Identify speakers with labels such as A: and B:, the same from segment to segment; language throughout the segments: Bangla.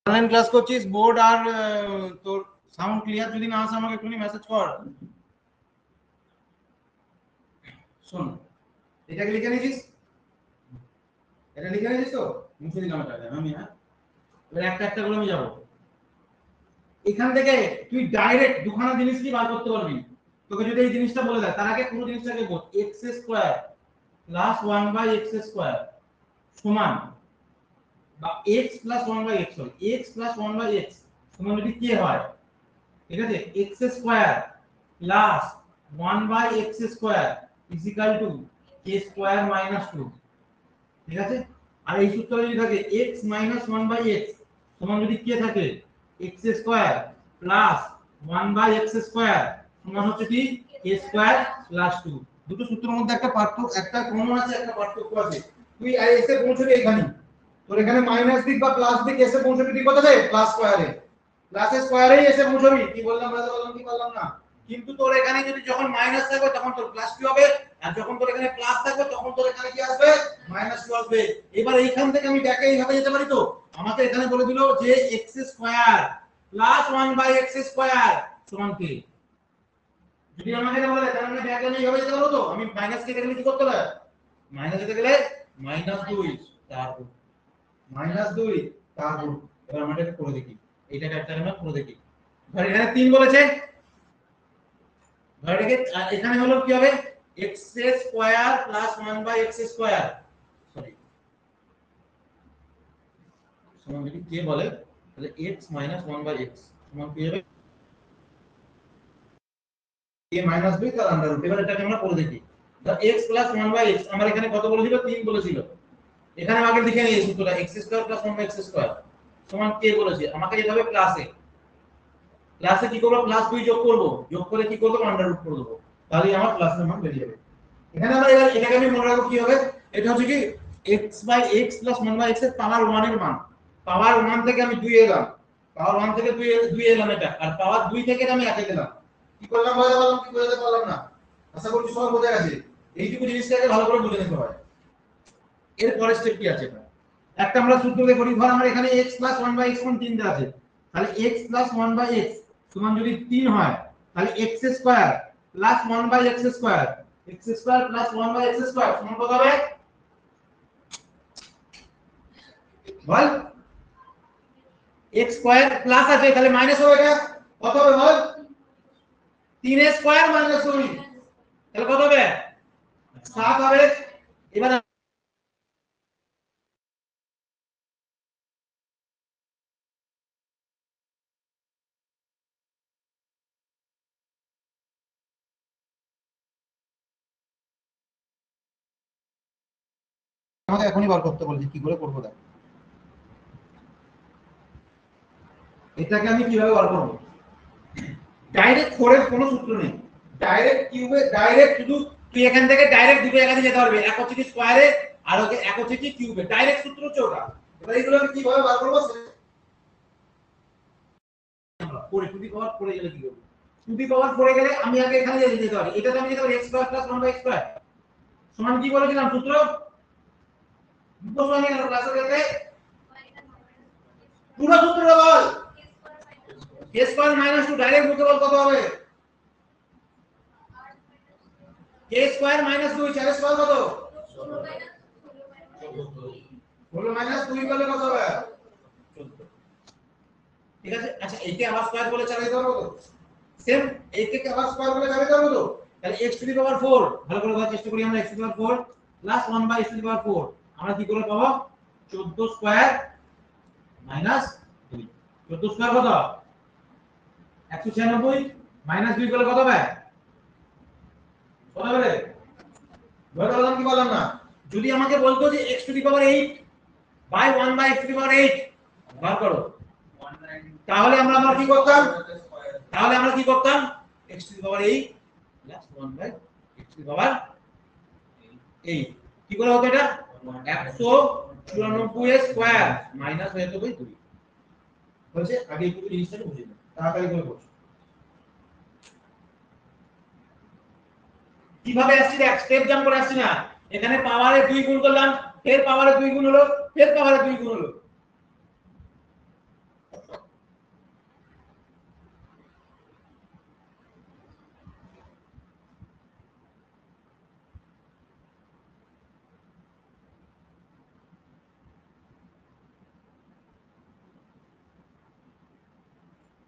A: অনলাইন ক্লাস করছিস বোর্ড আর তোর সাউন্ড ক্লিয়ার যদি না আসে আমাকে একটু মেসেজ কর। শোন, এটাকে লিখে নিয়েছিস, এটা লিখে নিয়েছিস তো মুছে দিলাম এটা আমি। হ্যাঁ, এবার একটা একটা করে আমি যাবো। এখান থেকে তুই ডাইরেক্ট দুখানা জিনিস কি বার করতে পারবি। তোকে যদি এই জিনিসটা বলে দেয় তার আগে পুরো জিনিসটাকে বল, x square plus 1/x square সমান, বা x প্লাস 1/x হয়, x প্লাস 1/x সমান যদি কি হয়, ঠিক আছে, x square plus 1/x square is equal two k square minus 2, ঠিক আছে। আর এই সূত্র যদি থাকে x মাইনাস 1/x সমান যদি কি থাকে x square plus 1/x square সমান হচ্ছে কি k স্কয়ার প্লাস 2। দুটো সূত্রের মধ্যে একটা পার্থক্য, একটা কমন আছে, একটা পার্থক্য আছে। তুই এসে পৌঁছবি এখানে, তোর এখানে মাইনাস দিক বা প্লাস দিক এসে পৌঁছবি তুই কোথাতে, প্লাস স্কয়ারে, প্লাস স্কয়ারেই এসে পৌঁছবি। কি বললাম রাজা, বললাম কি বললাম না। কিন্তু তোর এখানে যদি যখন মাইনাস থাকবে তখন তোর প্লাস কি হবে, আর যখন তোর এখানে প্লাস থাকবে তখন তোর এখানে কি আসবে, মাইনাস 2 আসবে। এবার এইখান থেকে আমি ব্যাকে এইভাবে যেতে পারি। তো আমাকে এখানে বলে দিল যে x square plus 1/x square সমান কি, যদি আমাকে এটা বলে তাহলে আমি ব্যাকে নিয়ে এইভাবে যেতে পারবো। তো আমি মাইনাস কে গেলে কি করতে হবে, মাইনাস যেতে গেলে -2 তারপর -2 তারপর। এবার আমরা এটা করে দেখি, এইটা একটা আমরা করে দেখি। ধর এখানে 3 বলেছে, ধর এখানে হলো কি হবে x square plus 1/x square, sorry সমান যদি কে বলে তাহলে x মাইনাস 1/x সমান কি হবে, a মাইনাস b তার আন্ডার রুট। এবার এটাকে আমরা করে দেখি। ধর x প্লাস 1/x আমার এখানে কত বলেছিল, 3 বলেছিল। এখানে আগে লিখে নিই সূত্রটা, x square plus 1/x square সমান কে বলেছে, আমাকে যেতে হবে ক্লাসে। ক্লাসে কি করব, প্লাস 2 যোগ করব, যোগ করে কি করব, আন্ডার রুট করে দেব, তাহলে আমার প্লাসের মান বেরিয়ে যাবে। এখানে আমরা এটাকে আমি মনে রাখবো কি হবে, এটা হচ্ছে কি x/x + 1/x এর পাওয়ার 1 এর মান। পাওয়ার 1 থেকে আমি 2 এলাম, পাওয়ার 1 থেকে 2 এলাম এটা, আর পাওয়ার 2 থেকে আমি 1 এ গেলাম। কি করলাম বললাম, কি বোঝাতে পারলাম না, আশা করছি সবাই বোঝা গেছে। এইটুকু জিনিসটাকে ভালো করে বুঝে নিতে হয়। এর পরের স্টেপ কি আছে, একটা আমরা সূত্র দিয়ে করি। ধর আমার এখানে x + 1/x সমান 3 দেওয়া আছে, তাহলে x + 1/x সমান যদি 3 হয় তাহলে x square plus 1/x square, x square plus 1/x square সমান কত হবে, বল। x স্কয়ার প্লাস আছে তাহলে মাইনাস হবে, এটা কত হবে বল, 3 স্কয়ার মাইনাস 2 তাহলে কত হবে, 7 হবে। এবার আমাকে এখনই বার করতে বলছি, কি করে করব দেখ। এটাকে আমি কিভাবে বার করব, ডাইরেক্ট 4 এর কোনো সূত্র নেই, ডাইরেক্ট কিউবে ডাইরেক্ট শুধু তুই এখান থেকে ডাইরেক্ট দুটো জায়গাতে যেতে পারবি, এক হচ্ছে কি স্কয়ারে আর এক হচ্ছে কি কিউবে, ডাইরেক্ট সূত্র হচ্ছে ওটা। এবার এইগুলো আমি কিভাবে বার করব, আমরা 4 টু দি পাওয়ার 4 গেলে কি করব, টু দি পাওয়ার 4 গেলে আমি আগে এখানে যেতে পারি, এটাতে আমি যেতে পারি x square plus 1/x square সমান কি বলেছিলাম সূত্র, দুটো সঙ্গে কেন ক্লাসে গেলে পুরো সূত্রটা বল, k স্কয়ার মাইনাস 2 ডাইরেক্ট বলতে বল কত হবে, k স্কয়ার মাইনাস 2 4 স্কয়ার কত, 16 মাইনাস 2 করলে কত হবে, 14, ঠিক আছে। আচ্ছা এইকে আবার স্কয়ার বলে চালাতে পারবো তো, সেম এইকে আবার স্কয়ার বলে চালাতে পারবো তো, তাহলে x টু দি পাওয়ার 4 ভালো করে বোঝার চেষ্টা করি আমরা, x to the power 4 plus 1/x to the power 4 আমরা কি করে পাবো, 14 স্কয়ার মাইনাস 2, 14 স্কয়ার কত 196 মাইনাস 2 করলে কত হবে, কত হবে, বললাম কি বললাম না। যদি আমাকে বলতো যে x to the power 8 by 1/x to the power 8 বার করো, তাহলে আমরা কি করতাম, x to the power 8 plus 1/x to the power 8 কি করে হতো এটা, 194 স্কয়ার মাইনাস হয়ে যেত 2 বলছে। আগে একটু জিনিসটা বুঝে নাও, তাড়াতাড়ি করে করো। কিভাবে আসছে দেখ, স্টেপ জাম্প করে আসছে না, এখানে পাওয়ারে 2 গুণ করলাম, ফের পাওয়ারে 2 গুণ হলো, ফের পাওয়ারে 2 গুণ হলো,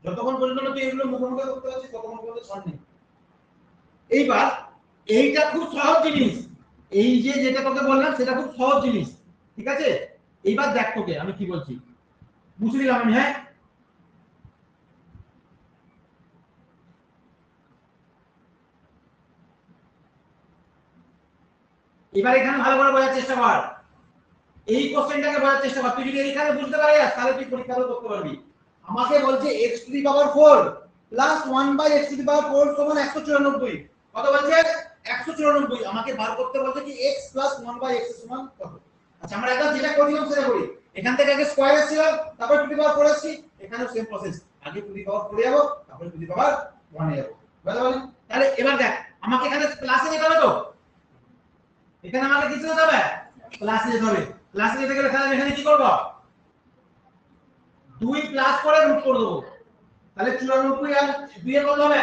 A: যতক্ষণ পর্যন্ত তুই এগুলো মুখোমুখি করতে পারছিস ততক্ষণ পর্যন্ত ছাড় নেই। এইবার এইটা খুব সহজ জিনিস, এই যে যেটা তোকে বললাম সেটা খুব সহজ জিনিস, ঠিক আছে? এইবার দেখ তোকে আমি কি বলছি, বুঝে দিলাম আমি, হ্যাঁ? এবার এখানে ভালো করে বোঝার চেষ্টা কর, এই কোশ্চেনটাকে বোঝার চেষ্টা কর। তুই যদি এইখানে বুঝতে পারিস তাহলে তুই পরীক্ষাও করতে পারবি। আমাকে বলছে x to the power 4 plus 1 by x to the power 4 সমান 194। কত বলছে? 194। আমাকে বার করতে বলছে কি x প্লাস 1 বাই x সমান কত। আচ্ছা আমরা একদম যেটা করিলাম সেটা করি। এখান থেকে আগে স্কয়ার আসছিল, তারপর টু দি পাওয়ার 4 আসছি, এখানেও সেম প্রসেস, আগে টু দি পাওয়ার 4 যাব, তারপর টু দি পাওয়ার 1 যাব। বুঝতে পারলি? তাহলে এবার দেখ আমাকে এখানে ক্লাসে যেতে হবে তো, এখানে আমাকে কি যেতে হবে? ক্লাসে যেতে হবে। ক্লাসে যেতে গেলে তাহলে এখানে কি করব? 2 প্লাস করে রুট করে দেব। তাহলে 94 আর 2 এর কত হবে?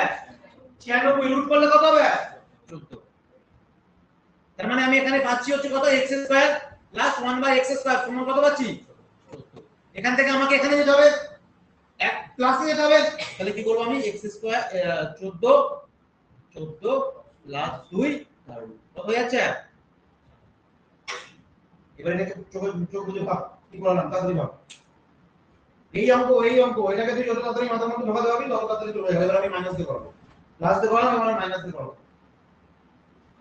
A: 96। রুট করলে কত হবে? 14। তার মানে আমি এখানে পাচ্ছি হচ্ছে কত? x square plus 1 by x square সমান কত পাচ্ছি? 14। এখান থেকে আমাকে এখানে যেতে হবে, এক প্লাসে যেতে হবে। তাহলে কি করব আমি? x স্কয়ার 14 প্লাস 2 কত হয়ে যাচ্ছে? এবারে এটাকে চোখ বুঝে ভাব কি করলাম, তাড়াতাড়ি ভাব। এই অঙ্ক এটাকে তুই যত তাড়াতাড়ি মাথার মধ্যে ঢোকাতে পারবি তত তাড়াতাড়ি চলে যাবে। এবার আমি মাইনাস দিয়ে করব, প্লাস দিয়ে করলাম, এবার মাইনাস দিয়ে করব।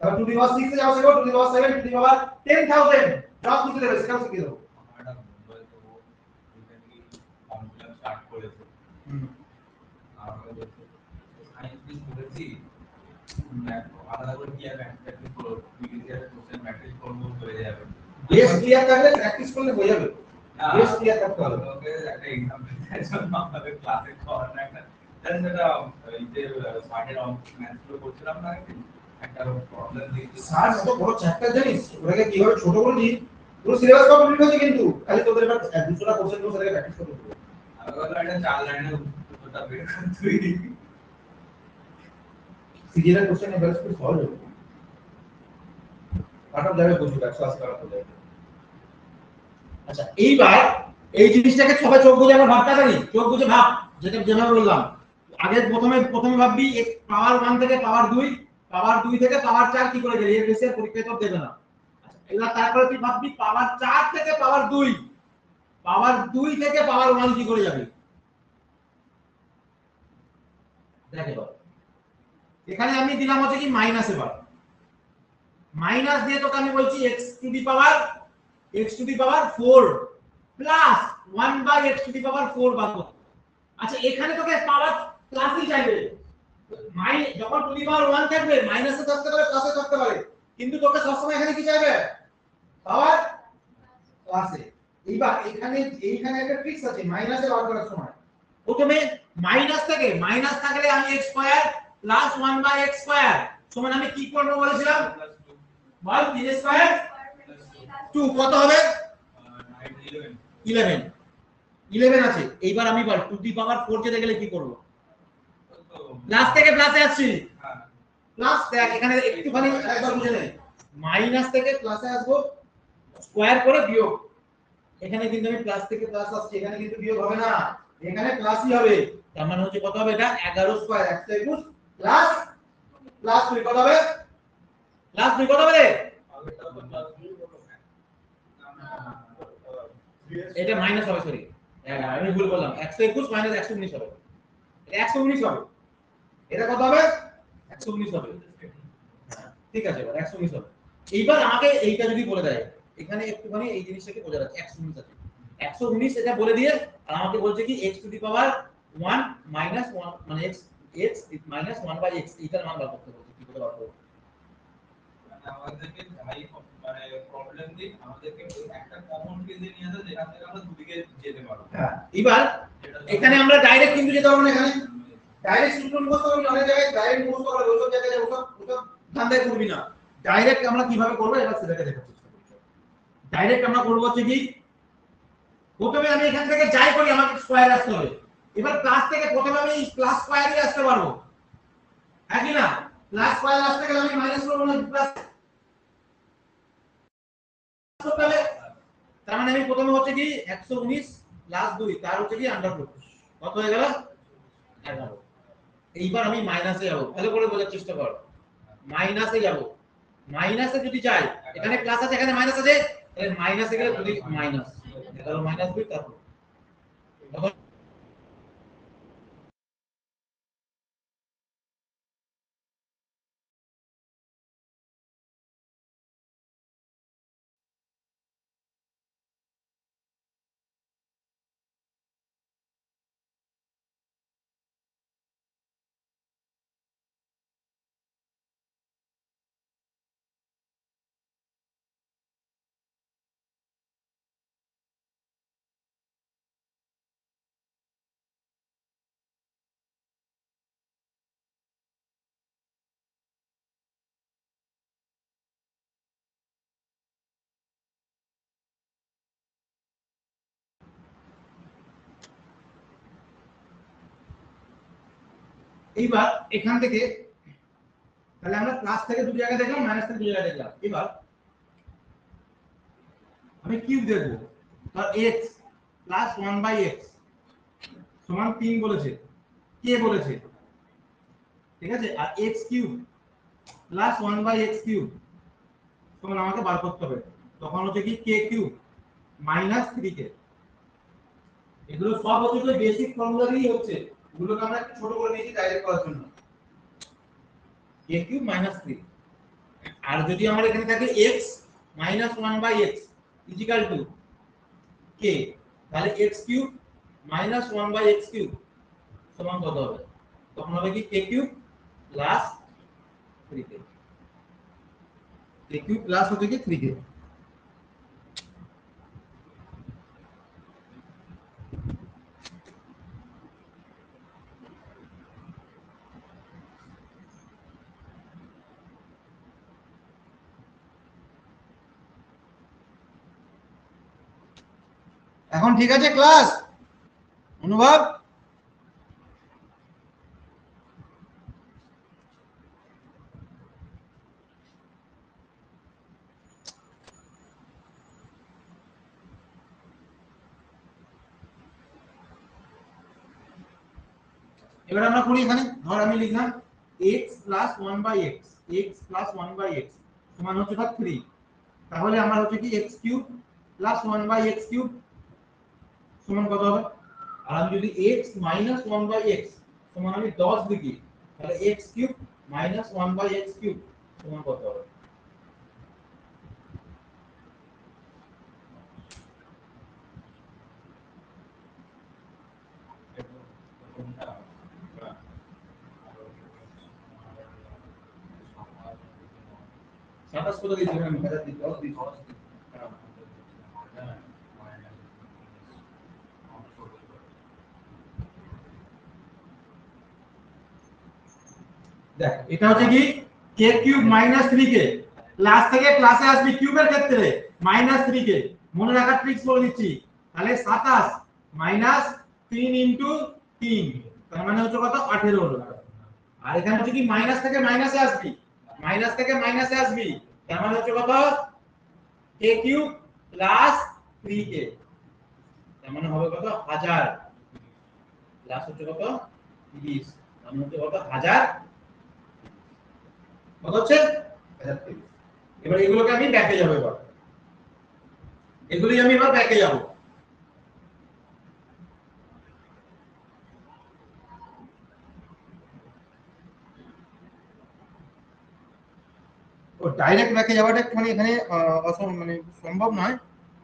A: তাহলে টু দি পাওয়ার 6 এ যাও, সেটা two the power 7 two the পাওয়ার 10000 সব কিছু দেবে, সেটাও শিখিয়ে দেবো।
B: স্টার্ট করেছে আমরা বলছি সায়েন্স নিয়ে পড়েছি, আলাদা করে কি আর প্র্যাকটিস করব, বিগিনার কোশ্চেন প্র্যাকটিস করব হয়ে যাবে।
A: বেস ক্লিয়ার থাকলে প্র্যাকটিস করলে হয়ে যাবে। বেস ক্লিয়ার থাকতে হবে।
B: ওকে একটা एग्जाम দিতে জন্য আমাদের ক্লাসে করার একটা সেটা এই যে স্টার্টেড অন ম্যাথগুলো করছিলাম না, একটা প্রবলেম দিয়েছি।
A: স্যার এত বড় চ্যাপ্টার জানিস, ওটাকে কিভাবে ছোট করে দিই, পুরো সিলেবাস কমপ্লিট হয়েছে, কিন্তু খালি তোদের এবার দুটোটা কোশ্চেন গুলো সেটাকে প্র্যাকটিস করতে হবে।
B: আমি বললাম একটা 4 লাইনের উত্তরটা বের করে তুই
A: সিজিএল কোশ্চেন এর বেস খুব সহজ হবে, কাট অফ যাবে বুঝবি 180 কাট অফ যাবে। আচ্ছা এইবার এই জিনিসটাকে সবাই চোখ বুজে আমরা ভাবতে পারি, চোখ বুজে ভাব, যেটা যেভাবে বললাম আগে। প্রথমে ভাববি পাওয়ার 1 থেকে পাওয়ার 2, পাওয়ার 2 থেকে পাওয়ার 4 কি করে গেলি, এর বেশি আর পরীক্ষায় তো দেবে না। আচ্ছা এবার তারপরে তুই ভাববি পাওয়ার 4 থেকে পাওয়ার 2, পাওয়ার 2 থেকে পাওয়ার 1 কি করে যাবে। দেখ এবার এখানে আমি দিলাম হচ্ছে কি মাইনাস, এবার মাইনাস দিয়ে তোকে আমি বলছি x to the power 4 plus 1 by x to the power 4 বার করতে। আচ্ছা এখানে তোকে পাওয়ার প্লাসই চাইবে, যখন টু দি পাওয়ার 1 থাকবে মাইনাসে থাকতে পারে প্লাসে থাকতে পারে, কিন্তু তোকে সবসময় এখানে কি চাইবে? পাওয়ার প্লাসে। এইবার এইখানে একটা ট্রিক্স আছে মাইনাসে বার করার সময়। প্রথমে মাইনাস থাকলে আমি x square plus 1 by x square সমান আমি কি করব বলেছিলাম? বল 3 স্কয়ার 2 কত হবে? 11 আছে। এইবার আমি বল টু দি পাওয়ার 4 যেতে গেলে কি করব? প্লাস থেকে প্লাসে আসছি, প্লাস দেখ এখানে একটুখানি একবার বুঝে নে, মাইনাস থেকে প্লাসে আসবো স্কয়ার করে বিয়োগ। এখানে কিন্তু আমি প্লাস থেকে প্লাস আসছি, এখানে কিন্তু বিয়োগ হবে না, এখানে প্লাসই হবে। তার মানে হচ্ছে কত হবে? এটা 11 স্কয়ার 121 প্লাস প্লাস 2 কত হবে? প্লাস 2 কত হবে রে? এটা মাইনাস হবে, সরি আমি ভুল বললাম, 121 মাইনাস 119 হবে, এটা 119 হবে। এটা কত হবে? 119 হবে। ঠিক আছে, এবার 119 হবে। এইবার আমাকে এইটা যদি বলে দেয়, এখানে একটুখানি এই জিনিসটাকে বোঝা যাচ্ছে 119 আছে, 119 এটা বলে দিয়ে আর আমাকে বলছে কি x to the power 1 minus 1 মানে x মাইনাস 1 বাই x এটার মান বার করতে বলছে। কি করে বার করব?
B: মানে আমাদেরকে যাই মানে প্রবলেম দিই, আমাদেরকে একটা কমন কেসে নিয়ে আসা যেখান থেকে আমরা দুদিকে যেতে পারবো।
A: হ্যাঁ এবার এখানে আমরা ডাইরেক্ট কিন্তু যেতে পারবো না, এখানে ডাইরেক্ট সূত্র মুখস্থ করবি, অনেক জায়গায় ডাইরেক্ট মুখস্থ করা ওসব জায়গায় ওসব ধান্দায় করবি না। ডাইরেক্ট আমরা কিভাবে করব এবার সেটাকে দেখার চেষ্টা করব। ডাইরেক্ট আমরা করব হচ্ছে কি, প্রথমে আমি এখান থেকে যাই করি আমাকে স্কয়ার আসতে হবে। এবার প্লাস থেকে প্রথমে আমি প্লাস স্কয়ারই আসতে পারবো, হ্যাঁ কি না? প্লাস স্কয়ার আসতে গেলে আমি মাইনাস করব না, প্লাস করতে হবে। তার মানে আমি প্রথমে হচ্ছে কি 119 প্লাস 2 তার হচ্ছে কি আন্ডার রুট, কত হয়ে গেল? 11। এইবার আমি মাইনাসে যাব, ভালো করে বোঝার চেষ্টা কর। মাইনাসে যাব, মাইনাসে যদি যাই, এখানে প্লাস আছে এখানে মাইনাস আছে, তাহলে মাইনাসে গেলে যদি মাইনাস 11 মাইনাস 2 তারপর এইবার এখান থেকে তাহলে আমরা প্লাস থেকে দুটো জায়গা দেখলাম, মাইনাস থেকে দুটো জায়গা দেখলাম। এবার আমি কিউব দেখব, তার x প্লাস 1/x সমান 3 বলেছে, কে বলেছে, ঠিক আছে। আর x cube plus 1/x cube সমান আমাকে বার করতে হবে, তখন হচ্ছে কি k কিউব মাইনাস 3k। এগুলো সব হচ্ছে তো বেসিক ফর্মুলা দিয়েই হচ্ছে, এগুলোকে আমরা একটু ছোট করে নিয়েছি ডাইরেক্ট করার জন্য। k কিউব মাইনাস 3, আর যদি আমার এখানে থাকে x minus 1/x equal to k, তাহলে x cube minus 1/x cube সমান কত হবে, তখন হবে কি k cube plus 3k। k cube plus হচ্ছে কি 3k। এখন ঠিক আছে ক্লাস অনুভব? এবার আমরা করি, এখানে ধর আমি লিখলাম x plus 1/x, x plus 1/x সমান হচ্ছে 3, তাহলে আমরা হচ্ছে কি x cube plus 1/x cube সমান কত হবে। আর আমি যদি x মাইনাস 1/x সমান আমি 10 লিখি, তাহলে x cube minus 1/x cube সমান কত হবে। সাতাশ কত দিয়েছি আমি, 10 দিই। দেখ এটা হচ্ছে কি k cube minus 3k, plus থেকে প্লাসে আসবে কিউবের ক্ষেত্রে মাইনাস 3k, মনে রাখার ট্রিক্স বলে দিচ্ছি। তাহলে 27 মাইনাস 3 ইনটু 3, তার মানে হচ্ছে কত 18 হলো। আর এখানে হচ্ছে কি মাইনাস থেকে মাইনাসে আসবি, মাইনাস থেকে মাইনাসে আসবি, তার মানে হচ্ছে কত k কিউব প্লাস 3k, তার মানে হবে কত 1000 প্লাস হচ্ছে কত 30, তার মানে হচ্ছে কত 1000 কত হচ্ছে 1030। এবার এগুলোকে আমি ব্যাকে যাব, এবার এগুলোই আমি এবার ব্যাকে যাব। ও ডাইরেক্ট ব্যাকে যাওয়াটা একটুখানি এখানে মানে সম্ভব নয়,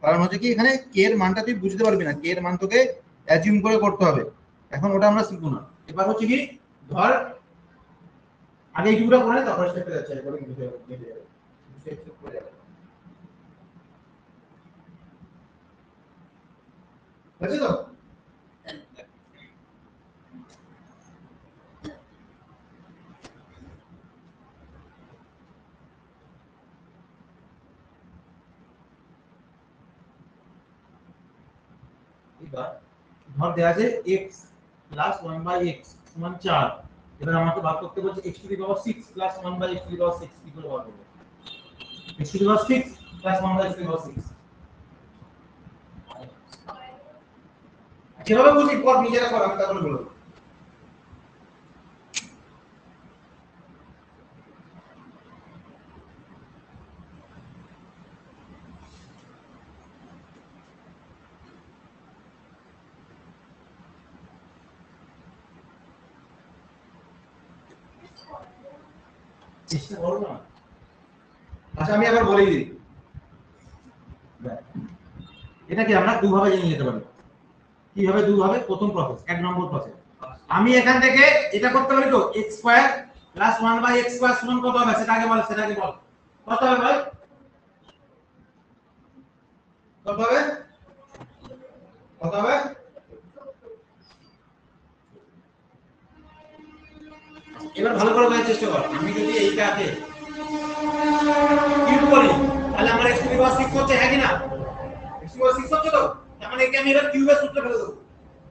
A: কারণ হচ্ছে কি এখানে k এর মানটা তুই বুঝতে পারবি না, k এর মান তোকে অ্যাজিউম করে করতে হবে, এখন ওটা আমরা শিখব না। এবার হচ্ছে কি ধর আগে এইটুকুটা করে তারপরে স্টেপে যাচ্ছে, এরপরে বুঝে যাবে স্টেপ স্টেপ করে যাবে, বুঝছো তো। এবার ধর দেয়া আছে x প্লাস 1/x সমান 4, এবার আমাকে বার করতে বলছে x to the power 6 plus 1/x to the power 6 কি করে বার করব। x to the power 6 plus 1/x to the power 6 কিভাবে বুঝি, পর নিজেরা কর, আমি তারপরে বলবো। চেষ্টা করো না। আচ্ছা আমি আবার বলে দিই, এটাকে আমরা দুভাবে জেনে নিতে পারি। কিভাবে দুভাবে? প্রথম প্রসেস, এক নম্বর প্রসেস, আমি এখান থেকে এটা করতে পারি তো x square plus 1/x square সমান কত হবে সেটা আগে বল, সেটাকে বল কত হবে ভাই, কত হবে, কত হবে? এবার ভালো করে বোঝার চেষ্টা কর, আমি যদি এইটাকে কিউব করি তাহলে আমার x টু দি পাওয়ার 6 হচ্ছে, হ্যাঁ কি না? x টু দি পাওয়ার 6 হচ্ছে তো, তার মানে একে আমি এবার কিউবের সূত্রে ফেলে দেব,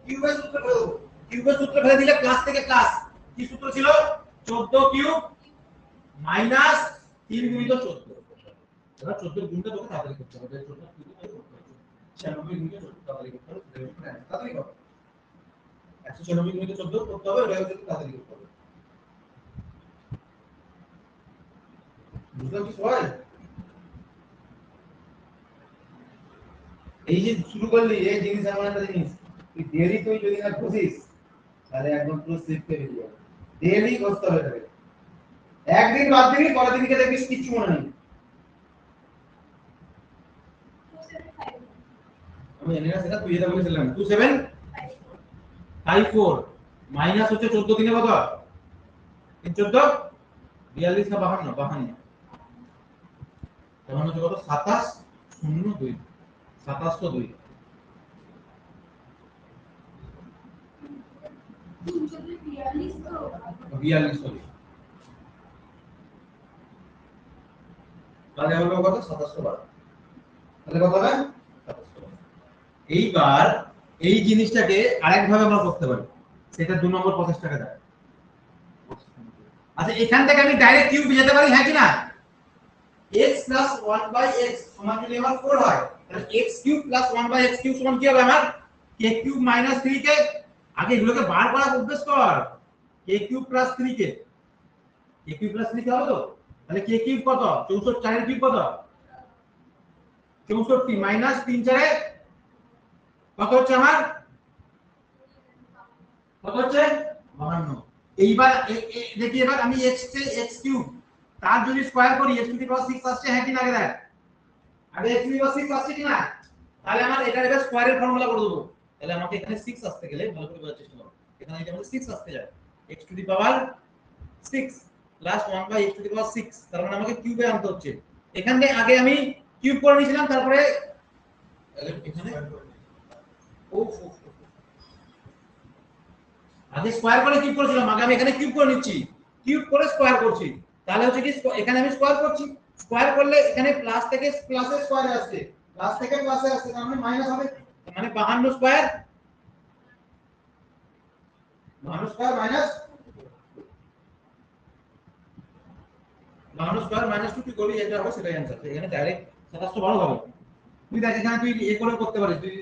A: কিউবের সূত্রে ফেলে দেব, কিউবের সূত্রে ফেলে দিলে প্লাস থেকে প্লাস, কি সূত্র ছিল? 14 কিউব মাইনাস 3 গুণিত 14। এবার 14 গুণটা তোকে তাড়াতাড়ি করতে হবে, 14 কিউব করতে হবে, 96 গুণিত 14 তাড়াতাড়ি করতে হবে, তাড়াতাড়ি কর, 196 গুণিত 14 করতে হবে, ওটা হচ্ছে তাড়াতাড়ি করতে হবে। বুঝলাম কি সবাই? এই যে শুরু করলি এই জিনিস, এমন একটা জিনিস তুই ডেইলি তুই যদি না ঘষিস তাহলে একদম পুরো স্লিপ করে দিয়ে যাবে, ডেইলি ঘষতে হবে তাকে, একদিন বাদ দিবি পরের দিনকে দেখবি কিছু মনে নেই। আমি জানি না সেটা তুই যেটা বলেছিলাম 2754 মাইনাস হচ্ছে 14 দিনে কত? 14 42 না 52? 52 তখন হচ্ছে কত? 2702, 2702 42 হবে, তাহলে হলো কত? 2712, তাহলে কত হবে? 2712। এইবার এই জিনিসটাকে আরেক ভাবে আমরা করতে পারি, সেটা 2 নম্বর প্রসেসটাকে দেখ। আচ্ছা এখান থেকে আমি ডাইরেক্ট কিউব যেতে পারি, হ্যাঁ কি না? x 1/x সমান যদি আমার 4 হয় তাহলে x³ 1/x³ সমান কি হবে আমার? k³ - 3k, আগে এগুলোকে বার করা অভ্যাস কর, k³ + 3k, k³ + 3k হবে তো, তাহলে k³ কত? 64, 4 এর কিউব কত? 64 মাইনাস 3 4 এ কত হচ্ছে আমার? কত হচ্ছে? 52। এইবার দেখি, এবার আমি x কে x³ তার যদি স্কয়ার করি x টু দি পাওয়ার 6 আসছে, হ্যাঁ কি না? আগে x টু দি পাওয়ার 6 আসছে কি না? তাহলে আমার এটার এবার স্কয়ারের ফর্মুলা করে দেব, তাহলে আমাকে এখানে 6 আসতে গেলে ভালো করে বোঝার চেষ্টা করো, এখানে যদি আমাদের 6 আসতে যায় x to the power 6 plus 1/x to the power 6, তার মানে আমাকে কিউবে আনতে হচ্ছে। এখান থেকে আগে আমি কিউব করে নিয়েছিলাম, তারপরে এখানে আগে স্কয়ার করে কিউব করেছিলাম, আগে আমি এখানে কিউব করে নিচ্ছি, কিউব করে স্কয়ার করছি, তাহলে হচ্ছে কি এখানে আমি স্কয়ার করছি, স্কয়ার করলে এখানে প্লাস থেকে প্লাসে স্কয়ারে আসছে, প্লাস থেকে প্লাসে আসছে, তার মানে মাইনাস হবে, মানে 52 square, 52 square minus 52 square minus 2 কি করি, এটা হবে সেটাই आंसर। এখানে ডাইরেক্ট 2712 হবে। তুই দেখ এখানে তুই এ করে করতে পারিস, তুই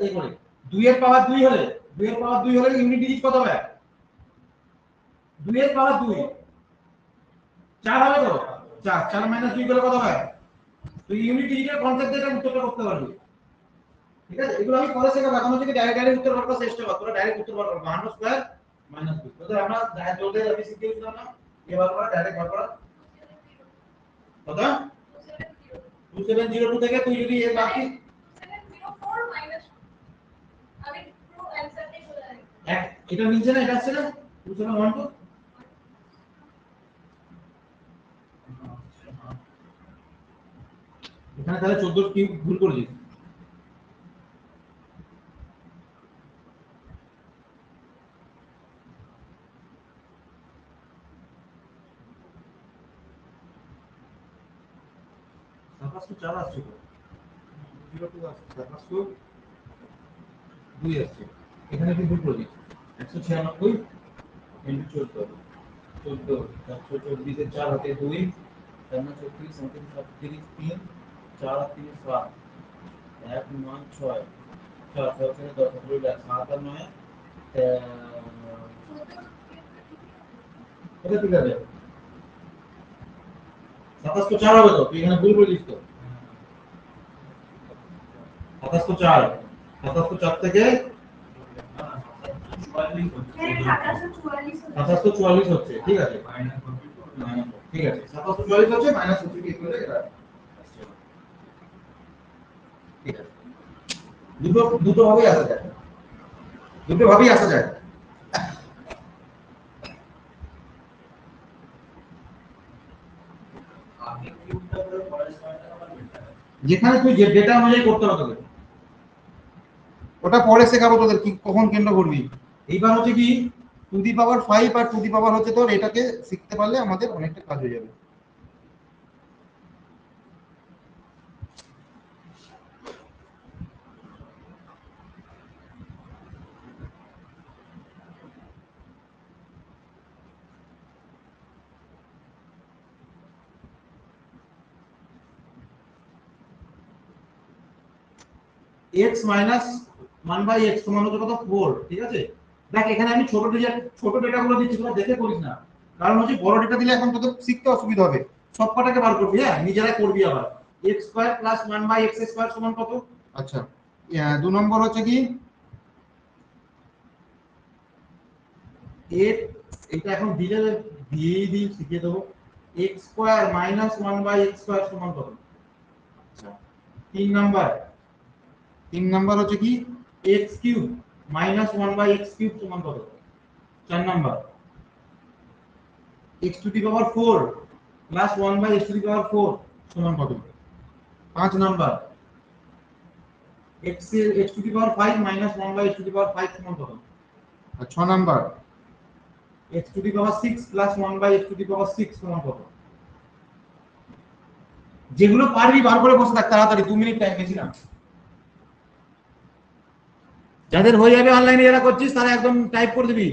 A: এ করে 2 এর পাওয়ার 2 হলে, 2 এর পাওয়ার 2 হলে ইউনিট ডিজিট কত হবে? 2 এর পাওয়ার 2 4 হবে তো, 4 4 - 2 করলে কত হয়? তুই ইউনিট ডিজিটের কনসেপ্ট দিয়ে উত্তরটা করতে পারবি, ঠিক আছে? এগুলো আমি পরে শেখাবো, এখন হচ্ছে ডাইরেক্ট উত্তর করার চেষ্টা কর, তোরা ডাইরেক্ট উত্তর বার কর, 52 স্কয়ার মাইনাস 2, তো আমরা জলদি আমি শিখিয়েছিলাম না এবার করা, ডাইরেক্ট বার করা কত? 2702 থেকে তুই যদি এর বাকি
C: 704 মাইনাস আমি পুরো অ্যানসারটাই বলে রাখি,
A: এক এটা মিলছে না, এটা আসছে না 2712, এখানে তাহলে 14 কিউব ভুল করেছিস। সাতাশশো 4 আসছে তো, 02 আসছে, 702 আসছে, এখানে কি ভুল করেছিস? 196 ইনটু 14, 14 424 এর 4 হাতে 2, 4 34 37 37 3, 4 আর 3 7, 1 9 6, 4 6 থেকে 10 হলো 7 আর 9 এটা ঠিক আছে, 2704 হবে তো, তুই এখানে ভুল করেছিস তো, 2704, 2704 থেকে
C: হ্যাঁ 744
A: 2744 হচ্ছে, ঠিক আছে,
B: মাইনাস
A: ঠিক ঠিক আছে 744 হচ্ছে মাইনাস 58 করে এটা আসছে। ঠিক আছে দুটো ভাবেই আসা যায়, দুটো ভাবেই আসা যায়।
B: আগে কিউবটা করে পরের সময়টা আবার বেটার।
A: যেখানে তুই যে ডেটা অনুযায়ী করতে হবে তোকে, ওটা পরে শেখাবো তোদের কি কখন কেন্দ্র করবি। এইবার হচ্ছে কি two the power 5 R to the পাওয়ার হচ্ছে তোর এটাকে শিখতে পারলে আমাদের অনেকটা কাজ হয়ে যাবে। x মাইনাস 1/x সমান হচ্ছে কত 4, ঠিক আছে। দেখ এখানে আমি ছোট ডেটাগুলো দিচ্ছি, তোরা দেখে করিস না, কারণ হচ্ছে বড় ডেটা দিলে এখন তোদের শিখতে অসুবিধা হবে। সব কটাকে বার করবি, হ্যাঁ নিজেরাই করবি আবার। x square plus 1/x square সমান কত? আচ্ছা 2 নম্বর হচ্ছে কি এর এটা এখন দিলে দিয়েই দিই শিখিয়ে দেবো। x square minus 1/x square সমান কত? আচ্ছা 3 নাম্বার হচ্ছে কি x cube minus 1/x cube সমান কত? 4 number x to the power 4 plus 1/x to the power 4 সমান কত? 5 number x to the power 5 minus 1/x to the power 5 সমান কত? আর 6 number x to the power 6 plus 1/x to the power 6 সমান কত? যেগুলো পারবি বার করে বসে থাক তাড়াতাড়ি, 2 মিনিট টাইম বেশি না। যাদের হয়ে যাবে অনলাইনে যারা করছিস তারা একদম টাইপ করে দিবি।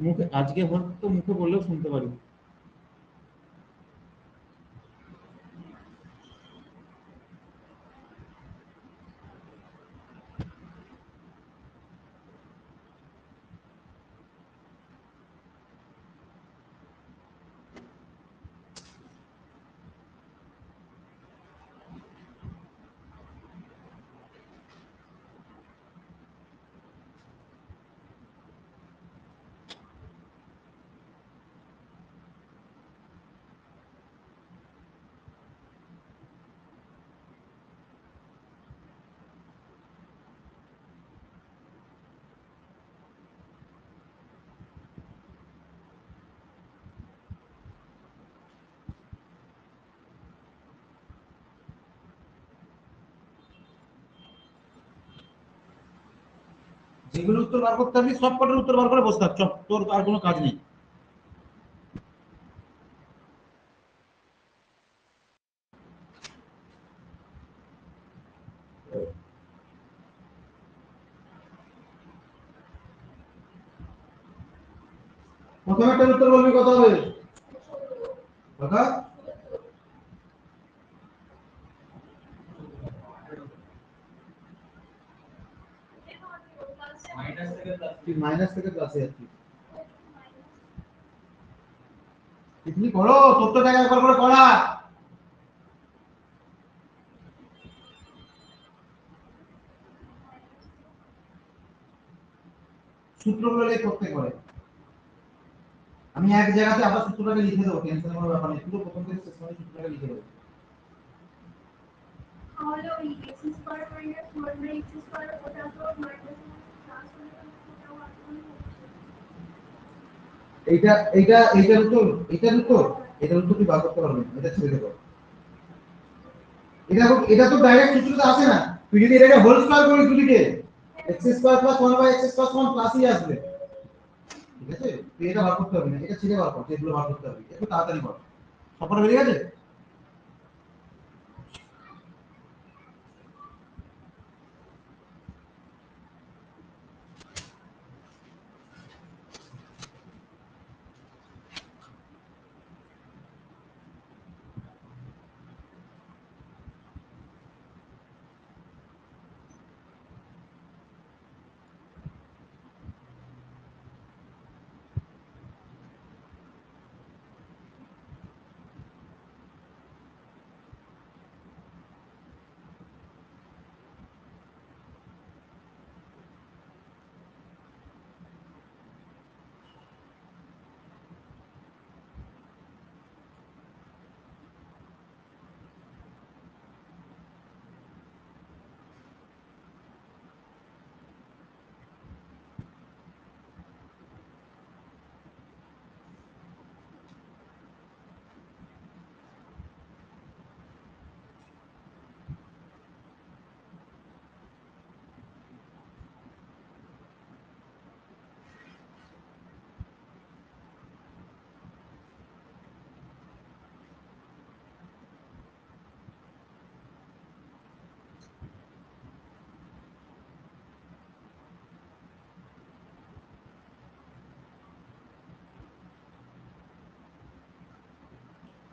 A: মুখে আজকে হয়তো মুখে বললেও শুনতে পারি। যেগুলো উত্তর বার করতে পারবি সব কটার উত্তর বার করে বসে থাক, চল তোর আর কোনো কাজ নেই। প্রথম একটা উত্তর বলবি কত হবে? কথা
B: মাইনাস থেকে প্লাস
A: তুই মাইনাস থেকে প্লাসে যাচ্ছিস। ইতনি করো তোর তো জায়গা একবার করে পড়া। সূত্রগুলো লেখ করতে করে, আমি এক জায়গাতে আবার সূত্রটাকে লিখে দেবো, টেনশন করার ব্যাপার নেই, পুরো প্রথম থেকে শেষ পর্যন্ত সূত্রটাকে লিখে দেবো।
C: তাহলে ওই x square minus 1/x square ওটা তো মাইনাস প্লাস হলে ওটাও আসবে।
A: এইটা এইটা এইটার উত্তর তুই বার করতে পারবি না, এটা ছেড়ে দেবো। এটা তো ডাইরেক্ট সূত্রতে আসে না, তুই যদি এটাকে হোল স্কয়ার করিস দুদিকে x square plus 1/x square সমান প্লাসই আসবে, ঠিক আছে। তুই এটা বার করতে পারবি না, এটা ছেড়ে বার কর, যেগুলো বার করতে পারবি একটু তাড়াতাড়ি কর। সবকটা বেরিয়ে গেছে?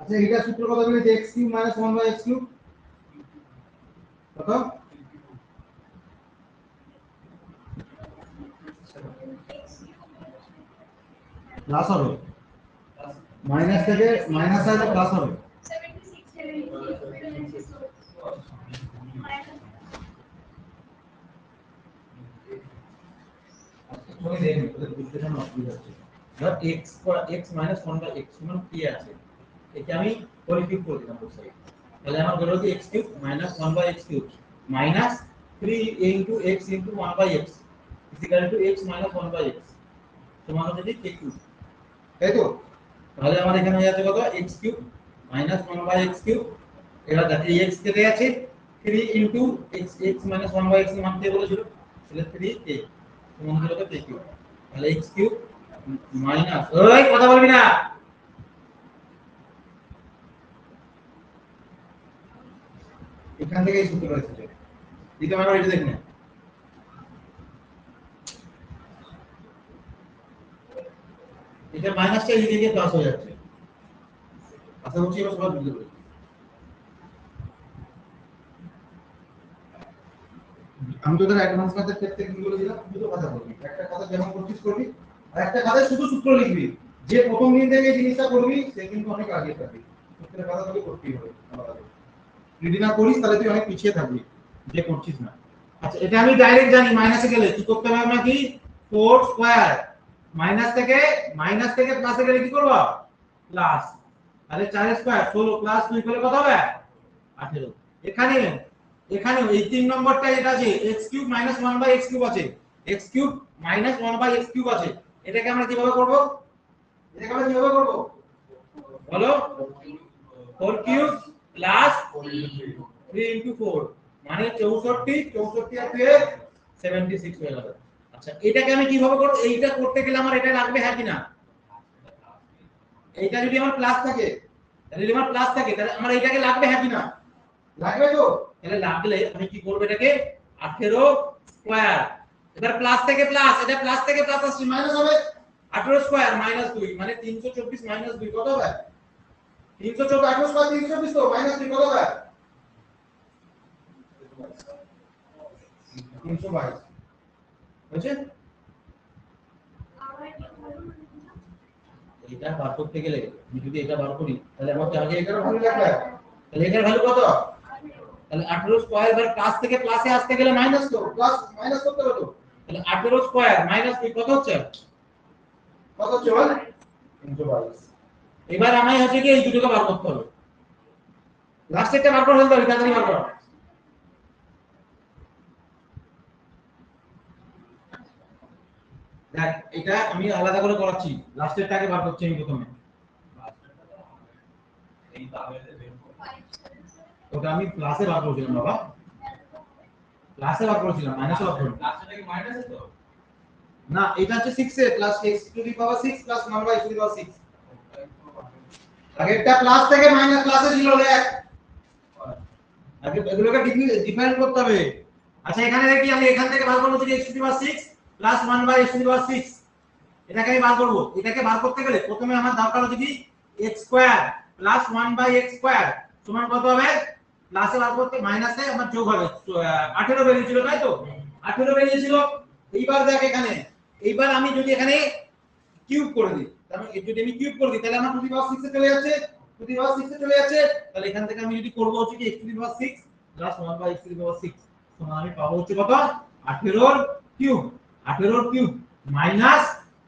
A: আচ্ছা এটা সূত্র কত বলেছে x cube minus 1 by x cube কত প্লাস হবে মাইনাস থেকে মাইনাস আসলে প্লাস হবে
C: 76
A: তুমি দেখুন তোদের বুঝতে কোনো অসুবিধা হচ্ছে ধর x minus 1 by x সমান কি আছে এটা আমি হোল কিউব করে দিলাম both side তাহলে আমার বের হচ্ছে x cube minus 1 by x cube minus 3 into x into 1 by x is equal to x minus 1 by x সমান হচ্ছে কি k কিউব তাই তো তাহলে আমার এখানে হয়ে যাচ্ছে কত x cube minus 1 by x cube এবার দেখি x কেটে আছে 3 into x minus 1 by x এর মান কে বলেছিল তাহলে 3k সমান হলো কত k কিউব তাহলে x কিউব মাইনাস ওই কথা বলবি না এখান থেকে এই সূত্র এসেছে দিতে আমরা এটা দেখুন এটা মাইনাসটা এই দিকে প্লাস হয়ে যাচ্ছে আশা করছি এবার সবাই বুঝতে পেরেছে আমি তোদের অ্যাডভান্স ম্যাথের ক্ষেত্রে কি বলেছিলাম দুটো কথা বলবি একটা কথা যেমন করছিস করবি আর একটা কথা শুধু সূত্র লিখবি যে প্রথম দিন থেকে এই জিনিসটা করবি সে কিন্তু অনেক আগে থাকবে সূত্রের কথা তোকে করতেই হবে যদি না করিস তাহলে তুই অনেক পিছিয়ে থাকবি যে করছিস না আচ্ছা এটা আমি ডাইরেক্ট জানি মাইনাসে গেলে কি করতে হবে আমরা কি 4 স্কয়ার মাইনাস থেকে প্লাসে গেলে কি করব প্লাস তাহলে 4 স্কয়ার 16 প্লাস 2 করলে কত হবে 18 এখানে এই 3 নম্বরটা এটা আছে x³ - 1 / x³ আছে x³ - 1 / x³ আছে এটাকে আমরা কিভাবে করব বলো 4³ + 3 * 4 মানে 64 আর 2 76 হয়ে গেল আচ্ছা এটাকে আমি কিভাবে করব এইটা করতে গেলে আমার এটা লাগবে হ্যাঁ কি না এইটা যদি আমার প্লাস থাকে তাহলে আমার এইটাকে লাগবে হ্যাঁ কি না লাগবে তো তাহলে লাগলে আমি কি করব এটাকে 18 স্কয়ার এবার প্লাস থেকে প্লাস এটা প্লাস থেকে প্লাস আসছে মাইনাস হবে 18 স্কয়ার - 2 মানে 324 - 2 কত হবে 324 18 স্কয়ার 324 তো -3 কত হবে 322 বুঝছেন এটা বার করতে গেলে আমি যদি এটা বার করি তাহলে আমার আগে এটার ভ্যালু লাগবে তাহলে এটার ভ্যালু কত তাহলে 18 স্কয়ার এর প্লাস থেকে প্লাসে আসতে গেলে মাইনাস তো প্লাস মাইনাস করতে হবে তো তাহলে 18 স্কয়ার - 2 কত হচ্ছে বল 322 এবার আমায় হচ্ছে কি এই দুটোকে বার করতে হবে লাস্টেরটা বার করে ফেলতে হবে তাড়াতাড়ি বার করো দেখ এটা আমি আলাদা করে করাচ্ছি লাস্টেরটাকে বার করছি আমি প্রথমে
B: এই তাহলে
A: ওটা আমি প্লাসে বার করেছিলাম বাবা প্লাসে বার করেছিলাম মাইনাসে বার করিনি
B: লাস্টে কি মাইনাসে তো
A: না এটা হচ্ছে 6 এ plus x to the power 6 plus 1 by x to the power 6 আগেরটা প্লাস থেকে মাইনাস প্লাসে ছিল দেখ আগে এগুলোকে ডিফারেন্ট করতে হবে আচ্ছা এখানে দেখি আমি এখান থেকে বার করব যে x to the power 6 plus 1 by x to the power 6 এটাকে আমি বার করব এটাকে বার করতে গেলে প্রথমে আমার দরকার হচ্ছে কি x square plus 1 by x square সমান কত হবে প্লাসে বার করতে মাইনাসে আমার যোগ হবে 18 বেরিয়েছিল তাই তো 18 বেরিয়েছিল এইবার দেখ এখানে এইবার আমি যদি এখানে কিউব করে দিই তাহলে যদি আমি কিউব করে দিই তাহলে আমার টু দি পাওয়ার 6 এ চলে যাচ্ছে টু দি পাওয়ার 6 এ চলে যাচ্ছে তাহলে এখান থেকে আমি যদি করব হচ্ছে কি x to the power 6 plus 1 by x to the power 6 সমান আমি পাবো হচ্ছে কত 18 এর কিউব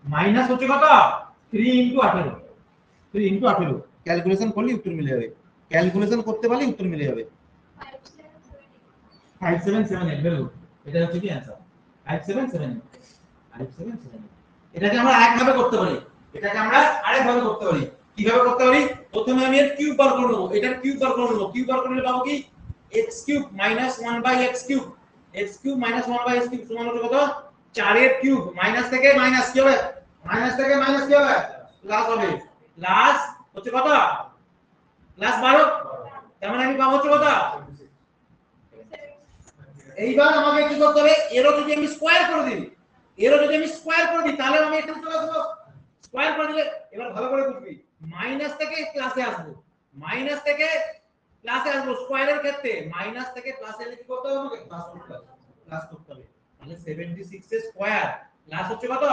A: মাইনাস হচ্ছে কত 3 * 18 ক্যালকুলেশন করলে উত্তর মিলে যাবে ক্যালকুলেশন করতে পারলে উত্তর মিলে যাবে 5778 ভেরি গুড এটা হচ্ছে কি आंसर 5778 এটাকে আমরা আরেকভাবে করতে পারি কিভাবে করতে পারি প্রথমে আমি এর কিউব বার করে নেব এটার কিউব বার করে নেব কিউব বার করলে পাবো কি x³ - 1 by x³ x³ - 1 by x³ সমান হচ্ছে কত 4 এর কিউব মাইনাস থেকে মাইনাস কি হবে প্লাস হবে প্লাস হচ্ছে কত প্লাস 12 তার মানে আমি পাবো হচ্ছে কত এইবার আমাকে কি করতে হবে এরও যদি আমি স্কয়ার করে দিই তাহলে আমি এখানে চলে আসবো স্কয়ার করে দিলে এবার ভালো করে বুঝবি মাইনাস থেকে প্লাসে আসবো মাইনাস থেকে প্লাসে আসবো স্কয়ারের ক্ষেত্রে মাইনাস থেকে প্লাসে এলে কি করতে হবে আমাকে প্লাস করতে হবে তাহলে 76 এর স্কয়ার প্লাস হচ্ছে কত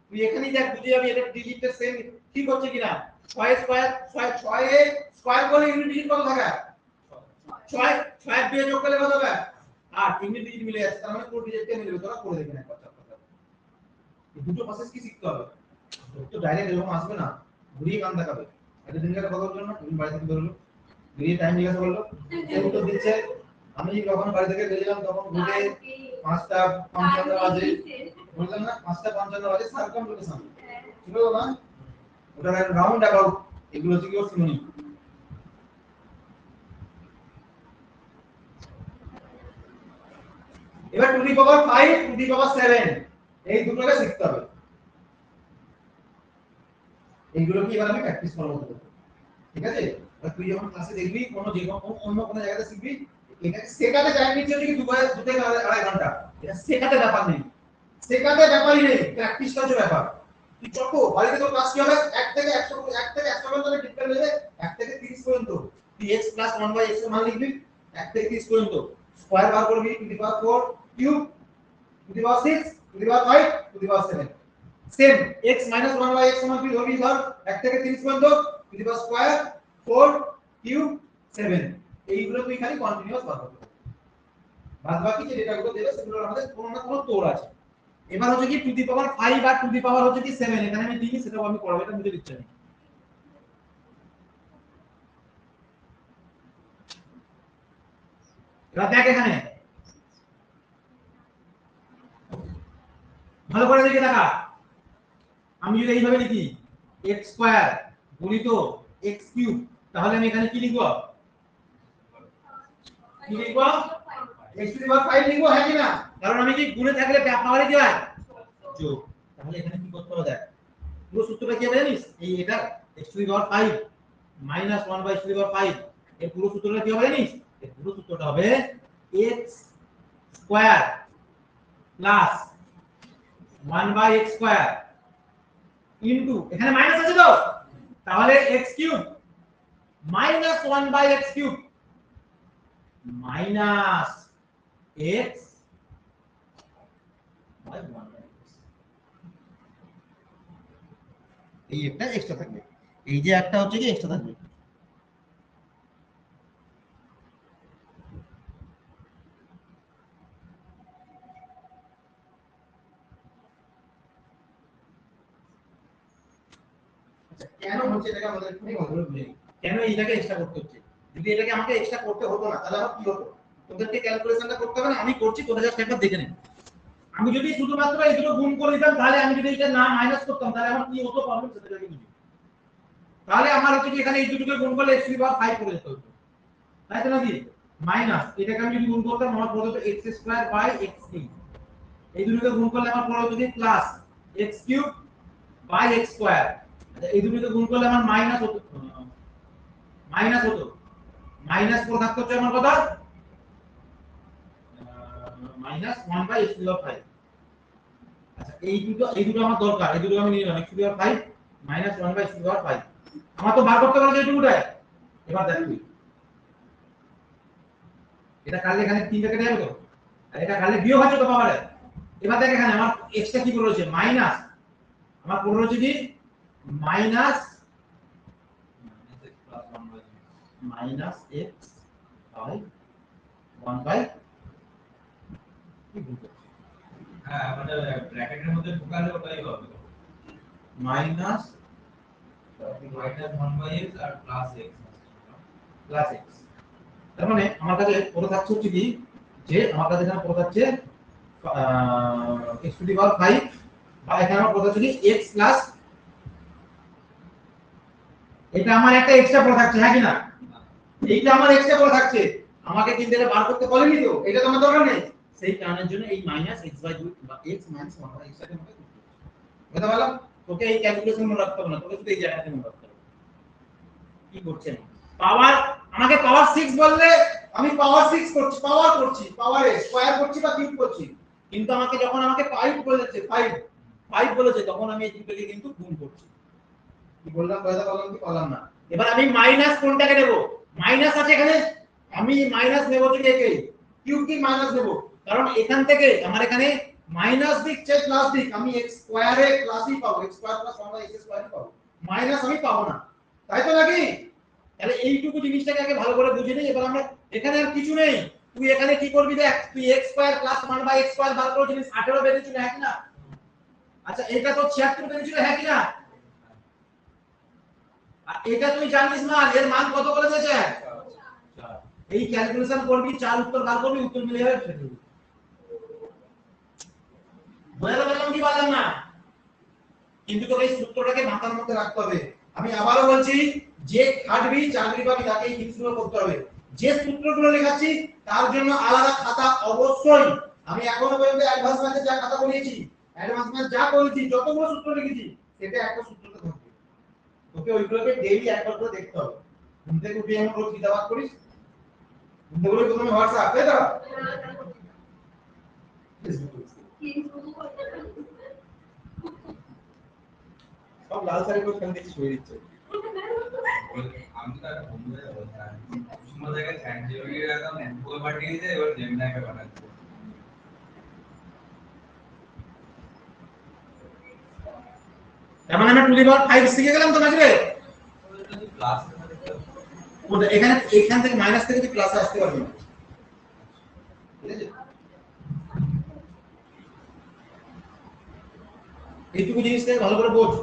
A: তুই এখানেই দেখ বুঝে যাবি এটা ডিজিটটা সেম ঠিক হচ্ছে কিনা 6 স্কয়ার 6 এর স্কয়ার করলে ইউনিট ডিজিট কত থাকে 6 দিয়ে যোগ করলে কত হবে 8 ইউনিট ডিজিট মিলে যাচ্ছে তার মানে পুরো ডিজিটটা মিলে যাবে তোরা করে দেখেন একবার এই দুটো প্রসেস কি শিখতে হবে তো ডাইরেক্ট এরকম আসবে না ঘুরিয়ে কান দেখাবে এটা দিনকার কথা বললো না তুমি বাড়ি থেকে বেরোলো ঘুরিয়ে টাইম জিজ্ঞাসা করলো সে উত্তর দিচ্ছে আমি যখন বাড়ি থেকে বেরিয়েলাম তখন ঘুরে 5:55 বাজে বললাম না 5:55 বাজে সার্কাম লোকেশন ছিল না ওটা রাউন্ড অ্যাবাউট এগুলো হচ্ছে কি ওর সিনোনিম এবার to the power 5 to the power 7 এই দুটোকে শিখতে হবে এইগুলো কি এবার আমি প্র্যাকটিস করব ঠিক আছে আর তুই যখন ক্লাসে দেখবি অন্য কোনো জায়গাতে শিখবি এটা শেখাতে টাইম নিচ্ছে কি 2 থেকে 2.5 ঘন্টা এটা শেখাতে ব্যাপার নেই শেখাতে ব্যাপারই নেই প্র্যাকটিসটা হচ্ছে ব্যাপার তুই চকো বাড়িতে তোর ক্লাস কি হবে 1 থেকে 100 পর্যন্ত ডিফারেন্ট নেবে 1 থেকে 30 পর্যন্ত তুই x + 1/x এর মান লিখবি 1 থেকে 30 পর্যন্ত স্কয়ার বার করবি two the power 4 cube two the power 6 two the power 5 to the power 7 same x - 1/x সমান কি ধরবি ধর 1 থেকে 30 পর্যন্ত two the power square 4 cube 7 এইগুলো তুই খালি কন্টিনিউয়াস বার করবি বাদবাকি যে ডেটাগুলো দেবে সেগুলোর আমাদের কোনো না কোনো তোর আছে এবার হচ্ছে কি two the power 5 R to the পাওয়ার হচ্ছে কি 7 এখানে আমি দিই সেটাও আমি পড়াবো এটা মুছে দিচ্ছি এবার দেখ এখানে ভালো করে দেখে দেখা আমি যদি এইভাবে লিখি x স্কয়ার গুণিত x কিউব তাহলে আমি এখানে কি লিখব x টু দি পাওয়ার 5 লিখব হ্যাঁ কি না কারণ আমি কি গুণে থাকলে পাওয়ারে কি হয় যোগ তাহলে এখানে কি করতে হবে দেখ পুরো সূত্রটা কি হবে জানিস এই এটা x to the power 5 - 1/x to the power 5 এর পুরো সূত্রটা কি হবে জানিস এর পুরো সূত্রটা হবে x square plus 1/x square into এখানে মাইনাস আছে তো তাহলে x cube minus 1/x cube minus x by 1/x এই একটা এক্সট্রা থাকবে এই যে একটা হচ্ছে কি এক্সট্রা থাকবে কেন হচ্ছে এটাকে আমাদের একটু ভালো বুঝে কেন এইটাকে এক্সট্রা করতে হচ্ছে যদি এটাকে আমাকে এক্সট্রা করতে হতো না তাহলে আমার কি হতো তোদেরকে ক্যালকুলেশনটা করতে হবে না আমি করছি তোদের জাস্ট একবার দেখে নে আমি যদি শুধুমাত্র এই দুটো গুণ করে দিতাম তাহলে আমি যদি এটা না মাইনাস করতাম তাহলে আমার কি হতো প্রবলেম সেটা কি বুঝি তাহলে আমার হচ্ছে কি এখানে এই দুটোকে গুণ করলে x টু দি পাওয়ার 5 করে যেতে হতো তাই তো নাকি মাইনাস এটাকে আমি যদি গুণ করতাম আমার পড়ে হতো x square by x cube এই দুটোকে গুণ করলে আমার পড়ে হতো কি plus x cube by x square এই দুটোকে গুণ করলে আমার মাইনাস হতো মাইনাস 4 থাকতো হচ্ছে আমার কথা minus 1/x to the power 5 আচ্ছা এই দুটো আমার দরকার এই দুটো আমি নিয়ে নিলাম x to the power 5 minus 1/x to the power 5 আমার তো বার করতে পারো যে এইটুকুটা এবার দেখ তুই এটা কাটলে এখানে 3 কেটে যাবে তো আর এটা কাটলে বিয়োগ হচ্ছে তো পাওয়ারে এবার দেখ এখানে আমার x টা কি করে রয়েছে মাইনাস আমার পড়ে রয়েছে কি মাইনাস মাইনাস x বাই 1/, কি বলবো
B: হ্যাঁ আমাদের ব্র্যাকেটের মধ্যে ঢোকালে ওটাই হবে
A: মাইনাস
B: 1/x আর +x
A: তার মানে আমার কাছে পড়ে থাকছে হচ্ছে কি যে আমার কাছে এখানে পড়ে থাকছে x টু দি পাওয়ার 5 বা এখানে আমার পড়ে থাকছে কি x প্লাস এটা আমার একটা এক্সট্রা পড়ে থাকছে হ্যাঁ কি না এইটা আমার এক্সট্রা পড়ে থাকছে আমাকে কিন্তু এটা বার করতে বলেনি তো এটা তো আমার দরকার নেই সেই কারণের জন্য এই মাইনাস x/2 বা x - 1/x এর মধ্যে কথা বললাম তোকে এই ক্যালকুলেশন মনে রাখতে হবে না তোকে শুধু এই জায়গাটা মনে রাখতে হবে কি করছেন পাওয়ার আমাকে পাওয়ার 6 বললে আমি পাওয়ার 6 করছি পাওয়ার এ স্কয়ার করছি বা কিউব করছি কিন্তু আমাকে যখন আমাকে 5 বলেছে 5 বলেছে তখন আমি এই দুটোকে কিন্তু গুণ করছি কি বললাম কথা বললাম কি বললাম না এবার আমি মাইনাস কোনটাকে নেব, মাইনাস আছে এখানে, আমি মাইনাস নেব যদি একে কিউব কি মাইনাস নেব, কারণ এখান থেকে আমার এখানে মাইনাস দিক চেয়ে প্লাস দিক, আমি x স্কয়ারে প্লাসই পাবো, x square plus 1/x square পাবো, মাইনাস আমি পাবো না, তাই তো নাকি? তাহলে এইটুকু জিনিসটাকে আগে ভালো করে বুঝে নিই। এবার আমরা এখানে আর কিছু নেই, তুই এখানে কি করবি দেখ, তুই x square plus 1/x square বার করে জিনিস 18 বেরিয়েছিল, হ্যাঁ কি না? আচ্ছা এটা তো 76 বেরিয়েছিল, হ্যাঁ কি না? আর এটা তুই জানিস না এর মান কত করে দিয়েছে, এই ক্যালকুলেশন করবি, চার উত্তর বার করবি, উত্তর মিলে যাবে, সেটা বুঝতে পারলাম কি বললাম না? কিন্তু তোকে এই সূত্রটাকে মাথার মধ্যে রাখতে হবে। আমি আবারও বলছি, যে খাটবি চাকরি পাবি তাকে এই জিনিসগুলো করতে হবে। যে সূত্রগুলো লেখাচ্ছি তার জন্য আলাদা খাতা অবশ্যই। আমি এখনো পর্যন্ত অ্যাডভান্স ম্যাথে যা খাতা বলিয়েছি, অ্যাডভান্স ম্যাথ যা করেছি, যতগুলো সূত্র লিখেছি, সেটা একটা সূত্রতে থাকবে। তোকে ওইগুলোকে ডেইলি একবার করে দেখতে হবে। ঘুম থেকে উঠে এমন রোজ কিতাবাত করিস, ঘুম থেকে উঠে প্রথমে হোয়াটসঅ্যাপ, তাই তো? সব লাল শাড়ি পরে খেলতে শুয়ে দিচ্ছে।
B: আমি তো একটা বন্ধুদের বলতাম সুমন জায়গায় স্যান্টিওরির একদম বই পাঠিয়ে দিয়ে এবার জেমিনাইকে পাঠাচ্ছে।
A: তার মানে আমরা 2 পাওয়ার 5 শিখে গেলাম তো নাকি রে?
B: ক্লাস
A: ওটা এখান থেকে মাইনাস থেকে তুই প্লাসে আসতে পারবি না, ঠিক আছে? এইটুকু জিনিসটাকে ভালো করে বোঝ।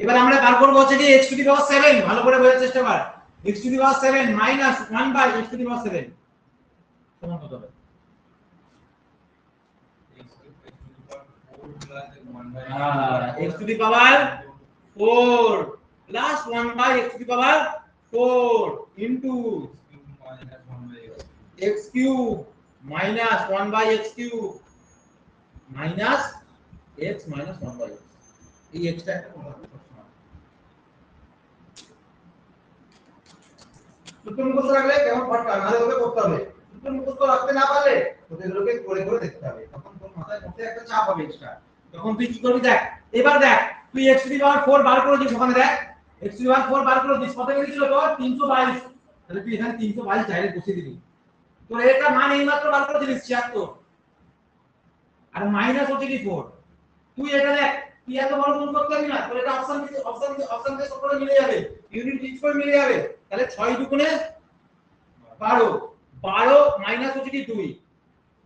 A: এবার আমরা বার করব হচ্ছে কি x টু দি পাওয়ার 7, ভালো করে বোঝার চেষ্টা কর। x to the power 7 minus 1 by x to the power 7 সমান কত হবে? x to the power 4 plus 1 by x to the power 4 into x cube minus 1 by x cube minus x minus 1 by x। এই x টা একটা কথা সূত্র মুখস্থ রাখলে কেমন ফটকা নালে ওকে করতে হবে। সূত্র মুখস্থ রাখতে না পারলে তোকে এগুলোকে করে করে দেখতে হবে, তখন তোর মাথায় মধ্যে একটা চাপ হবে এক্সট্রা। তখন তুই কি করবি দেখ, এবার দেখ তুই x টু দি পাওয়ার 4 বার করে দিস, ওখানে দেখ x টু দি পাওয়ার 4 বার করে দিস, কত বেরিয়েছিল তোর 322, তাহলে তুই এখানে 322 ডাইরেক্ট বসিয়ে দিবি। তোর এটা মান এইমাত্র বার করে দিস 76, আর মাইনাস হচ্ছে কি 4। তুই এটা দেখ, তুই এত বড় গুণ করতে পারবি না, তোর এটা অপশন দিয়ে সব করে মিলে যাবে, ইউনিট ইচ করে মিলে যাবে। তাহলে 6 দুগুণে 12, 12 মাইনাস হচ্ছে কি 2,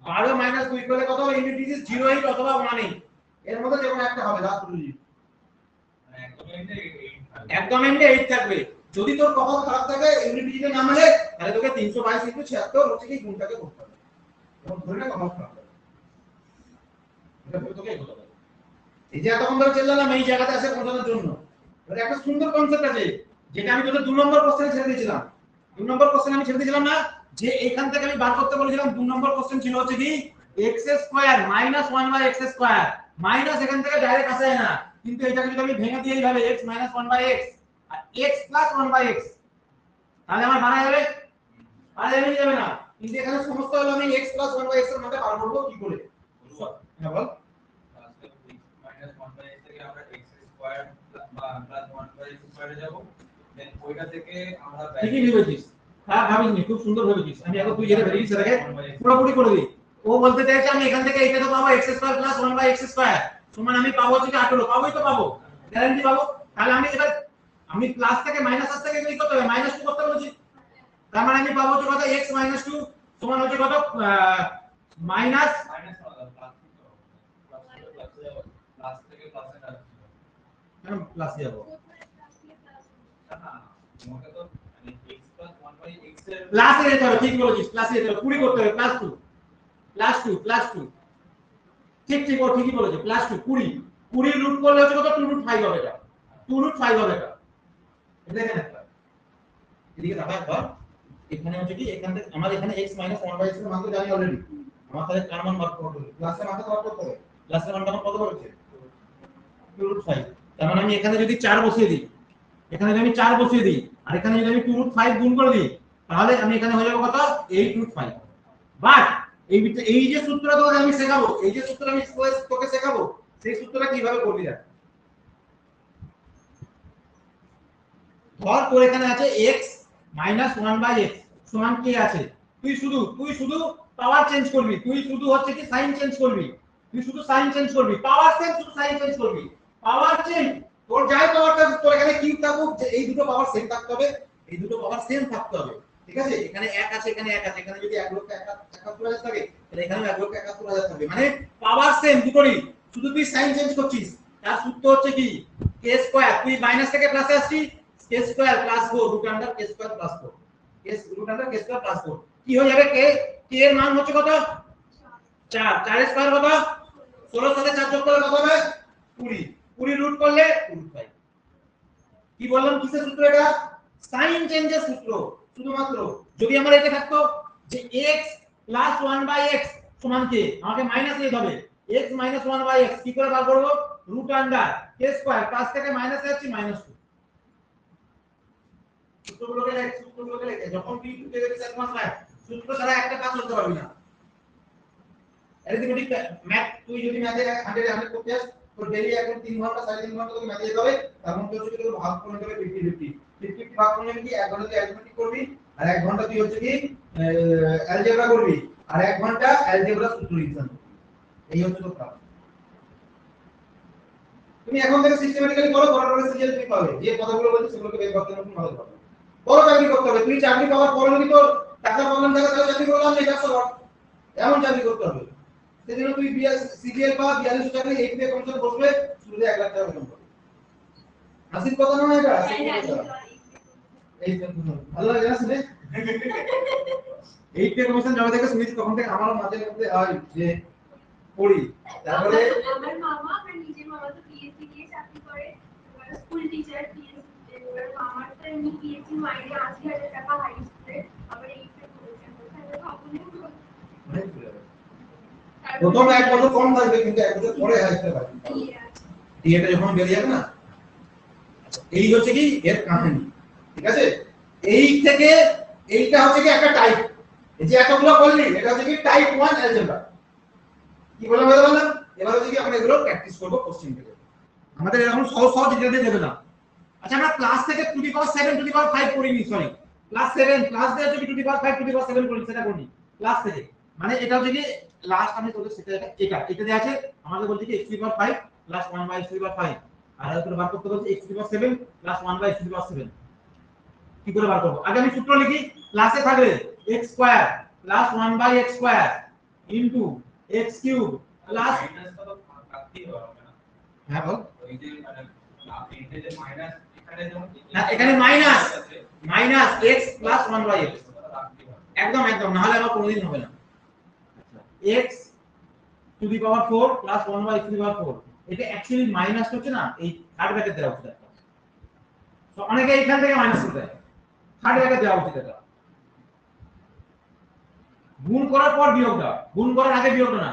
A: 12 মাইনাস 2 করলে কত হবে? ইউনিট ইচ 08 অথবা 18, এর মধ্যে যে কোনো একটা হবে, লাস্ট ডিজিট একদম এন্ডে 8 থাকবে। যদি তোর কপাল খারাপ থাকে ইউনিট ডিজিটে না মেলে, তাহলে তোকে 322 ইনটু 76 হচ্ছে কি গুণটাকে করতে হবে, এবং ধরে না কপাল খারাপ হবে, এটা বলতে তোকে করতে হবে। এই যে এতক্ষণ ধরে চেল্লালাম এই জায়গাতে আসে পৌঁছানোর জন্য, এটা একটা সুন্দর কনসেপ্ট আছে, যেটা আমি তোদের 2 নম্বর কোশ্চেনে ছেড়ে দিয়েছিলাম। 2 নম্বর কোশ্চেনে আমি ছেড়ে দিয়েছিলাম না, যে এখান থেকে আমি বার করতে বলেছিলাম। 2 নম্বর কোশ্চেন ছিল হচ্ছে কি x square minus 1 by x square, minus এখান থেকে ডাইরেক্ট আসে না, কিন্তু এটাকে যদি আমি ভেঙে দিই এইভাবে x মাইনাস 1 বাই x আর x প্লাস 1 বাই x, তাহলে আমার বানা যাবে, যাবে না। কিন্তু এখানে সমস্যা হলো আমি x প্লাস 1 বাই x এর মধ্যে বার করব কি করে? হ্যাঁ বল। ঠিকই ভেবেছিস, হ্যাঁ ভাবিনি, খুব সুন্দর ভেবেছিস। আমি এখন তুই যেটা ভেবেছিস সেটাকে পুরোপুরি করে দিই। ও বলতে চাইছে আমি এখান থেকে এটা তো পাবো x square plus 1 by x square সমান আমি পাবো হচ্ছে 18, পাবোই তো, পাবো গ্যারান্টি পাবো। তাহলে আমি এবার আমি প্লাস থেকে মাইনাস আসতে গেলে কি করতে হবে? মাইনাস 2 করতে বলেছি, তার মানে আমি পাবো হচ্ছে কত? x মাইনাস 2 সমান হচ্ছে কত? মাইনাস
B: প্লাস থেকে প্লাসে আসছে
A: কেন প্লাস যাব?
B: তোমাকে তো মানে x + 1/x এর
A: প্লাস এ যেতে হবে, ঠিক বলেছিস, প্লাস এ যেতে হবে, 20 করতে হবে, প্লাস 2 প্লাস 2 প্লাস 2, ঠিক ঠিক ও ঠিকই বলেছে, প্লাস 2 20 20 রুট করলে হচ্ছে কত? 2 রুট 5 হবে, এটা 2 রুট 5 হবে, এটা দেখেন একটা এদিকে তাকায় একবার। এখানে হচ্ছে কি এখান থেকে আমার এখানে x 1/x এর মান তো জানি অলরেডি, আমার তাহলে কার মান বার করতে হবে? প্লাসের মানটা বার করতে হবে, প্লাসের মানটা কত হচ্ছে? 2 রুট 5। তার মানে আমি এখানে যদি 4 বসিয়ে দিই, এখানে যদি আমি 4 বসিয়ে দিই, আর এখানে যদি আমি 2 রুট 5 গুণ করে দিই, তাহলে আমি এখানে হয়ে যাবে কত? 8 রুট 5। বাট এই যে সূত্রটা তোকে আমি শেখাবো, এই যে সূত্রটা আমি তোকে শেখাবো, সেই সূত্রটা কিভাবে করবি দেখ। ধর তোর এখানে আছে x মাইনাস 1/x সমান কি আছে, তুই শুধু পাওয়ার চেঞ্জ করবি, তুই শুধু হচ্ছে কি সাইন চেঞ্জ করবি, তুই শুধু সাইন চেঞ্জ করবি, পাওয়ার সেম শুধু সাইন চেঞ্জ করবি, পাওয়ার চেঞ্জ তোর যাই পাওয়ারটা তোর এখানে কিউব থাকুক, যে এই দুটো পাওয়ার সেম থাকতে হবে, এই দুটো পাওয়ার সেম থাকতে হবে, ঠিক আছে। এখানে 1 আছে, এখানে 1 আছে, এখানে যদি 1,71,000 থাকে তাহলে এখানে 1,71,000 থাকবে, মানে পাওয়ার সেম দুটোরই, শুধু তুই সাইন চেঞ্জ করছিস। তার সূত্র হচ্ছে কি k স্কয়ার, তুই মাইনাস থেকে প্লাসে আসছিস, k square plus 4 root under k square plus 4, k root under k square plus 4 কি হয়ে যাবে, k এর মান হচ্ছে কত 4, 4 এর স্কয়ার কত 16, সাথে 4 যোগ করলে কত হবে 20, 20 রুট করলে রুট 5। কি বললাম কিসের সূত্র এটা, সাইন চেঞ্জের সূত্র। শুধুমাত্র যদি আমার এটা থাকতো যে x 1/x সমান কি, আমাকে মাইনাস নিতে হবে, x 1/x কি করে বার করব, root under k square, plus থেকে মাইনাসে যাচ্ছি -2। সূত্রগুলোকে লেখে যখন তুই টু থেকে সেট মাস রাখ, সূত্র ছাড়া একটা কাজ করতে পারবি না। অ্যারিথমেটিক ম্যাথ, তুই যদি ম্যাথে 100 করতে চাস, তোর ডেইলি এখন 3 ঘন্টা 3.5 ঘন্টা তোকে ম্যাথে যেতে হবে, তার মধ্যে হচ্ছে তোর ভাগ করে নেবে 50-50 ভাগ করে কি 1 ঘন্টা তুই অ্যারিথমেটিক করবি, আর 1 ঘন্টা তুই হচ্ছে কি অ্যালজেব্রা করবি, আর 1 ঘন্টা অ্যালজেব্রা সূত্র রিভিশন। এই হচ্ছে তোর কাজ। তুমি এখন থেকে সিস্টেম্যাটিক্যালি করো, করার পরে সিরিয়াল তুমি পাবে, যে কথাগুলো বলছি সেগুলোকে বের করতে হবে, ভালো হবে। বড় চাকরি করতে হবে, তুই চাকরি পাওয়ার পরে যদি তোর টাকা প্রবলেম থাকে তাহলে চাকরি করলাম না, এটা সব এমন চাকরি করতে হবে। সেজন্য তুই সিরিয়াল পা 42 চাকরি 8 পে কমিশন বসবে, শুরুতে 1 লাখ টাকা বেতন পাবে। হাসির কথা নয় এটা, এই ভালো লাগে না শুনে। 8 পে কমিশন যাবে থেকে শুনেছি, তখন থেকে আমারও মাঝে মধ্যে হয় যে পড়ি, তারপরে
C: আমার মামা আমার নিজের মামা তো পিএসসি দিয়ে চাকরি করে, স্কুল টিচার পিএসসি, এবার মামার তো এমনি পিএসসি মাইনে 80,000 টাকা হাই স্কুলে, আবার এইটা করেছেন, তাহলে ভাবুন
A: প্রথম 1 বছর কম থাকবে, কিন্তু 1 বছর পরে আসতে পারবে। এটা যখন বেরিয়ে যাবে না, এই হচ্ছে কি এর কাহিনী, ঠিক আছে। এই থেকে এইটা হচ্ছে কি একটা টাইপ, এই যে এতগুলো বললি এটা হচ্ছে কি টাইপ 1 অ্যালজেব্রা। কি বললাম বললাম, এবার হচ্ছে কি আমরা এগুলো প্র্যাকটিস করব কোশ্চেন থেকে, আমাদের এরকম সহজ সহজ ডিটেইলসে দেবে না। আচ্ছা আমরা ক্লাস থেকে two the power 7 two the power 5 করিনি, সরি ক্লাস 7 ক্লাস দিয়ে হচ্ছে two the power 5 to the power 7 করি, সেটা করিনি ক্লাস থেকে, মানে এটা হচ্ছে কি লাস্ট আমি তোদের সেটা এটা দেয়া আছে, আমাদের বলছে কি x to the power 5 plus 1/x to the power 5, আর এর বার করতে বলছে x to the power 7 plus 1/x to the power 7। কি করে বার করব, আগে আমি সূত্র লিখি, ক্লাসে থাকবে x square plus 1/x square into x cube plus
B: minus তো কাটতেই হবে না।
A: হ্যাঁ বল,
B: ওই যে আপনি এটা যে মাইনাস এখানে যেমন
A: না এখানে মাইনাস x প্লাস 1/x, একদম না হলে আমার কোনোদিন হবে না। x to the power 4 plus 1/x to the power 4, এটা অ্যাকচুয়ালি মাইনাস হচ্ছে না, এই থার্ড ব্র্যাকেট দেওয়া উচিত একটা, তো অনেকে এইখান থেকে মাইনাস করে দেয়, থার্ড ব্র্যাকেট দেওয়া উচিত এটা, গুণ করার পর বিয়োগটা, গুণ করার আগে বিয়োগটা না।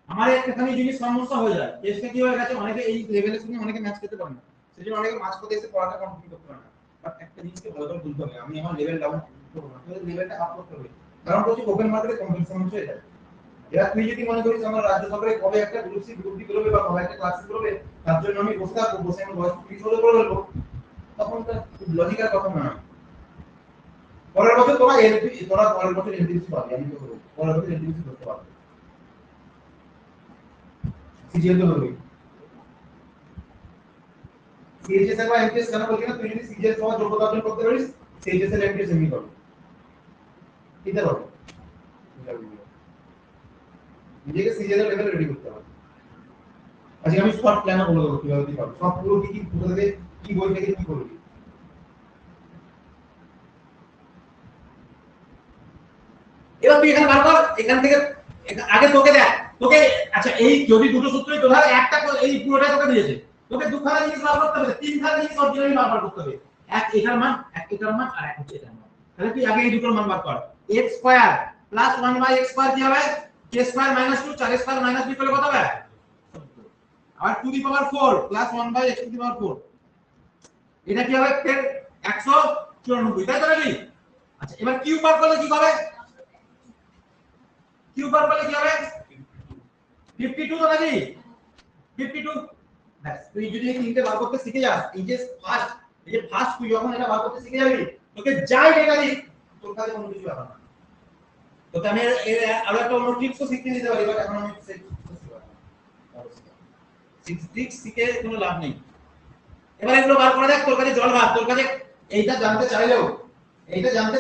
A: আমার একটাখানি জিনিস সমস্যা হয়ে যায়, টেস্টে কি হয়ে গেছে, অনেকে এই লেভেলের সঙ্গে অনেকে ম্যাচ করতে পারে না, সেজন্য অনেকে মাঝ পথে এসে পড়াটা কমপ্লিট করতে পারে না। বাট একটা জিনিসকে ভালো করে বুঝতে হবে, আমি আমার লেভেল ডাউন করব না, তাহলে লেভেলটা আপ করতে হবে, কারণ হচ্ছে ওপেন মার্কেটে কম্পিটিশন হয়ে যায়। এরা তুই যদি মনে করিস আমার রাজ্য সরকারে কবে একটা গ্রুপ সি গ্রুপ ডি করবে বা কবে একটা ক্লাস করবে, তার জন্য আমি বসে থাকবো, বসে আমি বয়স 30 বছর করে বলবো, তখন তো লজিক্যাল কথা না। পরের বছর তোরা এলপি, তোরা পরের বছর এলপিসি পাবি, আমি তো বলবো পরের বছর এলপিসি করতে পারবে, সিজিএল তো হবে। সিএইচএস এর বা এমপিএস কেন বলছি না, তুই যদি সিজিএল সহ যোগ্যতা অর্জন করতে পারিস, সিএইচএস এর এমপিএস এমনি করবে, কিতে হবে নিজেকে সিজিএল এর লেভেল রেডি করতে হবে। আজকে আমি শর্ট প্ল্যান বলে দেবো কিভাবে দিতে পারবো, সব পুরো কি কোথা থেকে কি বই থেকে কি করবি। এবার তুই এখানে বার কর, এখান থেকে আগে তোকে দেখ, তোকে আচ্ছা এই যদি দুটো সূত্রই তো ধর একটা এই পুরোটা তোকে দিয়েছে, তোকে দুখানা জিনিস বার করতে হবে, তিনখানা জিনিস অরিজিনালি বার করতে হবে, এক এটার মান আর এক হচ্ছে এটার মান। তাহলে তুই আগে এই দুটোর মান বার কর, x square plus 1/x square কি হবে, k স্কয়ার - 2 4 স্কয়ার - 2 করলে কত হবে, আর to the power 4 plus 1/x to the power 4, এটা কি হবে 194, তাই তো নাকি। আচ্ছা এবার কিউব বার করলে কি হবে, কিউব বার করলে কি হবে 52 তো নাকি 52 ব্যাস তুই যদি এই তিনটে বার করতে শিখে যাস এই যে ফার্স্ট তুই যখন এটা বার করতে শিখে যাবি তোকে যাই এটা দিই তোর কাছে কোনো কিছু ব্যাপার না তোকে আমি আরো একটা অন্য ট্রিক্সও শিখিয়ে দিতে পারি বাট এখন আমি সেই ট্রিক্স শিখে কোনো লাভ নেই এবার এগুলো বার করে দেখ তোর কাছে জল ভাত তোর কাছে এইটা জানতে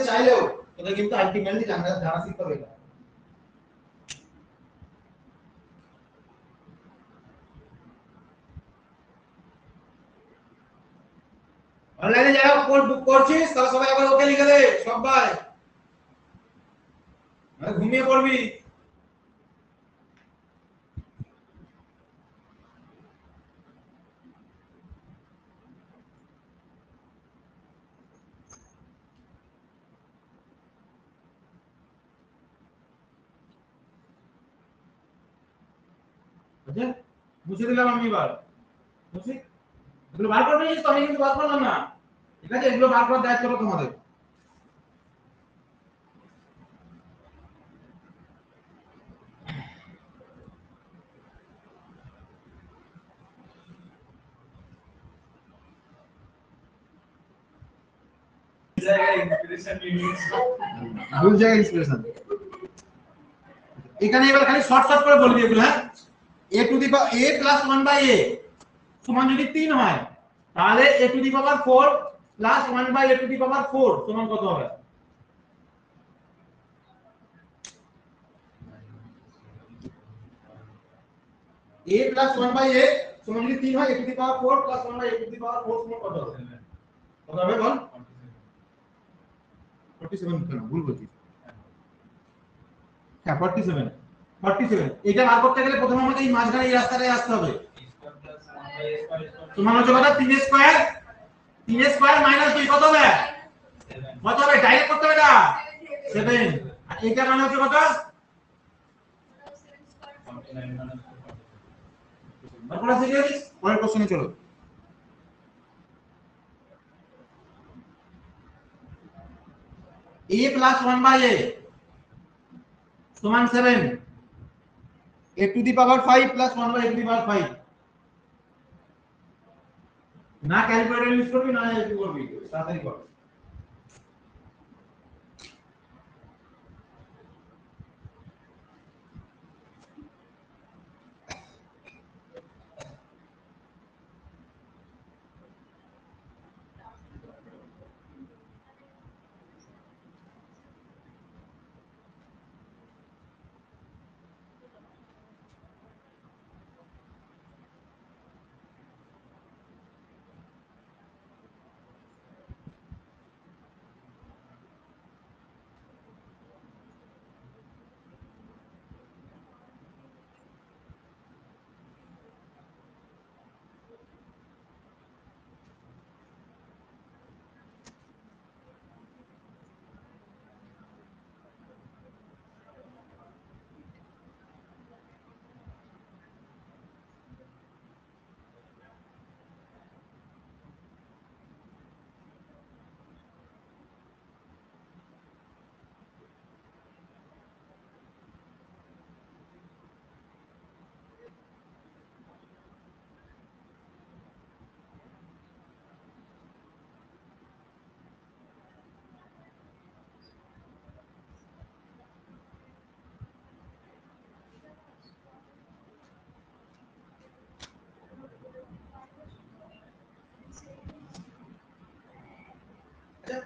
A: চাইলেও তোদের কিন্তু আলটিমেটলি জানা শিখতে হবে এটা অনলাইনে যারা কোড বুক করছিস তারা সবাই আবার ওকে লিখে দে সবাই মানে ঘুমিয়ে পড়বি বুঝলে বুঝে দিলাম আমি এবার বুঝছি এগুলো বার করে নিয়েছিস তো আমি কিন্তু বার করলাম না ঠিক আছে এগুলো বার করার দায়িত্ব হলো তোমাদের ভুল জায়গায় ইন্সপিরেশন এখানে এবার খালি শর্ট করে বলে দিই এগুলো হ্যাঁ a to the power a plus 1 by a সমান যদি 3 হয় তাহলে a to the power 4 plus 1 by a to the power 4 সমান কত হবে a প্লাস 1 বাই a সমান যদি 3 হয় a to the power 4 plus 1 by a to the power 4 সমান কত হবে কত হবে বল 47 কেন ভুল বলছিস হ্যাঁ 47 এটা বার করতে গেলে প্রথমে আমাদের এই মাঝখানে এই রাস্তাটায় আসতে হবে সমান হচ্ছে কত 3 স্কয়ার মাইনাস 2 কত হবে কত হবে ডাইরেক্ট করতে হবে এটা 7 আর এটা মানে হচ্ছে কত তারপরে শিখে গেছিস পরের কোশ্চেনে চলো a plus 1 by a সমান 7 a to the power 5 plus 1 by a to the power 5 না ক্যালকুলেটর ইউজ করবি না এটি করবি তাড়াতাড়ি কর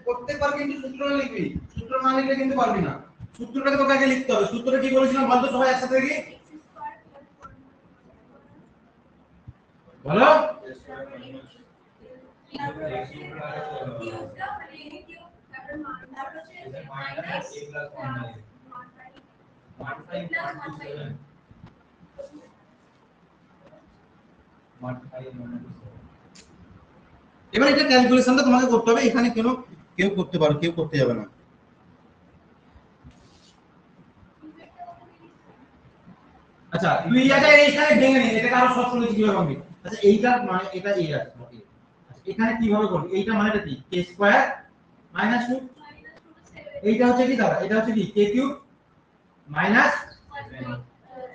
A: প্রত্যেকবার কিন্তু সূত্র লিখবি সূত্র না লিখলে কিন্তু পারবি না সূত্রটাকে তোকে আগে লিখতে হবে সূত্রটা কি বলেছিলাম বল তো সবাই একসাথে দেখি বলো এবার এটা ক্যালকুলেশনটা তোমাকে করতে হবে এখানে কেউ করতে পারো কেউ করতে যাবে না আচ্ছা তুই এটা এইখানে ভেঙে নে এটা আরো সহজ করে কিভাবে করবি আচ্ছা এইটা মানে এটা এই আছে এখানে কিভাবে করবি এইটা মানেটা কি k স্কয়ার - 2 এইটা হচ্ছে কি দাঁড়া এটা হচ্ছে কি k কিউব -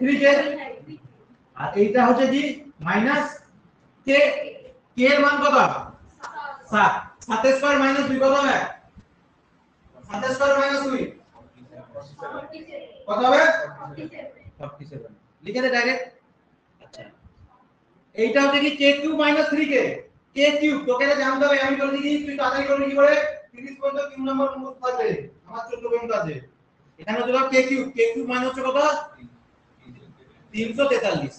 A: 3k আর এইটা হচ্ছে কি মাইনাস কে কে এর মান কত 7 7 স্কয়ার মাইনাস 2 কত হবে 7 স্কয়ার মাইনাস 2 কত হবে 47 লিখে দে ডাইরেক্ট আচ্ছা এইটা হচ্ছে কি k cube minus 3k k cube তোকে এটা জানতে হবে আমি বলে দিই তুই তাড়াতাড়ি করবি কি করে 30 পর্যন্ত কিউ নাম্বার মুখস্থ আছে আমার 14 পর্যন্ত আছে এখানে হচ্ছে k কিউব মানে হচ্ছে কত 343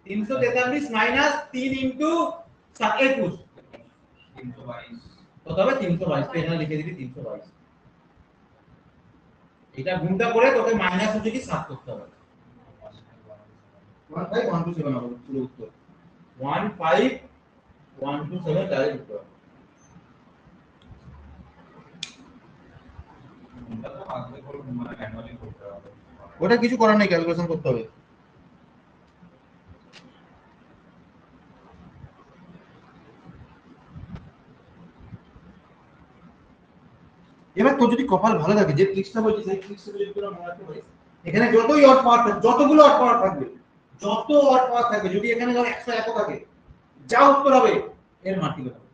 A: 343 মাইনাস 3 ইনটু 21
B: 322
A: কত হবে 322 তো এখানে লিখে দিবি 322 এটা গুণটা করে তোকে মাইনাস হচ্ছে কি 7 করতে হবে 15127 হবে পুরো উত্তর 15127 তাই উত্তর
B: এটা তো আগে করে মানে ম্যানুয়ালি করতে হবে
A: ওটা কিছু করার নেই ক্যালকুলেশন করতে হবে এবার তোর যদি কপাল ভালো থাকে যে ট্রিক্সটা বলছিস সেই ট্রিক্সটা যদি তোরা মনে রাখতে পারিস এখানে যতই অড পাওয়ার থাকবে যতগুলো অড পাওয়ার থাকবে যত অড পাওয়ার থাকবে যদি এখানে ধর 101 থাকে যা উত্তর হবে এর মাল্টিপল হবে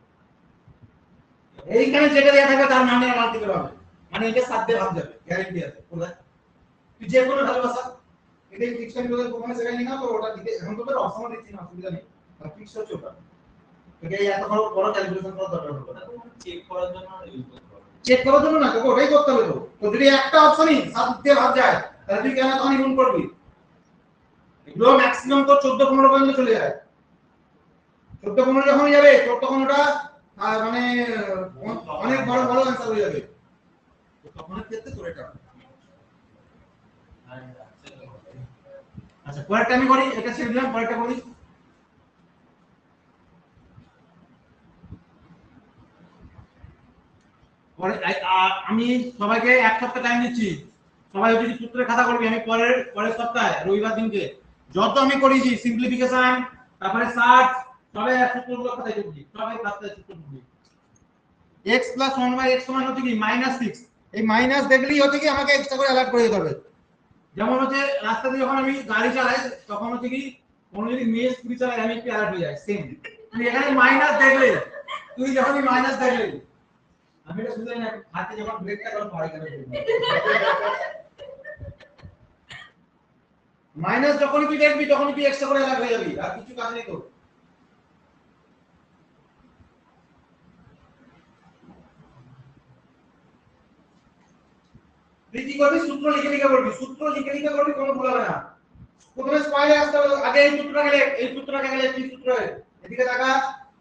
A: এইখানে যেটা দেয়া থাকবে তার মানে মাল্টিপল হবে মানে এটা 7 দিয়ে ভাগ যাবে গ্যারান্টি আছে কোথায় তুই যে কোনো ভালোবাসা এটা ট্রিক্সটা তোদের প্রমাণে সেখানে নিয়ে তো ওটা দিতে এখন তোদের অপশন দিচ্ছি না অসুবিধা নেই আর ট্রিক্সটা হচ্ছে ওটা তোকে এত বড় ক্যালকুলেশন করার দরকার হবে না
B: চেক করার জন্য ইউজ করতে হবে
A: চেক করার জন্য না তোকে ওটাই করতে হবে তো যদি একটা অপশনই 7 দিয়ে ভাগ যায় তাহলে তুই কেন তখন গুণ করবি এগুলো ম্যাক্সিমাম তো 14 15 পর্যন্ত চলে যায় 14 15 যখন যাবে তখন ওটা মানে অনেক বড় বড় অ্যানসার হয়ে যাবে তো তখন ক্ষেত্রে তোর এটা আচ্ছা পরেরটা আমি করি এটা ছেড়ে দিলাম পরেরটা করি পরে আমি সবাইকে এক সপ্তাহ টাইম দিচ্ছি সবাই যদি সূত্রের খাতা করবি আমি পরের সপ্তাহে রবিবার দিনকে যত আমি করেছি সিম্পলিফিকেশন তারপরে সার্চ সবাই সূত্রগুলো খাতায় করবি সবাই খাতায় সূত্র করবি x + 1/x সমান হচ্ছে কি -6 এই মাইনাস দেখলেই হচ্ছে কি আমাকে এক্সট্রা করে অ্যালার্ট করে দিতে হবে যেমন হচ্ছে রাস্তা দিয়ে যখন আমি গাড়ি চালাই তখন হচ্ছে কি কোনো যদি মেজ স্পিড চালাই আমি একটু অ্যালার্ট হয়ে যাই সেম তুই এখানে মাইনাস দেখলে তুই যখনই মাইনাস দেখলে আমি এটা বুঝাই না হাতে যখন ব্রেকটা করব পড়াই কেন মাইনাস যখনই তুই দেখবি তখনই তুই এক্সট্রা করে অ্যালার্ট হয়ে যাবি আর কিছু কাজ নেই তো তুই কি করবি সূত্র লিখে লিখে করবি সূত্র লিখে লিখে করবি কোনো ভুল হবে না প্রথমে স্কয়ারে আসতে হবে আগে এই সূত্রটাকে গেলে কি সূত্র এদিকে তাকা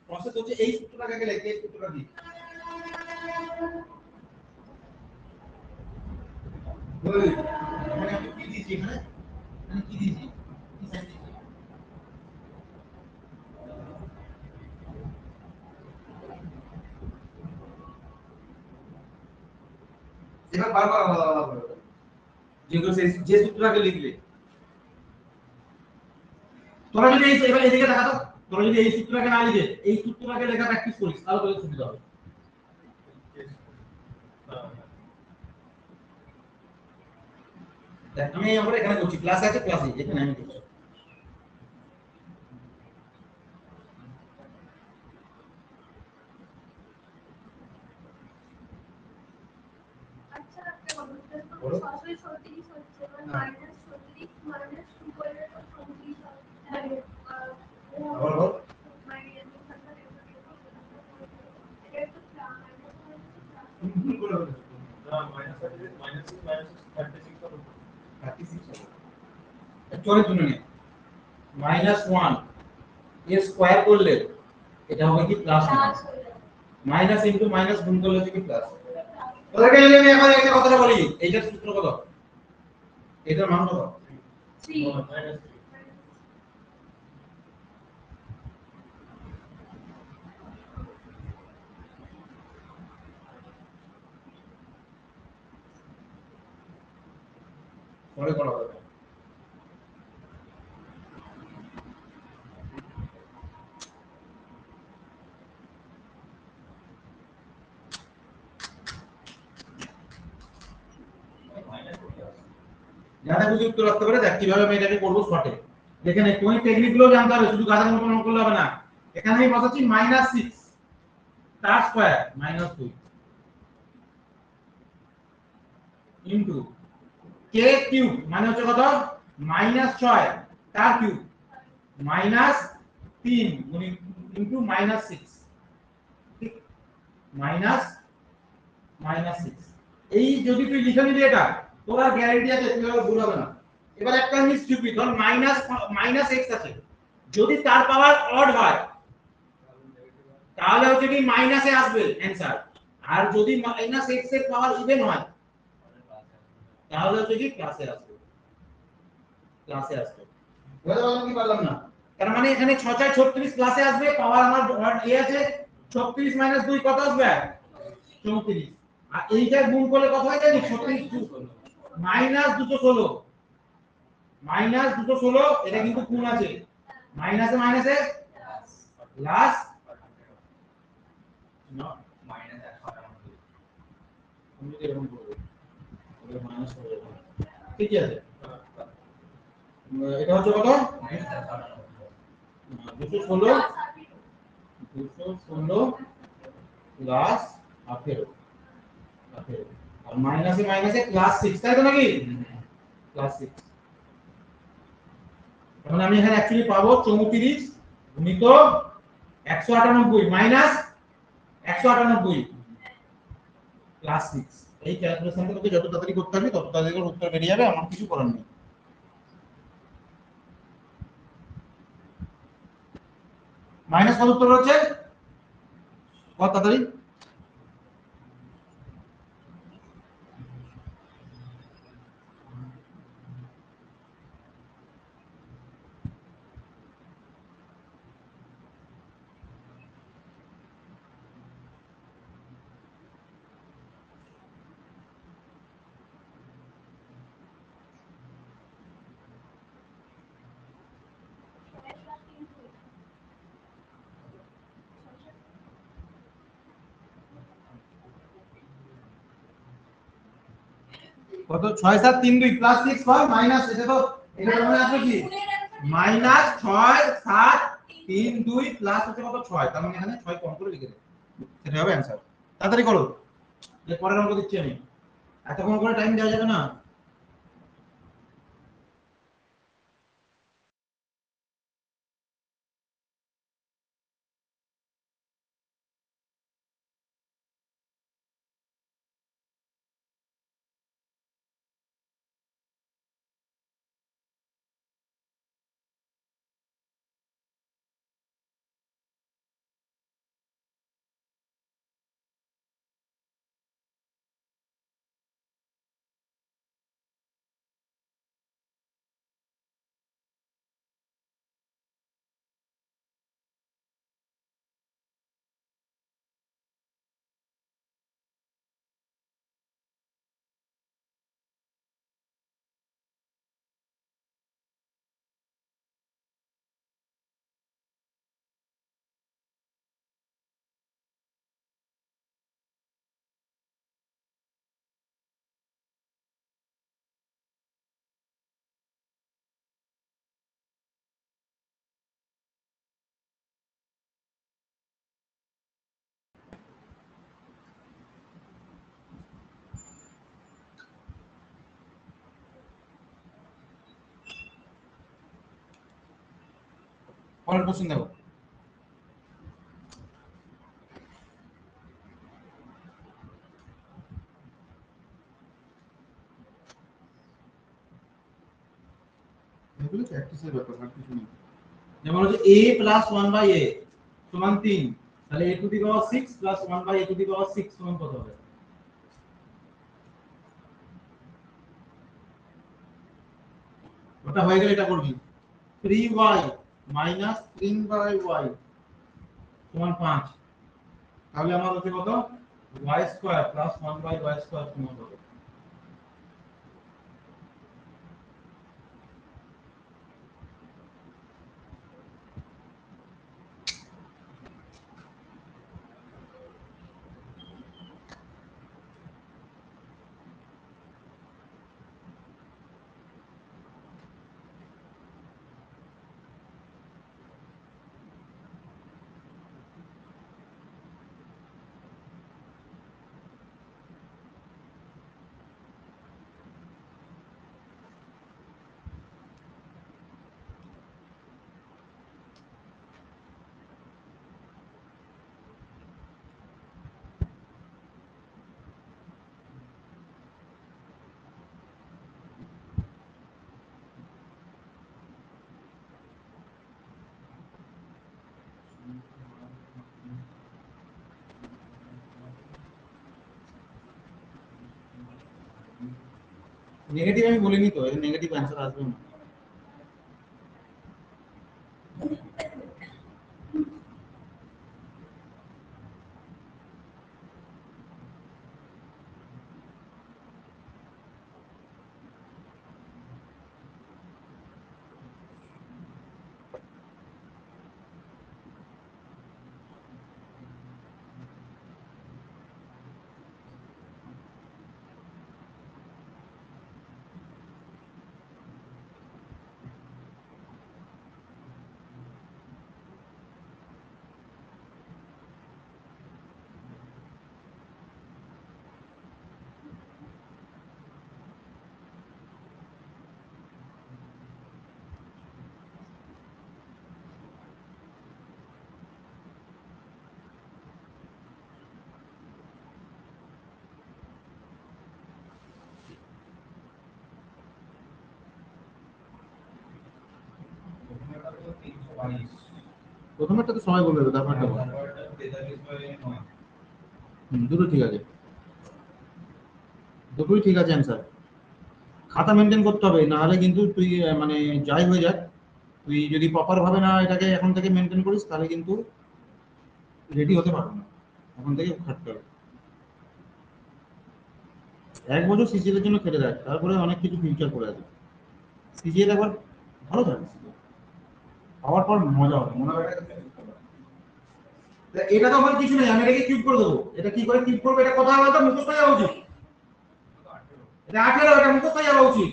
A: প্রসেস হচ্ছে এই সূত্রটাকে গেলে এই সূত্রটা দি ওই মানে আমি কি দিয়েছি এখানে আমি কি দিয়েছি কি সাইন দিয়েছি এবার বারবার আলাদা করে যেগুলো যে সূত্রটাকে লিখলে তোরা যদি এবার এদিকে দেখা তো তোরা যদি এই সূত্রটাকে না লিখে এই সূত্রটাকে লেখা প্র্যাকটিস করিস তাহলে তোদের সুবিধা হবে দেখ আমি আমরা এখানে করছি ক্লাস আছে ক্লাসে এখানে আমি করছি
C: আচ্ছা একটা কথা বলো সরাসরি 36 হচ্ছে মানে -36 -2 করে 34 হবে
A: আবার বল
C: মানে এটা একটু
A: ভুল করে বল
B: না -36 হবে
A: 36 হবে চলে তুলে নে -1 এর স্কয়ার করলে এটা হবে কি প্লাস মাইনাস ইনটু মাইনাস গুণ করলে হচ্ছে কি প্লাস ওদেরকে যদি আমি এখন একটা কথাটা বলি এইটার সূত্র কত এটার মান কত
C: 3
A: পরে করা হবে গাধা বুঝে উত্তর রাখতে পারে। দেখ কিভাবে আমি এটাকে করবো শর্টে। দেখেন একটুখানি টেকনিকগুলো জানতে হবে, শুধু গাধার মতো মনে করলে হবে না। এখানে আমি বসাচ্ছি -6 তার স্কয়ার -2 ইনটু কে কিউব মানে হচ্ছে কত -6 তার কিউব -3 ইনটু -6 ঠিক -6 এই যদি তুই লিখে নিবি এটা তোর আর গ্যারান্টি আছে তুই আর ভুল হবে না। এবার একটা জিনিস চুপি ধর -x আছে, যদি তার পাওয়ার অড হয় তাহলে হচ্ছে কি মাইনাসে আসবে অ্যানসার, আর যদি -x এর পাওয়ার ইভেন হয় তাহলে হচ্ছে কি ক্লাসে আসবে। ক্লাসে আসবে বুঝতে পারলাম কি পারলাম না? তার মানে এখানে 6 6 36 ক্লাসে আসবে, পাওয়ার আমার এ আছে 36 - 2 কত আসবে 34, আর এইটা গুণ করলে কত হয় জানি 36 -216 -216 এটা কিন্তু গুণ আছে, মাইনাসে মাইনাসে প্লাস না
B: -198
A: আমি এরকম করব এটা মাইনাস হয়ে যাবে ঠিক আছে। এটা হচ্ছে কত 216 প্লাস 18 আর মাইনাসে মাইনাসে প্লাস 6 তাই তো নাকি প্লাস 6। এখন আমি এখানে অ্যাকচুয়ালি পাবো 34 গুণিত 198 মাইনাস 198 প্লাস 6। এই ক্যালকুলেশনটা তোকে যত তাড়াতাড়ি করতে হবে তত তাড়াতাড়ি করে উত্তর বেরিয়ে যাবে, আমার কিছু করার নেই। মাইনাস কত উত্তর হচ্ছে কত তাড়াতাড়ি কত 6 7 3 2 প্লাস 6 হয় মাইনাস এটা তো এটা মনে আছে কি মাইনাস 6 7 3 2 প্লাস হচ্ছে কত 6, তার মানে এখানে 6 কম করে লিখে দেব, সেটা হবে অ্যানসার। তাড়াতাড়ি করো, যে পরের অঙ্ক দিচ্ছি আমি, এতক্ষণ করে টাইম দেওয়া যাবে না। পরের কোশ্চেন দেখো। এগুলো প্র্যাকটিসের ব্যাপার, আর কিছু নেই। যেমন হচ্ছে a প্লাস 1/a সমান 3, তাহলে a to the power 6 plus 1/a to the power 6 সমান কত হবে? ওটা হয়ে গেলে এটা করবি 3y মাইনাস 3/y সমান 5, তাহলে আমার হচ্ছে কত y square plus 1/y square সমান কত? নেগেটিভ আমি বলিনি তো, এর নেগেটিভ অ্যান্সার আসবে না। প্রথমেরটা তো সবাই বলবে, তারপরটা বল। দুটো ঠিক আছে, দুটোই ঠিক আছে অ্যান্সার। খাতা মেনটেন করতে হবে, না হলে কিন্তু তুই মানে যাই হয়ে যাক, তুই যদি প্রপার ভাবে না এটাকে এখন থেকে মেনটেন করিস তাহলে কিন্তু রেডি হতে পারবে না, এখন থেকে খাটতে হবে। 1 বছর সিজিএল এর জন্য খেটে দেখ, তারপরে অনেক কিছু ফিউচার করে আছে। সিজিএল একবার ভালো থাকে, পাওয়ার পর মজা হবে, মনে হয় এটা তো আমার কিছু নেই, আমি এটাকে কিউব করে দেবো। এটা কি করে কিউব করবো, এটা কথা বলতে মুখস্থ হয়ে যাওয়া উচিত। এটা 18, এটা মুখস্থ হয়ে যাওয়া উচিত।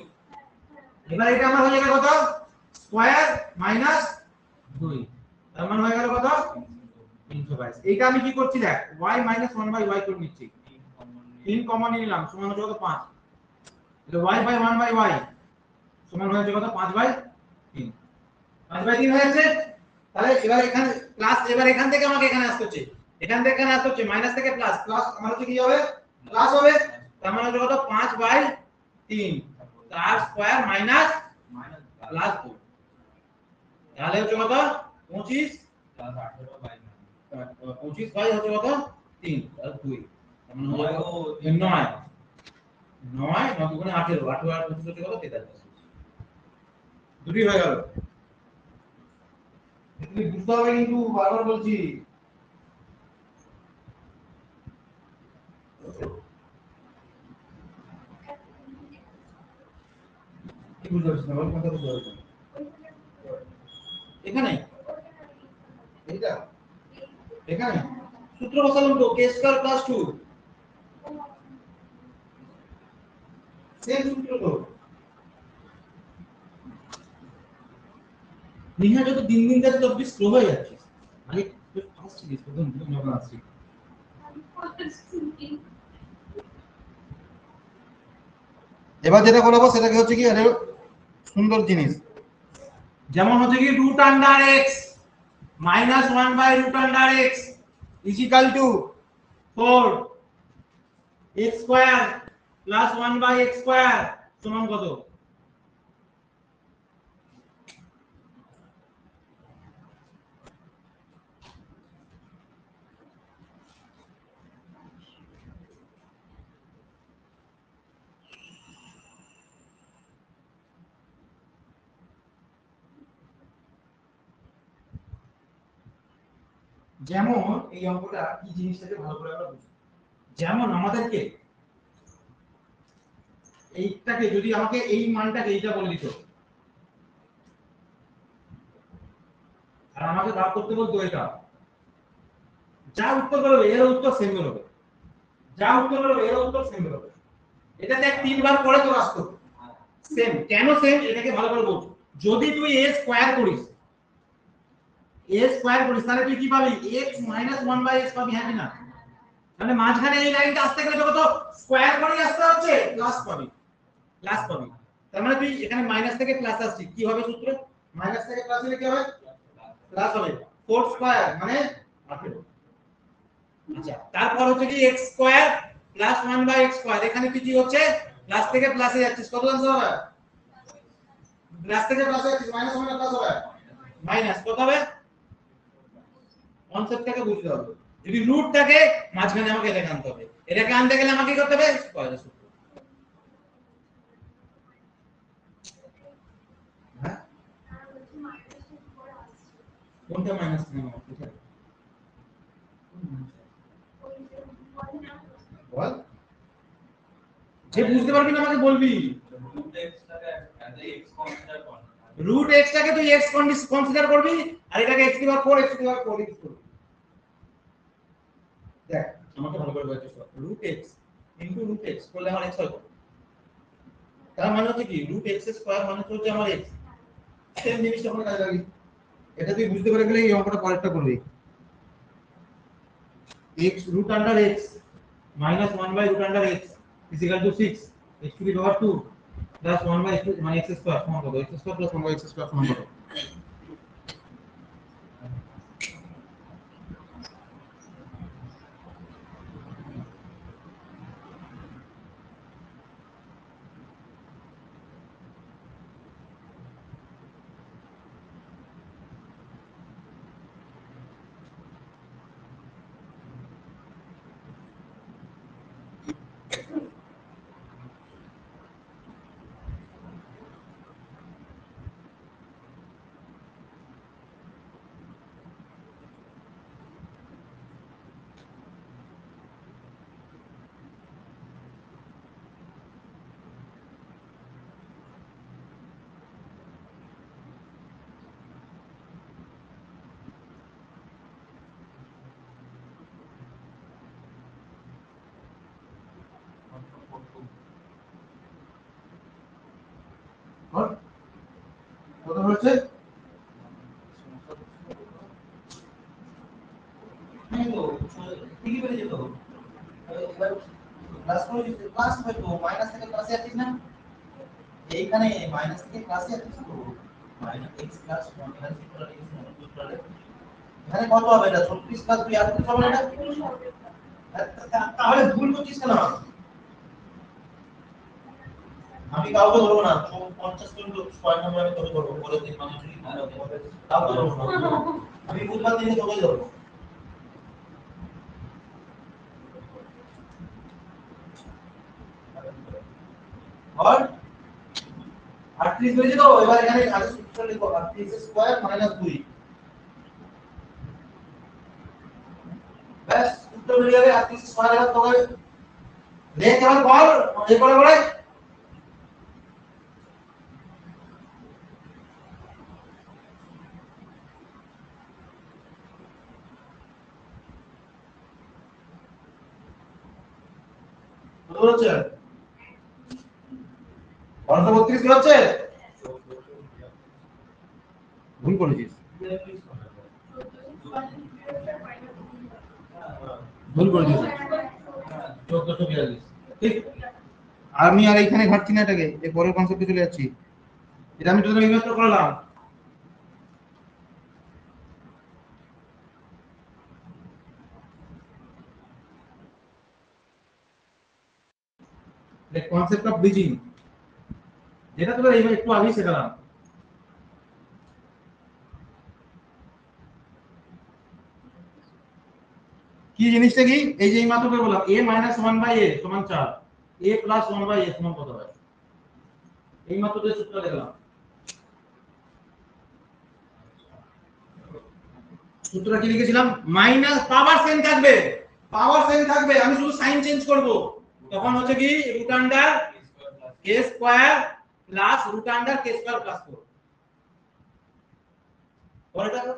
A: এবার এটা আমার হয়ে গেল কত, স্কয়ার মাইনাস 2, তার মানে হয়ে গেল কত 322। এইটা আমি কি করছি দেখ, y - 1/y করে নিচ্ছি, 3 কমন নিলাম, সমান হচ্ছে কত 5। তাহলে y বাই 1/y সমান হচ্ছে কত 5/3, 5/3 হয়ে যাচ্ছে। তাহলে এবার এখানে প্লাস, এবার এখান থেকে আমাকে এখানে আসতে হচ্ছে, এখান থেকে এখানে আসতে হচ্ছে, মাইনাস থেকে প্লাস, প্লাস আমার হচ্ছে কি হবে, প্লাস হবে। তার মানে হচ্ছে কত 5/3 তার স্কয়ার মাইনাস প্লাস 2, তাহলে হচ্ছে কত 25
B: প্লাস 18/9
A: 25 বাই হচ্ছে কত 3 আর 2, তার মানে হলো 9 9 9 গুণে 18, 18 আর 25 হচ্ছে কত 43। দুটোই হয়ে গেল। তুমি বুঝতে হবে কিন্তু, বারবার বলছি। কি বুঝতে পারছিস না, বল কথা বুঝতে পারছিস না। এখানে এইটা এখানে সূত্র বসালাম তো, k স্কয়ার প্লাস 2, সেম সূত্র তো। নিহা যত দিন দিন যাচ্ছে তত বেশি স্লো হয়ে যাচ্ছে। আগে ফাস্ট ছিলিস, প্রথম যখন আসছি। এবার যেটা বলবো সেটা কি হচ্ছে কি, আরে সুন্দর জিনিস, যেমন হচ্ছে কি রুট আন্ডার x মাইনাস 1/রুট under x equal to 4 x square plus 1/x square সমান কত। যেমন এই অঙ্কটা কি জিনিসটাকে ভালো করে আমরা বুঝি, যেমন আমাদেরকে এইটাকে যদি আমাকে এই মানটাকে এইটা বলে দিত আর আমাকে বার করতে বলতো এটা, যা উত্তর বেরোবে এর উত্তর সেম বেরোবে, যা উত্তর বেরোবে এর উত্তর সেম বেরোবে। এটা দেখ 3 বার পরে তো আসতো সেম। কেন সেম, এটাকে ভালো করে বোঝ। যদি তুই a স্কয়ার করিস, a স্কয়ার করিস তাহলে তুই কি পাবি, x - 1/x পাবি, হ্যাঁ কি না। মানে মাঝখানে এই লাইনটা আসতে গেলে কত স্কয়ার করে আসতে হচ্ছে, প্লাস পাবি, প্লাস পাবি। তার মানে তুই এখানে মাইনাস থেকে প্লাস আসছিস, কি হবে সূত্র, মাইনাস থেকে প্লাস হলে কি হবে, প্লাস হবে। 4 স্কয়ার মানে 18। আচ্ছা, তারপর হচ্ছে কি x square plus 1/x square, এখানে কি হচ্ছে, প্লাস থেকে প্লাসে যাচ্ছিস, কত আনসার হবে, প্লাস থেকে প্লাসে যাচ্ছিস, মাইনাস মানে প্লাস হবে, মাইনাস কত হবে কনসেপ্টটাকে বুঝতে হবে। যদি রুট থাকে মাঝখানে আমাকে এটাকে আনতে হবে, এটাকে আনতে গেলে আমাকে কি করতে হবে? স্কয়ারের সূত্র। হ্যাঁ কোনটা মাইনাস নেব কোথায় বল, যে বুঝতে পারবি না আমাকে বলবি। রুট এক্স টাকে তুই এক্স কনসিডার করবি আর এটাকে x to power 4 x to power 4 use করবি। দেখ আমাকে ভালো করে বোঝার চেষ্টা কর, root x into root x করলে আমার x হয় কত? তার মানে হচ্ছে কি রুট এক্স স্কয়ার মানে হচ্ছে আমার x। সেম জিনিসটা আমরা কাজে লাগি, এটা তুই বুঝতে পেরে গেলে এই অঙ্কটা পরেরটা করবি। x root under x minus 1 by root under x is equal to 6 x to the power 2 plus 1 by x মানে x square সমান কত? x square plus 1 by x square সমান কত? কত হচ্ছে?
B: হ্যাঁ তো ঠিকই পেরে যেত। এবার প্লাস করে দিতে প্লাস হবে তো, মাইনাস থেকে প্লাসে আসছিস না, এইখানে মাইনাস থেকে প্লাসে আসছিস তো, minus x plus 1 plus x সূত্রে এখানে কত হবে? এটা 36 প্লাস 2 38 হবে না? তাহলে ভুল করছিস কেন? আমি কাউকে ধরবো না, 50 জন লোক স্কয়ার নাম্বার আমি তোকে ধরবো, বলে দিন মানুষ কি কাউকে ধরবো না, আমি বুঝবার দিনে তোকে ধরবো। और 38 হয়েছে তো, এবার এখানে আগে সূত্র লিখো 38 স্কয়ার মাইনাস 2, ব্যাস সূত্র মিলে যাবে। 38 স্কয়ার এর তোকে লেখ এবার বল এই করে কত হচ্ছে? 532 কি হচ্ছে?
A: ভুল করেছিস, ভুল করেছিস 1442 ঠিক। আমি আর এখানে ঘাটছি না, এটাকে এই পরের কনসেপ্টে চলে যাচ্ছি। এটা আমি তোদের এইমাত্র করলাম। the concept of bridging যেটা তোদের এইবার একটু আগেই শেখালাম। কি জিনিসটা কি? এই যে এই মাত্র করে বললাম a - 1 / a সমান 4, a + 1 / a সমান কত হয়? এই মাত্র যে সূত্র দেখলাম, সূত্রটা কি লিখেছিলাম? মাইনাস পাওয়ার সেম থাকবে, পাওয়ার সেম থাকবে, আমি শুধু সাইন চেঞ্জ করব। তখন হচ্ছে কি root under k square plus root under k square plus 4। পরেরটা তো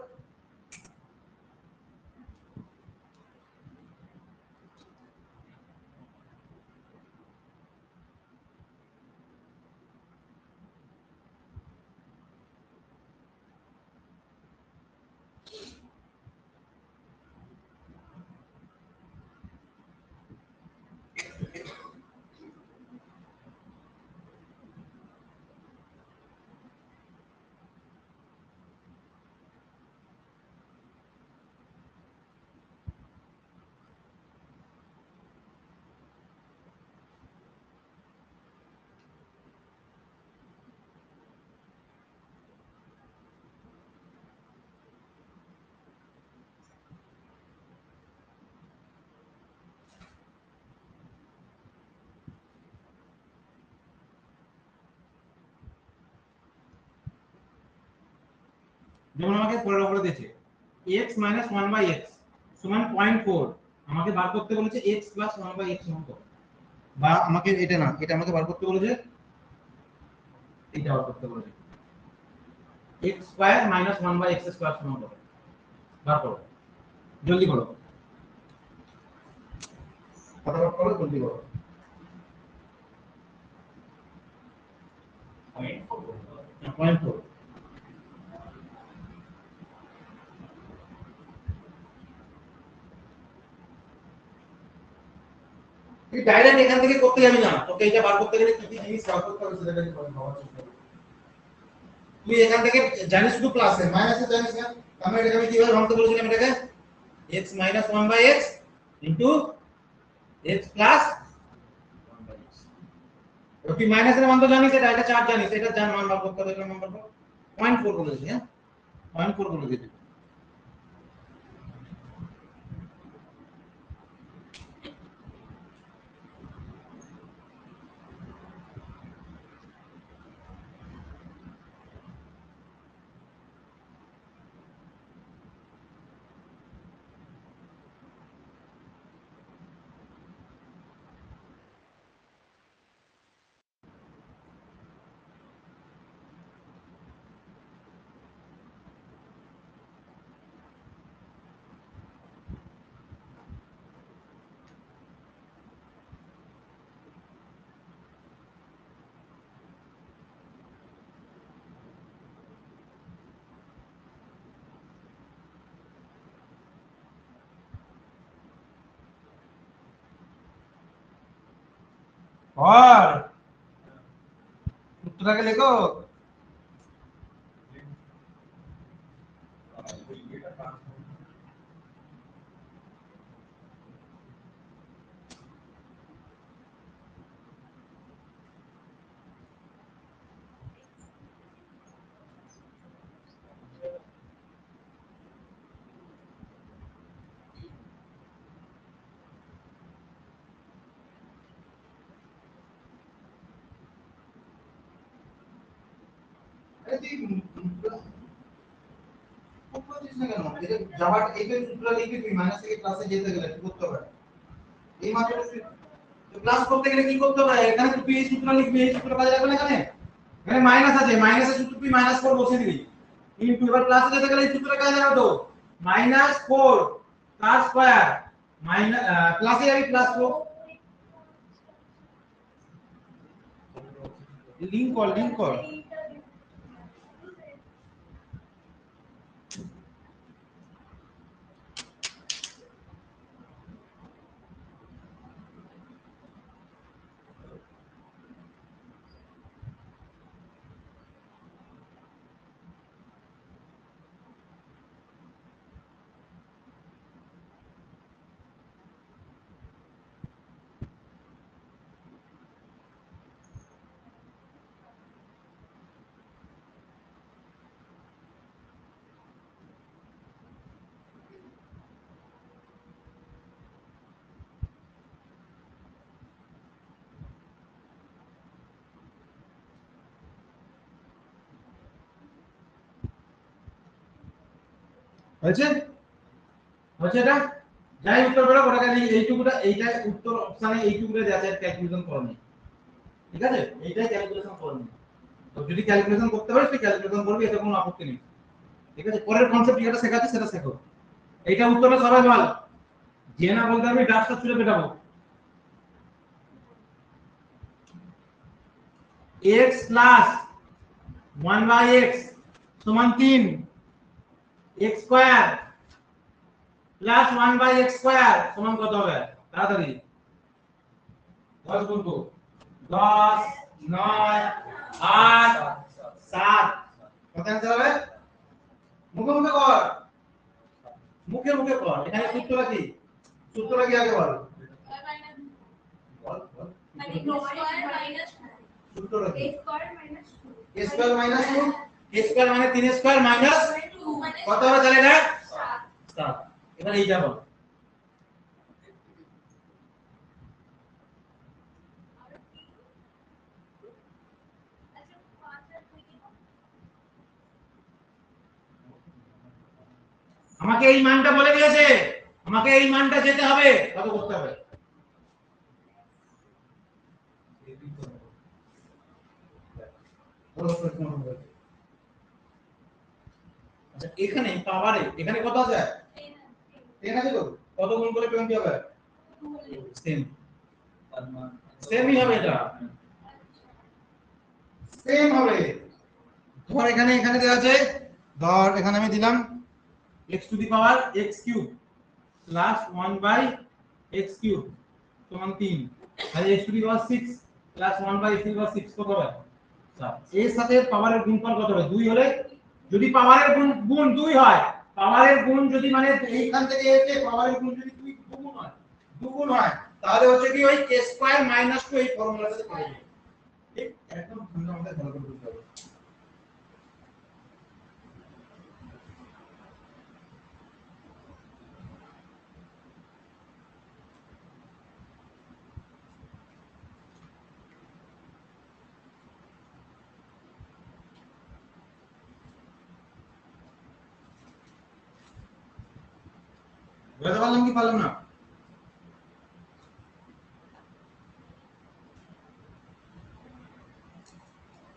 A: যেমন আমাকে পরের উপরে দিয়েছে x - 1/x সমান 0.4, আমাকে বার করতে বলেছে x + 1/x সমান কত, বা আমাকে এটা না, এটা আমাকে বার করতে বলেছে, এটা বার করতে বলেছে x² - 1/x² সমান কত, বার করো, জলদি করো, ফটাফট করো, জলদি করো।
B: পয়েন্ট করবো
A: 0.4 তুই ডাইরেক্ট এখান থেকে করতে যাবি না, তোকে এটা বার করতে গেলে কি কি জিনিস বার করতে হবে সেটা দেখে ভাবার চেষ্টা কর। তুই এখান থেকে জানিস শুধু প্লাসে, মাইনাসে জানিস না, আমরা এটাকে আমি কিভাবে ভাঙতে বলেছিলাম, এটাকে x - 1/x x + 1/x। তুই মাইনাসের মান তো জানিস, এটা 4 জানিস, এটা জান মান বার করতে হবে, এটা মান বার কর, 0.4 বলেছি, হ্যাঁ 0.4 বলে দিবি। और উত্তরটাকে লেখো। আরে তুই খুব বলছিস না কেন, এটা যাওয়ার এইটা সূত্রটা লিখবি, তুই মাইনাস থেকে প্লাসে যেতে গেলে কি করতে হবে, এই মাত্র প্লাস করতে গেলে কি করতে হবে, এখানে তুই এই সূত্রটা লিখবি, এই সূত্র কাজে লাগবে না, এখানে এখানে মাইনাস আছে, মাইনাসের সূত্র তুই -4 বসিয়ে দিবি, কিন্তু এবার প্লাসে যেতে গেলে এই সূত্রটা কাজে লাগাতো, -4 তার স্কয়ার মাইনাস প্লাসে যাবি +4, লিংক কর। হয়েছে হয়েছে, এটা যাই উত্তর বেরো ওটাকে এইটুকুটা, এইটাই উত্তর অপশনে এইটুকুটা দেওয়া আছে, ক্যালকুলেশন করো নি, ঠিক আছে, এইটাই ক্যালকুলেশন করো নি, তো যদি ক্যালকুলেশন করতে পারিস তুই ক্যালকুলেশন করবি, এতে কোনো আপত্তি নেই, ঠিক আছে, পরের কনসেপ্ট যেটা শেখাচ্ছি সেটা শেখো, এইটা উত্তরটা সবাই বল, যে না বলতে আমি ডাস্টার ছুঁড়ে পেটাবো। x প্লাস 1/x সমান 3, x square plus 1/x square সমান কত হবে, তাড়াতাড়ি 10 গুনবো, 10 9 8 7, কত অ্যান্সার হবে, মুখে মুখে কর, মুখে মুখে কর, এখানে সূত্রটা কি, সূত্রটা কি আগে বল, বল বল সূত্রটা কি, a square minus 2, a square মানে 3 স্কয়ার মাইনাস কত হবে তাহলে এটা 7, এবার এইটা বল, আমাকে এই মানটা বলে দিয়েছে, আমাকে এই মানটা যেতে হবে, কত করতে হবে? আচ্ছা এখানে পাওয়ারে এখানে কত আছে? ঠিক আছে তো কত গুণ করে 20 হবে? সেম সেমই হবে, এটা সেম হবে। ধর এখানে এখানে দেওয়া আছে, ধর এখানে আমি দিলাম x to the power x cube plus 1 by x cube সমান 3, আর x to the power 6 plus 1 by x to the power 6 কত হবে? 7। এর সাথে পাওয়ারের গুণফল কত হবে? 2 হলে, যদি পাওয়ারের গুণ 2 হয়, পাওয়ারের গুণ যদি মানে এইখান থেকে এসে পাওয়ারের গুণ যদি 2 দুগুণ হয় তাহলে হচ্ছে কি ওই k স্কয়ার মাইনাস 2 এই ফর্মুলাটাতে পড়ে যাবে। ঠিক, একদম ঠান্ডা মাথায় ভালো করে বুঝতে হবে। বুঝতে পারলাম কি পারলাম না?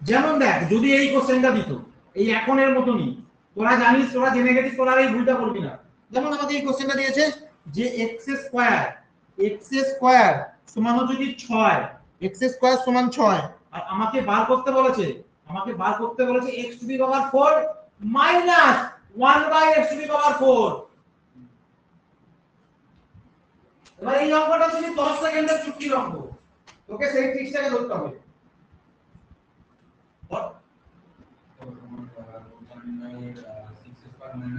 A: যেমন দেখ, যদি এই কোশ্চেনটা দিত এই এখনের মতনই, তোরা জানিস, তোরা জেনে গেছিস, তোরা এই ভুলটা করবি না। যেমন আমাকে এই কোশ্চেনটা দিয়েছে যে x স্কয়ার সমান হচ্ছে কি 6, x স্কয়ার সমান 6, আর আমাকে বার করতে বলেছে x to the power 4 minus 1 by x to the power 4। এবার এই অঙ্কটা যদি 10 সেকেন্ডের চুক্তির অঙ্ক, তোকে সেই ট্রিক্সটাকে ধরতে হবে।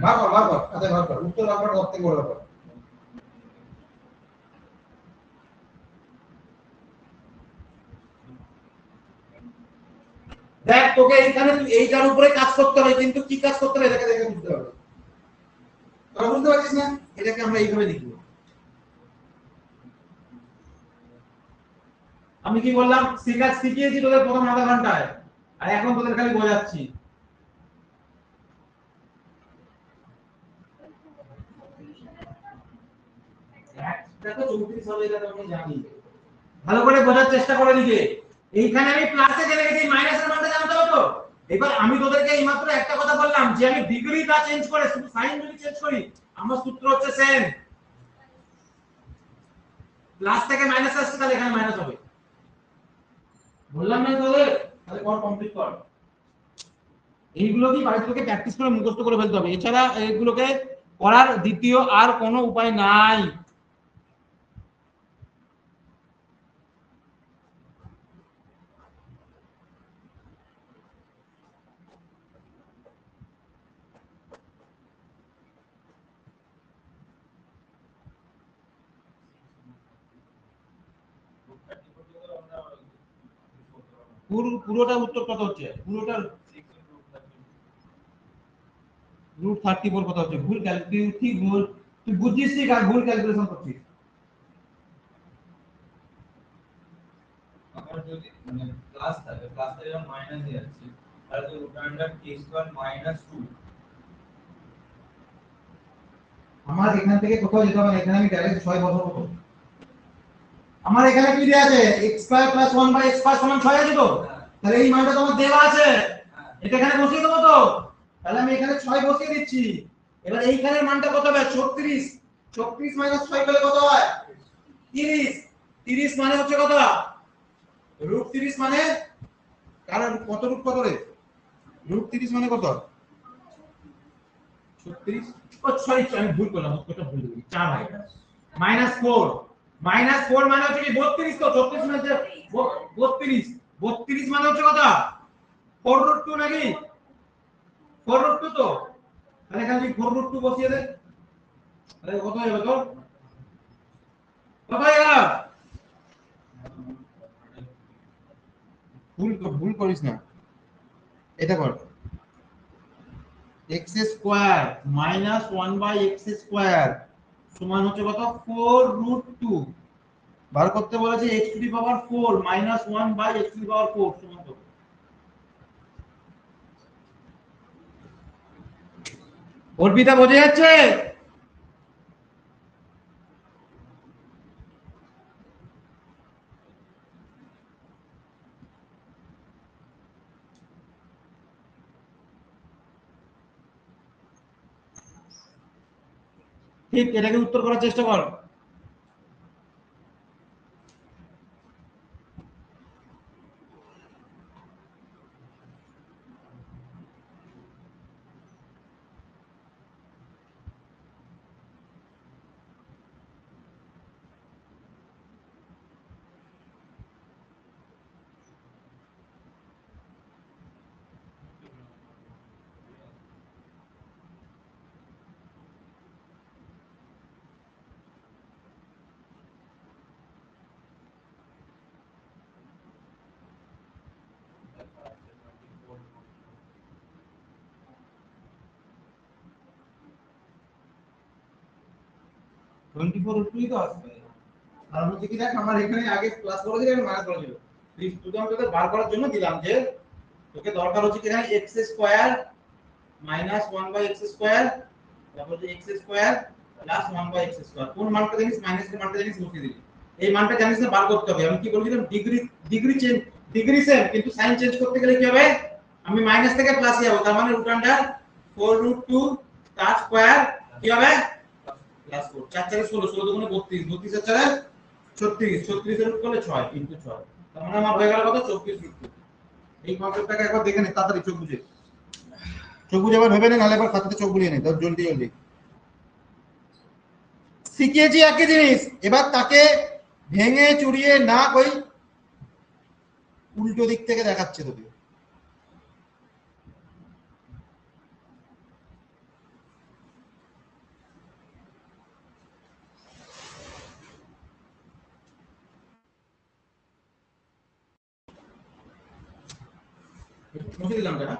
A: বার কর, আচ্ছা বার কর, উত্তর বার কর, করতে বড় ব্যাপার। দেখ তোকে এইখানে এইটার উপরে কাজ করতে হবে, কিন্তু কি কাজ করতে হবে এটাকে দেখে বুঝতে হবে। তোরা বুঝতে পারছিস না? এটাকে আমরা এইভাবে লিখব। আমি কি বললাম, শিখিয়েছি তোদের প্রথম আধা ঘন্টায়, আর এখন তোদের খালি বোঝাচ্ছি। দেখো 34 হবে, এটা তো আমি জানি, ভালো করে বোঝার চেষ্টা করে দিকে। এইখানে আমি প্লাসে চলে গেছি, মাইনাসের মানটা জানতে হবে তো। এবার আমি তোদেরকে এইমাত্র একটা কথা বললাম যে আমি ডিগ্রিটা চেঞ্জ করে শুধু সাইন যদি চেঞ্জ করি আমার সূত্র হচ্ছে সেম, প্লাস থেকে মাইনাস আসছে তাহলে এখানে মাইনাস হবে। বললাম না তোদের, তাহলে কর কমপ্লিট কর। এইগুলো কি বাড়িতে তোকে প্র্যাকটিস করে মুখস্থ করে ফেলতে হবে, এছাড়া এইগুলোকে করার দ্বিতীয় আর কোনো উপায় নাই। পুরোটা উত্তর কত হচ্ছে? পুরোটার রুট 34 কত হচ্ছে? ভুল ক্যালকুলেশন, ঠিক ভুল, তুই বুঝছিস ঠিক আর ভুল ক্যালকুলেশন করছিস।
B: আমার যদি মানে প্লাস থাকে, প্লাস থেকে যখন মাইনাস এ যাচ্ছে তাহলে তো root under k square minus 2।
A: আমার এখান থেকে কোথাও যেতে হবে না, এখানে আমি ডাইরেক্ট 6 বসাবো তো। আমার এখানে কি দেয়া আছে? x square plus 1 by x square সমান 6 আছে তো, তাহলে এই মানটা তোমার দেওয়া আছে, এটা এখানে বসিয়ে দেবো তো। তাহলে আমি এখানে 6 বসিয়ে দিচ্ছি। এবার এইখানের মানটা কত হবে? 36, 36 মাইনাস 6 করলে কত হয়? 30, 30 মানে হচ্ছে কত? রুট 30 মানে কারণ কত রুট কত রে? রুট 30 মানে কত? 36, ও সরি আমি ভুল করলাম, কত ভুল দিলাম, 4 হয় মাইনাস 4, মাইনাস 4 মানে হচ্ছে কি 32 তো, 36 মানে 32, 32 মানে হচ্ছে কত? 4 রুট 2 নাকি? 4 রুট 2 তো, তাহলে এখানে তুই 4 রুট 2 বসিয়ে দে, তাহলে কত হবে তোর? কত হয়ে গেল? ভুল করিস না, এটা কর, x square minus 1 by x square সমান হচ্ছে কত? 4 রুট 2, বার করতে বলেছে x to the power 4 minus 1 by x to the power 4 সমান কত? অর্পিতা বোঝা যাচ্ছে? ঠিক, এটাকে উত্তর করার চেষ্টা কর। টোয়েন্টি ফোর উঠলেই তো আসবে। কারণ হচ্ছে কি দেখ, আমার এখানে আগে ক্লাস করে দিলে মাইনাস করা ছিল, শুধু আমি তোকে বার করার জন্য দিলাম যে তোকে দরকার হচ্ছে কি এখানে x square minus one by x square, তারপর যে x square plus one by x square. কোন মানটা জানিস? মাইনাসের মানটা জানিস, বসিয়ে দিবি। এই মানটা জানিস না, বার করতে হবে। আমি কি বলেছিলাম? Degree degree change, degree same, কিন্তু সাইন চেঞ্জ করতে গেলে কি হবে? আমি মাইনাস থেকে প্লাসে যাব, তার মানে রুট আন্ডার 4√2 তার স্কয়ার কি হবে? প্লাস 4। 4 4 16, 16 দুগুণে 32, 32 আর 4 36, 36 এর রুট করলে 6 ইনটু 6, তার মানে আমার হয়ে গেল কত? 24√2। এই কনসেপ্টটাকে একবার দেখে নে তাড়াতাড়ি, চোখ বুঝে। চোখ বুঝে আবার ভেবে নে, নালে আবার খাতাতে চোখ বুলিয়ে নে, তো জলদি জলদি শিখিয়েছি একই জিনিস। এবার তাকে ভেঙে চুরিয়ে না কই উল্টো দিক থেকে দেখাচ্ছে তোকে। মুছে দিলাম না?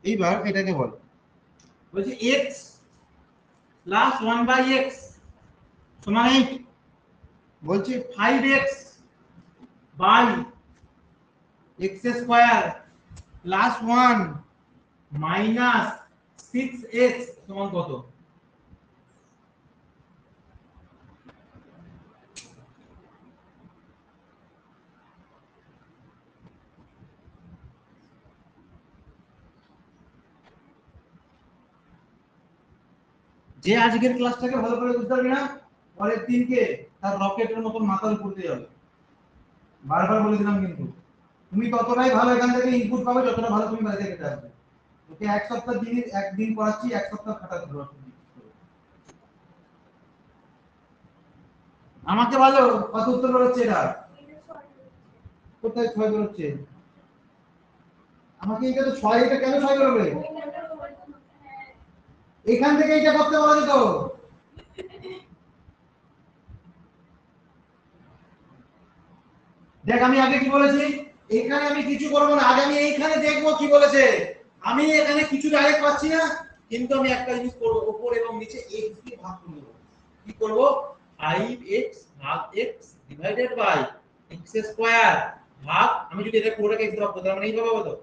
A: এইবার এটাকে বল, বলছি x প্লাস 1/x সমান 8, বলছি 5x by x square plus 1 minus 6x সমান কত? যে আজকের ক্লাসটাকে ভালো করে বুঝতে পারবি না, পরের দিনকে তার রকেটের মতন মাথার উপর দিয়ে যাবে। বারবার বলে দিলাম, কিন্তু তুমি ততটাই ভালো এখান থেকে ইনপুট পাবে যতটা ভালো তুমি বাইরে থেকে আসবে। ওকে এক সপ্তাহ দিন, একদিন পড়াচ্ছি, এক সপ্তাহ খাতা ধরো। আমাকে বলো কত উত্তর বেরোচ্ছে এটা? কোথায় 6 বেরোচ্ছে? আমাকে এটা তো 6, এটা কেন 6 বেরোবে? এখান থেকে এটা করতে বলা যেত। দেখ আমি আগে কি বলেছি, এখানে আমি কিছু করব না, আগে আমি এইখানে দেখবো কি বলেছে। আমি এখানে কিছু ডাইরেক্ট পাচ্ছি না, কিন্তু আমি একটা জিনিস করব, উপর এবং নিচে x দিয়ে ভাগ করে দেব। কি করব? 5x ভাগ x divided by x square ভাগ, আমি যদি এটা পুরোটাকে x ভাগ করি তার মানে এইভাবে হবে তো,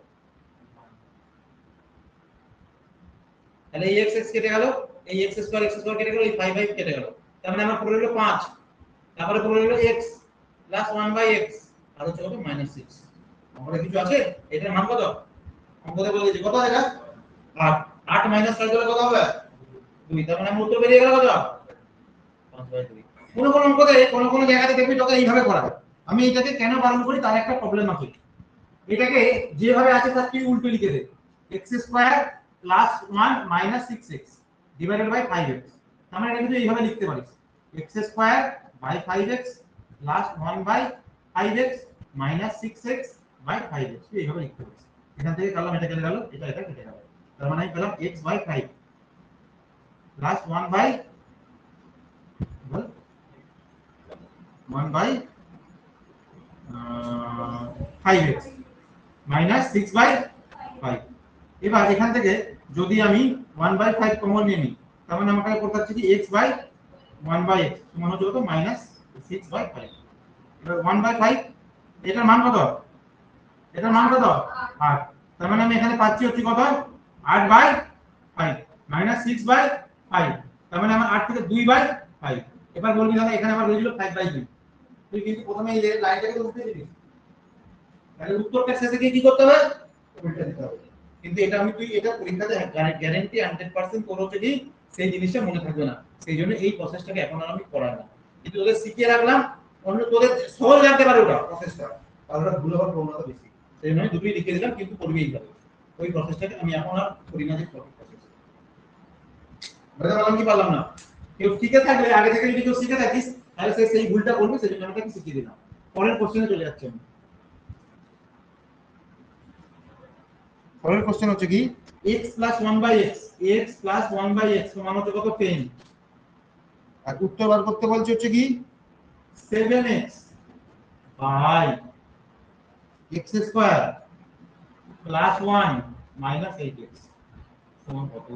A: তাহলে এই x কেটে গেল, এই x স্কয়ার কেটে গেল, এই 5 কেটে গেল, তার মানে আমার পড়ে রইল 5, তারপরে পড়ে রইল x প্লাস 1/x আর হচ্ছে কত? -6। আমাদের কিছু আছে? এটার মান কত? অঙ্কতে বলে দিয়েছি কত এটা? 8। 8 মাইনাস 6 দিলে কত হবে? 2। তার মানে উত্তর বেরিয়ে গেল কত? 5/2। কোন কোন অঙ্কতে কোন জায়গাতে দেখবি তোকে এইভাবে করাবে। আমি এটাকে কেন বারণ করি তার একটা প্রবলেম আছে। এটাকে যেভাবে আছে তার কি উল্টো লিখে দে, x square plus 1 minus 6x divided by 5x। তার মানে এটা কিন্তু এইভাবে লিখতে পারিস, x square by 5x plus 1 by 5x minus 6x by 5x, তুই এইভাবে লিখতে পারিস। এখান থেকে কাটলাম, এটা কেটে গেল, এটা কেটে গেল, তার মানে আমি পেলাম x by 5 plus 1 by 1 by 5x minus 6/5। এবার এখান থেকে যদি আমি 1/5 কমন নিয়ে নিই, তার মানে আমাকে করতে হচ্ছে কি x/1/x সমান হচ্ছে কত মাইনাস 6/5। এবার 1/5 এটার মান কত? এটার মান কত? 8। তার মানে আমি এখানে পাচ্ছি হচ্ছে কত 8/5 মাইনাস 6/5। তার মানে আমার 8 থেকে 2/5। এবার বলবি দাদা এখানে আমার হয়েছিল 5/2। তুই কিন্তু প্রথমে এই লাইনটাকে উল্টে দিবি, তাহলে উত্তরটা শেষে গিয়ে কি করতে হবে? উল্টে দিতে হবে। কিন্তু এটা আমি তুই এটা পরীক্ষাতে গ্যারান্টি 100% তোর হচ্ছে কি সেই জিনিসটা মনে থাকবে না, সেই জন্য এই প্রসেসটাকে এখন আর আমি করাই না, কিন্তু ওদের শিখিয়ে রাখলাম অন্য তোদের সহজ জানতে পারে ওটা প্রসেসটা, আর ওটা ভুল হওয়ার প্রবণতা বেশি, সেই জন্য দুটোই লিখে দিলাম, কিন্তু করবেই হবে ওই প্রসেসটাকে আমি এখন আর করি না যে প্রসেস। বুঝতে পারলাম কি পারলাম না? কেউ শিখে থাকলে আগে থেকে যদি কেউ শিখে থাকিস তাহলে সে সেই ভুলটা করবে, সেই জন্য আমি তাকে শিখিয়ে দিলাম। পরের কোশ্চেনে চলে যাচ্ছি আমি। পরের কোশ্চেন হচ্ছে কি x plus 1/x x plus 1/x সমান হচ্ছে কত 10, আর উত্তর বার করতে বলছে হচ্ছে কি 7x by x square plus 1 minus 8x সমান কত?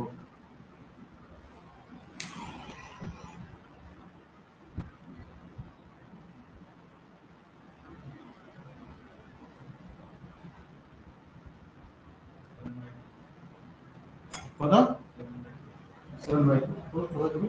A: কত? 7/2 কত তুমি?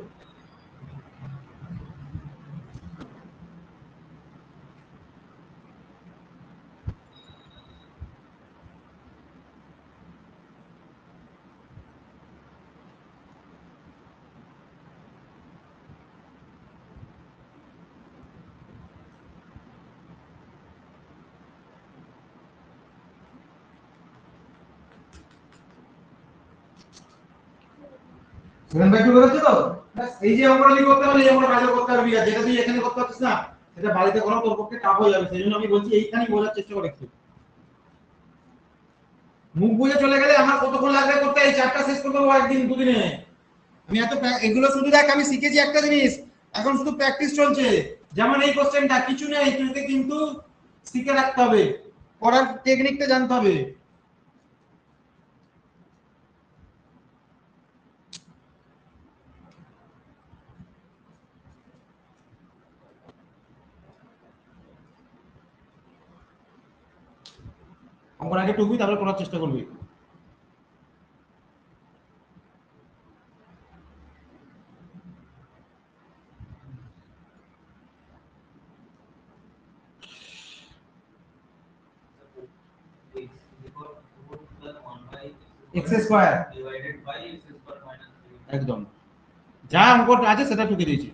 A: সেভেন বাই টু বেরোচ্ছে তো, ব্যাস এই যে অঙ্কটা তুই করতে পারলি, এই অঙ্কটা বাইরে করতে পারবি, আর যেটা তুই এখানে করতে পারছিস না সেটা বাড়িতে করো, তোর পক্ষে টাফ হয়ে যাবে, সেই জন্য আমি বলছি এইখানেই বোঝার চেষ্টা করে একটু। মুখ বুঝে চলে গেলে আমার কতক্ষণ লাগবে করতে, এই চারটা শেষ করতে পারবো একদিন দুদিনে। আমি এত এগুলো শুধু দেখ আমি শিখেছি একটা জিনিস, এখন শুধু প্র্যাকটিস চলছে। যেমন এই কোশ্চেনটা কিছু নেই, তোকে কিন্তু শিখে রাখতে হবে, করার টেকনিকটা জানতে হবে। অঙ্কটা আগে টুকবি, তারপর করার চেষ্টা করবি। x square
B: divided by x square minus 3.
A: একদম যা অঙ্কটা আছে সেটা টুকে দিয়েছি।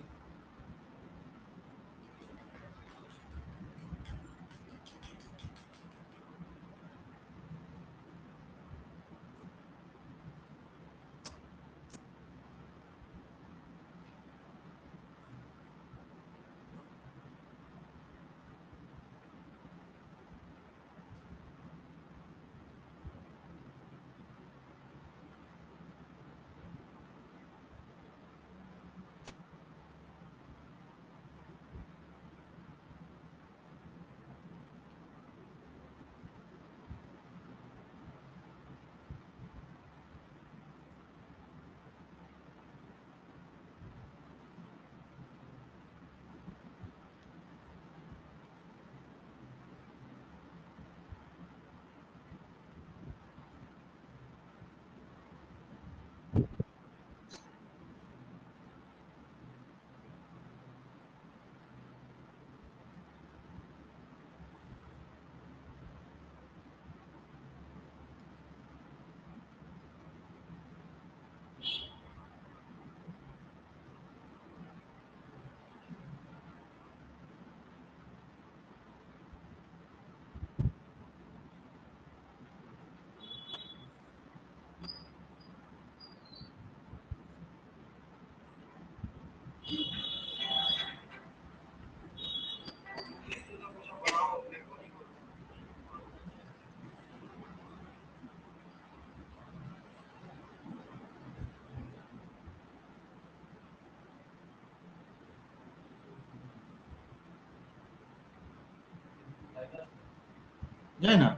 A: যায় না,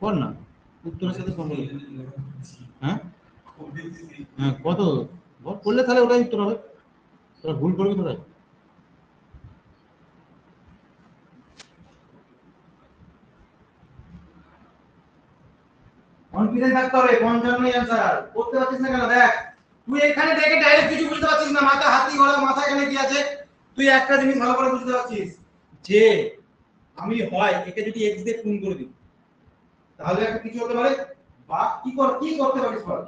A: কর না উত্তরের সাথে সম্পর্ক। হ্যাঁ হ্যাঁ কত বল করলে তাহলে ওটাই উত্তর হবে, তোরা ভুল করবি কোথায়? কনফিডেন্স থাকতে হবে, 55 অ্যানসার করতে পারছিস না কেন? দেখ তুই এখানে দেখে ডাইরেক্ট কিছু বুঝতে পারছিস না, মাথা হাতি ঘোড়া মাথা এখানে কি আছে, তুই একটা জিনিস ভালো করে বুঝতে পারছিস যে আমি হয় একে যদি x দিয়ে গুণ করে দিই তাহলে একটা কিছু হতে পারে, বা কি করতে পারিস বল,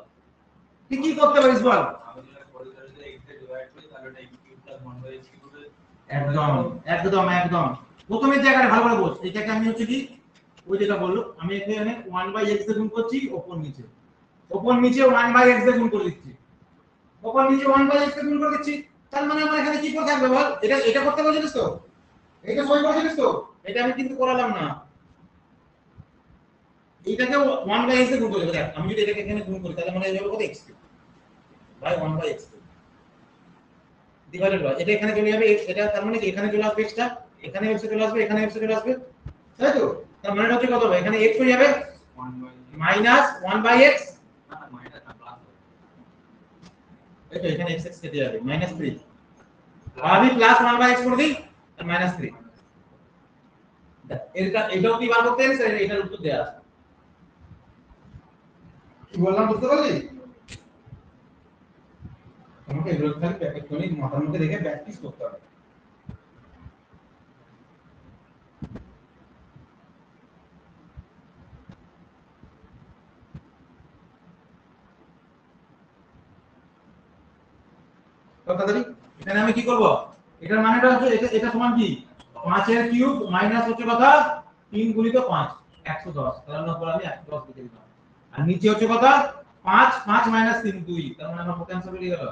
A: তুই কি করতে পারিস বল?
B: আমি যেটা করে যদি x দিয়ে ডিভাইড করি তাহলে এটা x cube plus 1/x cube
A: একদম একদম একদম প্রথমের জায়গাটা ভালো করে বোঝ। এটাকে আমি হচ্ছে কি ওই যেটা বললো আমি এখানে 1/x দিয়ে গুণ করছি, ওপর নিচে 1/x দিয়ে গুণ করে দিচ্ছি, ওপর নিচে 1/x দিয়ে গুণ করে দিচ্ছি। তার মানে আমার এখানে কি করে থাকবে বল? এটা করতে বলছিস তো, এটা সই করেছিস তো, এটা আমি কিন্তু করালাম না, এইটাকে 1/x দিয়ে গুণ করে দেব। দেখ আমি যদি এটাকে এখানে গুণ করি তাহলে মানে হয়ে যাবে কত x by 1/x divided by এটা এখানে চলে যাবে x, এটা তার মানে কি এখানে চলে আসবে x টা, এখানে x চলে আসবে, এখানে x চলে আসবে, তাই তো? তার মানে হচ্ছে কত হবে, এখানে x হয়ে যাবে 1/x,
B: না মাইনাস না প্লাস
A: এই তো এখানে x কেটে যাবে -3, আর আমি প্লাস 1/x করে দিই আর -3। এটাও কি বার করতে জানিস? এটার উত্তর দেয়া আছে, কি বললাম বুঝতে পারলি? তোমাকে এগুলো খালি একটুখানি মাথার মধ্যে রেখে প্র্যাকটিস করতে হবে। তাড়াতাড়ি এখানে আমি কি করব, এটার মানেটা হচ্ছে এটা সমান কি 5 এর কিউব মাইনাস হচ্ছে কথা 3 গুণিত 5 110, তার মানে উপর আমি 110 লিখে দিলাম, আর নিচে হচ্ছে কথা 5 5 - 3 2, তার মানে আমার কত অ্যানসার বেরিয়ে গেল?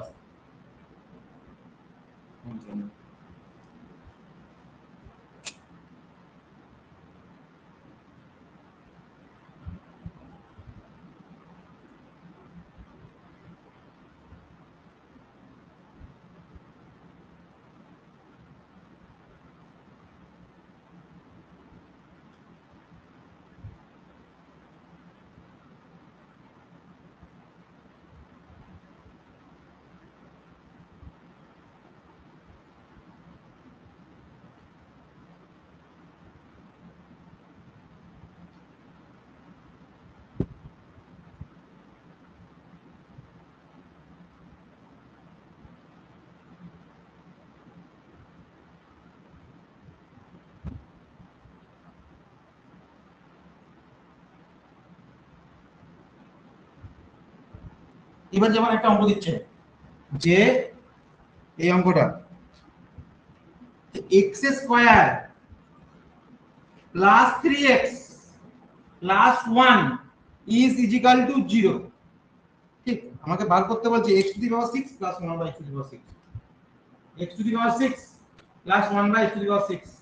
A: এবার যেমন একটা অঙ্ক দিচ্ছে যে এই অঙ্কটা x square plus 3x plus 1 is equal to 0, ঠিক? আমাকে বার করতে বলছে x to the power 6 plus 1 by x to the power 6, x to the power 6 plus 1 by x to the power 6।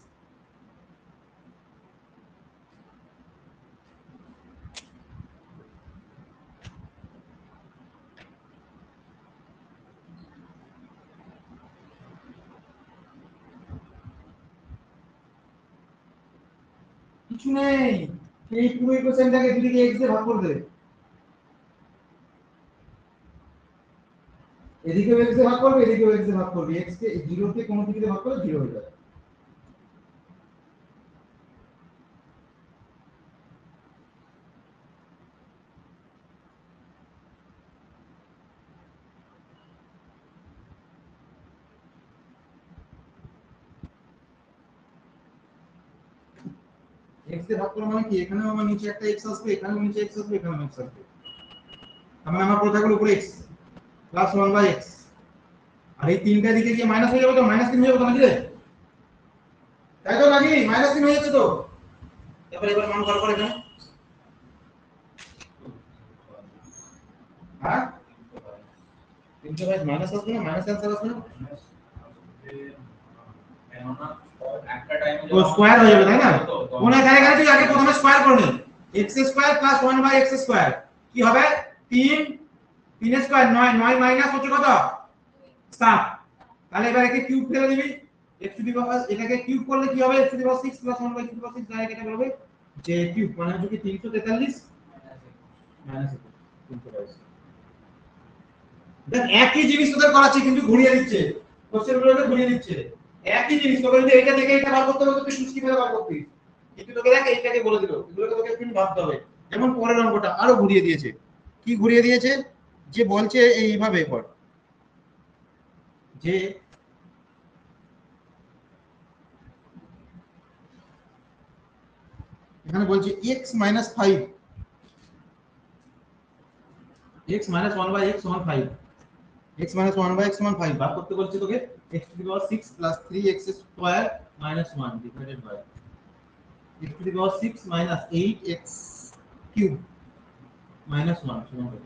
A: কিছু নেই, এই পুরো ইকুয়েশনটাকে দুদিকে x দিয়ে ভাগ করে দেবে, এদিকেও x দিয়ে ভাগ করবে এদিকেও x দিয়ে ভাগ করবে, x কে 0 তে কোন দিকে দিয়ে ভাগ করলে 0 হয়ে যাবে। x দিয়ে ভাগ করা মানে কি এখানেও আমার নিচে একটা x আসবে, এখানেও নিচে x আসবে, এখানেও x আসবে, তার মানে আমার পুরো থাকলো উপরে x প্লাস 1 বাই x, আর এই তিনটা দিকে গিয়ে মাইনাস হয়ে যাবে তো, -3 হয়ে যাবে তো নাকি রে? তাই তো নাকি -3 হয়ে যাচ্ছে তো। তারপর এবার মান বার করে এখানে, হ্যাঁ 322 মাইনাস আসবে না, মাইনাস অ্যানসার আসবে না,
B: কেননা একটা টাইমে
A: তো স্কয়ার হয়ে যাবে তাই না? কোন এখানে এখানে তুই আগে প্রথমে স্কয়ার করে নে, x square plus 1 by x square কি হবে 3, 3 স্কয়ার 9, 9 মাইনাস হচ্ছে কত 7, তাহলে এবার একে কিউব ফেলে দিবি, x টু দি পাওয়ার এটাকে কিউব করলে কি হবে x to the power 6 plus 1 by x to the power 6 direct এটা বের হবে যে কিউব মানে হচ্ছে কি 343 মাইনাস 322। দেখ একই জিনিস তোদের করাচ্ছি কিন্তু ঘুরিয়ে দিচ্ছে, কোশ্চেনগুলোকে ঘুরিয়ে দিচ্ছে। একই জিনিস তোকে যদি এইটা থেকে এটা বার করতে হবে তুই সুস্কি ভাবে বার করতিস, কিন্তু তোকে দেখ এইটাকে বলে দিল, এগুলোকে তোকে একটু ভাবতে হবে। যেমন পরের অঙ্কটা আরো ঘুরিয়ে দিয়েছে। কি ঘুরিয়ে দিয়েছে? যে বলছে এইভাবে কর, যে এখানে বলছে x 5, x 1 বাই x সমান 5, x 1 বাই x সমান 5 বার করতে বলছে তোকে x to the power 6 plus 3x square minus 1 divided by x to the power 6 minus 8x cube minus 1 সমান কত?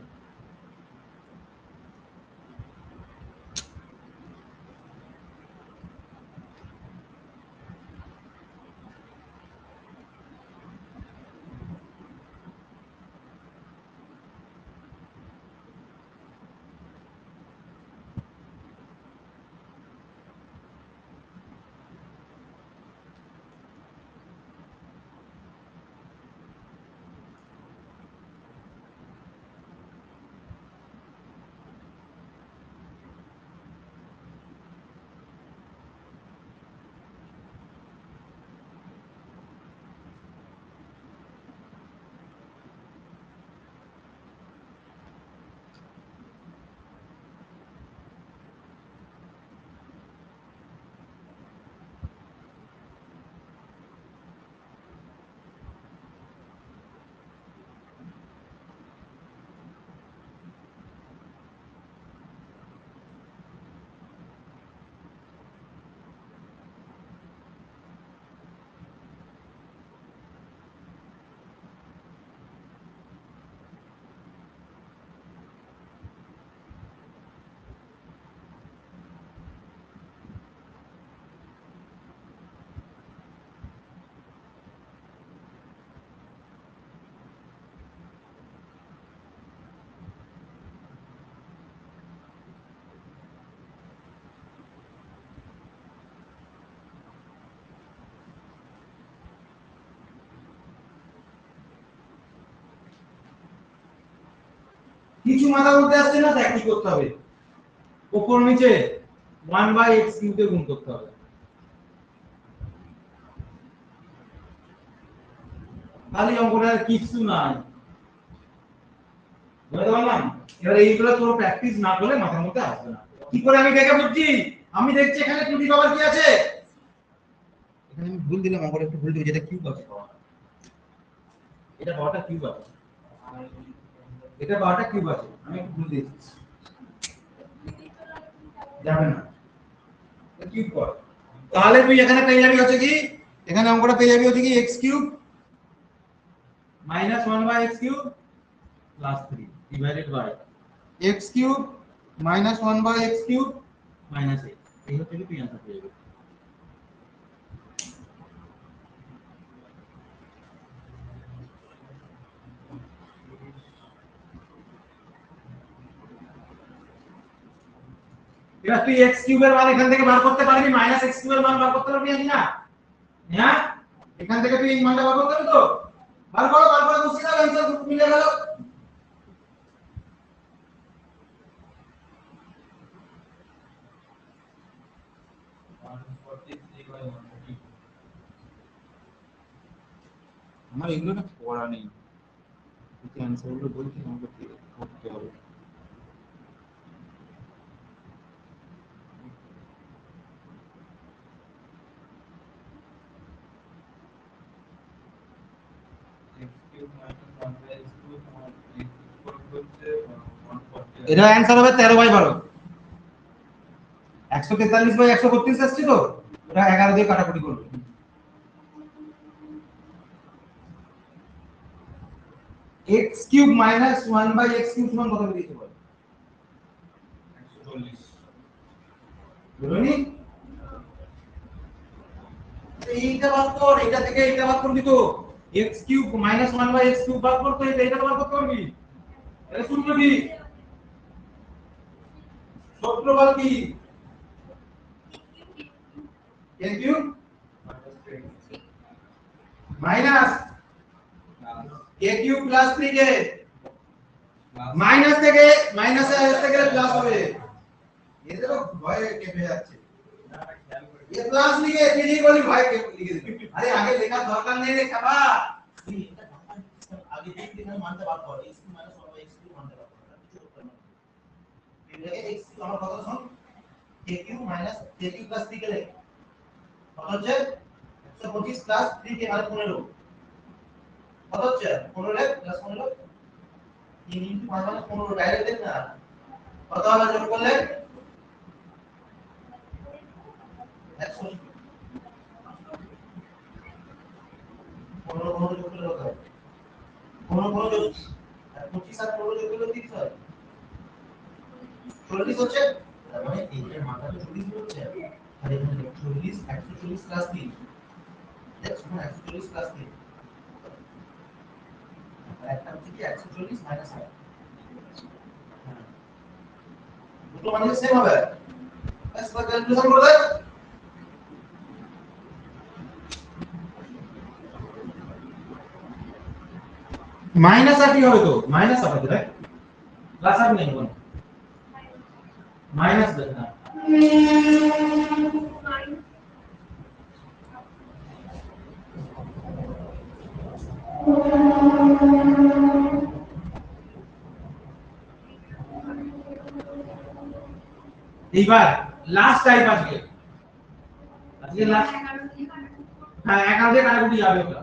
A: কিছু মাথার মধ্যে আসছে না, দেখ কি করতে হবে। উপর নিচে 1 বাই x কিউবে গুণ করতে হবে। খালি অঙ্কটার কিছু নাই, বুঝতে পারলাম? এবার এইগুলো তোর প্র্যাকটিস না করলে মাথার মধ্যে আসবে না। কি করে আমি দেখে বুঝছি? আমি দেখছি এখানে 2 পাওয়ার কি আছে, এখানে আমি ভুল দিলাম, আবার একটু ভুল দিই, যেটা কিউব আছে, এটা পাওয়ারটা কিউব আছে, এটা পাওয়ারটা কিউব আছে, আমি একটু ভুল দিয়েছি, যাবে না কিউব কর। তাহলে তুই এখানে পেয়ে যাবি হচ্ছে কি, এখানে অঙ্কটা পেয়ে যাবি হচ্ছে কি x cube minus 1 by x cube plus 3 divided by x cube minus 1 by x cube minus 8। এই হচ্ছে কি তুই অ্যানসার পেয়ে যাবি। এবার তুই x কিউবের মান এখান থেকে বার করতে পারবি, মাইনাস x কিউবের মান বার করতে পারবি না? হ্যাঁ, এখান থেকে তুই এই মানটা বার করতে পারবি তো? বার করো, বার করে বসিয়ে দাও, অ্যানসার মিলে গেল। আমার এগুলো না পড়া নেই, কিন্তু অ্যানসার গুলো বলছি আমাকে করতে হবে। এটা অ্যানসার হবে 13 বাই 12, 143 বাই 132 আসছে তো, এটা 11 দিয়ে কাটাকুটি করবে। x cube minus 1 by x cube সমান কত বেরিয়েছে বল?
B: 140।
A: বুঝলি? এইটা বার কর, এটা থেকে এইটা বার করবি তো, x cube minus 1 by x cube বার করতে এইটা বার করতে পারবি। এটা সূত্র কি? সূত্র বল কি? a cube minus q plus 3k minus থেকে মাইনাসে আসতে গেলে প্লাস হবে এদেরও ভয় কেঁপে যাচ্ছে ये प्लस लिखे फिर वाली भाई के लिखे दे अरे आगे लेखा दरकार नहीं रे खाबा आगे देख देना मानते बात कर x - 1 x q मानते बात कर কিছু করতে না फिर x আমার কথা শুন kq - kq + 3 কে লে কত হচ্ছে 125 + 3 কে আর 15 কত হচ্ছে 15 লে + 15 3 * 5 মানে 15 ডাইরেক্ট দেখ না কত হলো যোগ করলে 100 15 যোগ করলে কত 15 যোগ 25 আর 15 যোগ করলে 30 হয় 40 হচ্ছে তার মানে এইটার মানটা তো 40 হচ্ছে আর এখানে 40 140 প্লাস 3 দেখো 140 প্লাস 3 একটা হচ্ছে কি 140 মাইনাস 1 দুটো মানে সেম হবে এস বা ক্যালকুলেশন করে দাও মাইনাস আর কি হবে তো মাইনাস হবে তাই প্লাস আর নেই কোন माइनस देखना এইবার লাস্ট টাইপ আজকে লাস্ট হ্যাঁ 11 দিয়ে কাটাকুটি যাবে ওটা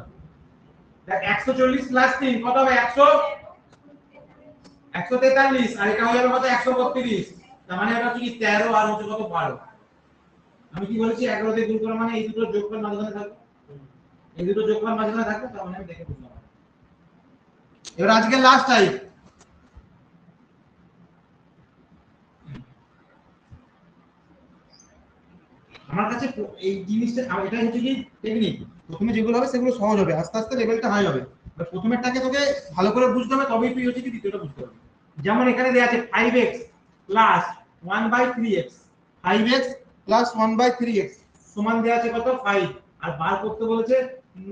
A: দেখ 140 প্লাস 3 কত হবে 100 143 আর এটা হয়ে যাবে কত 132 তার মানে এটা কি 13 আর হচ্ছে কত 12 আমি কি বলেছি 11 দিয়ে গুণ করা মানে এই দুটো যোগফল মাঝখানে থাকবে এই দুটো যোগফল মাঝখানে থাকবে তার মানে আমি দেখে বুঝলাম এবার আজকে লাস্ট টাইপ আমার কাছে এই জিনিসটা এটা হচ্ছে কি টেকনিক প্রথমে যেগুলো হবে সেগুলো সহজ হবে আস্তে আস্তে লেভেলটা হাই হবে প্রথমেরটাকে তোকে ভালো করে বুঝতে হবে তবেই তুই হচ্ছে কি দ্বিতীয়টা বুঝতে পারবি যেমন এখানে দেয়া আছে 5x plus 1/3x 5x plus 1/3x সমান দেয়া আছে কত 5 আর বার করতে বলেছে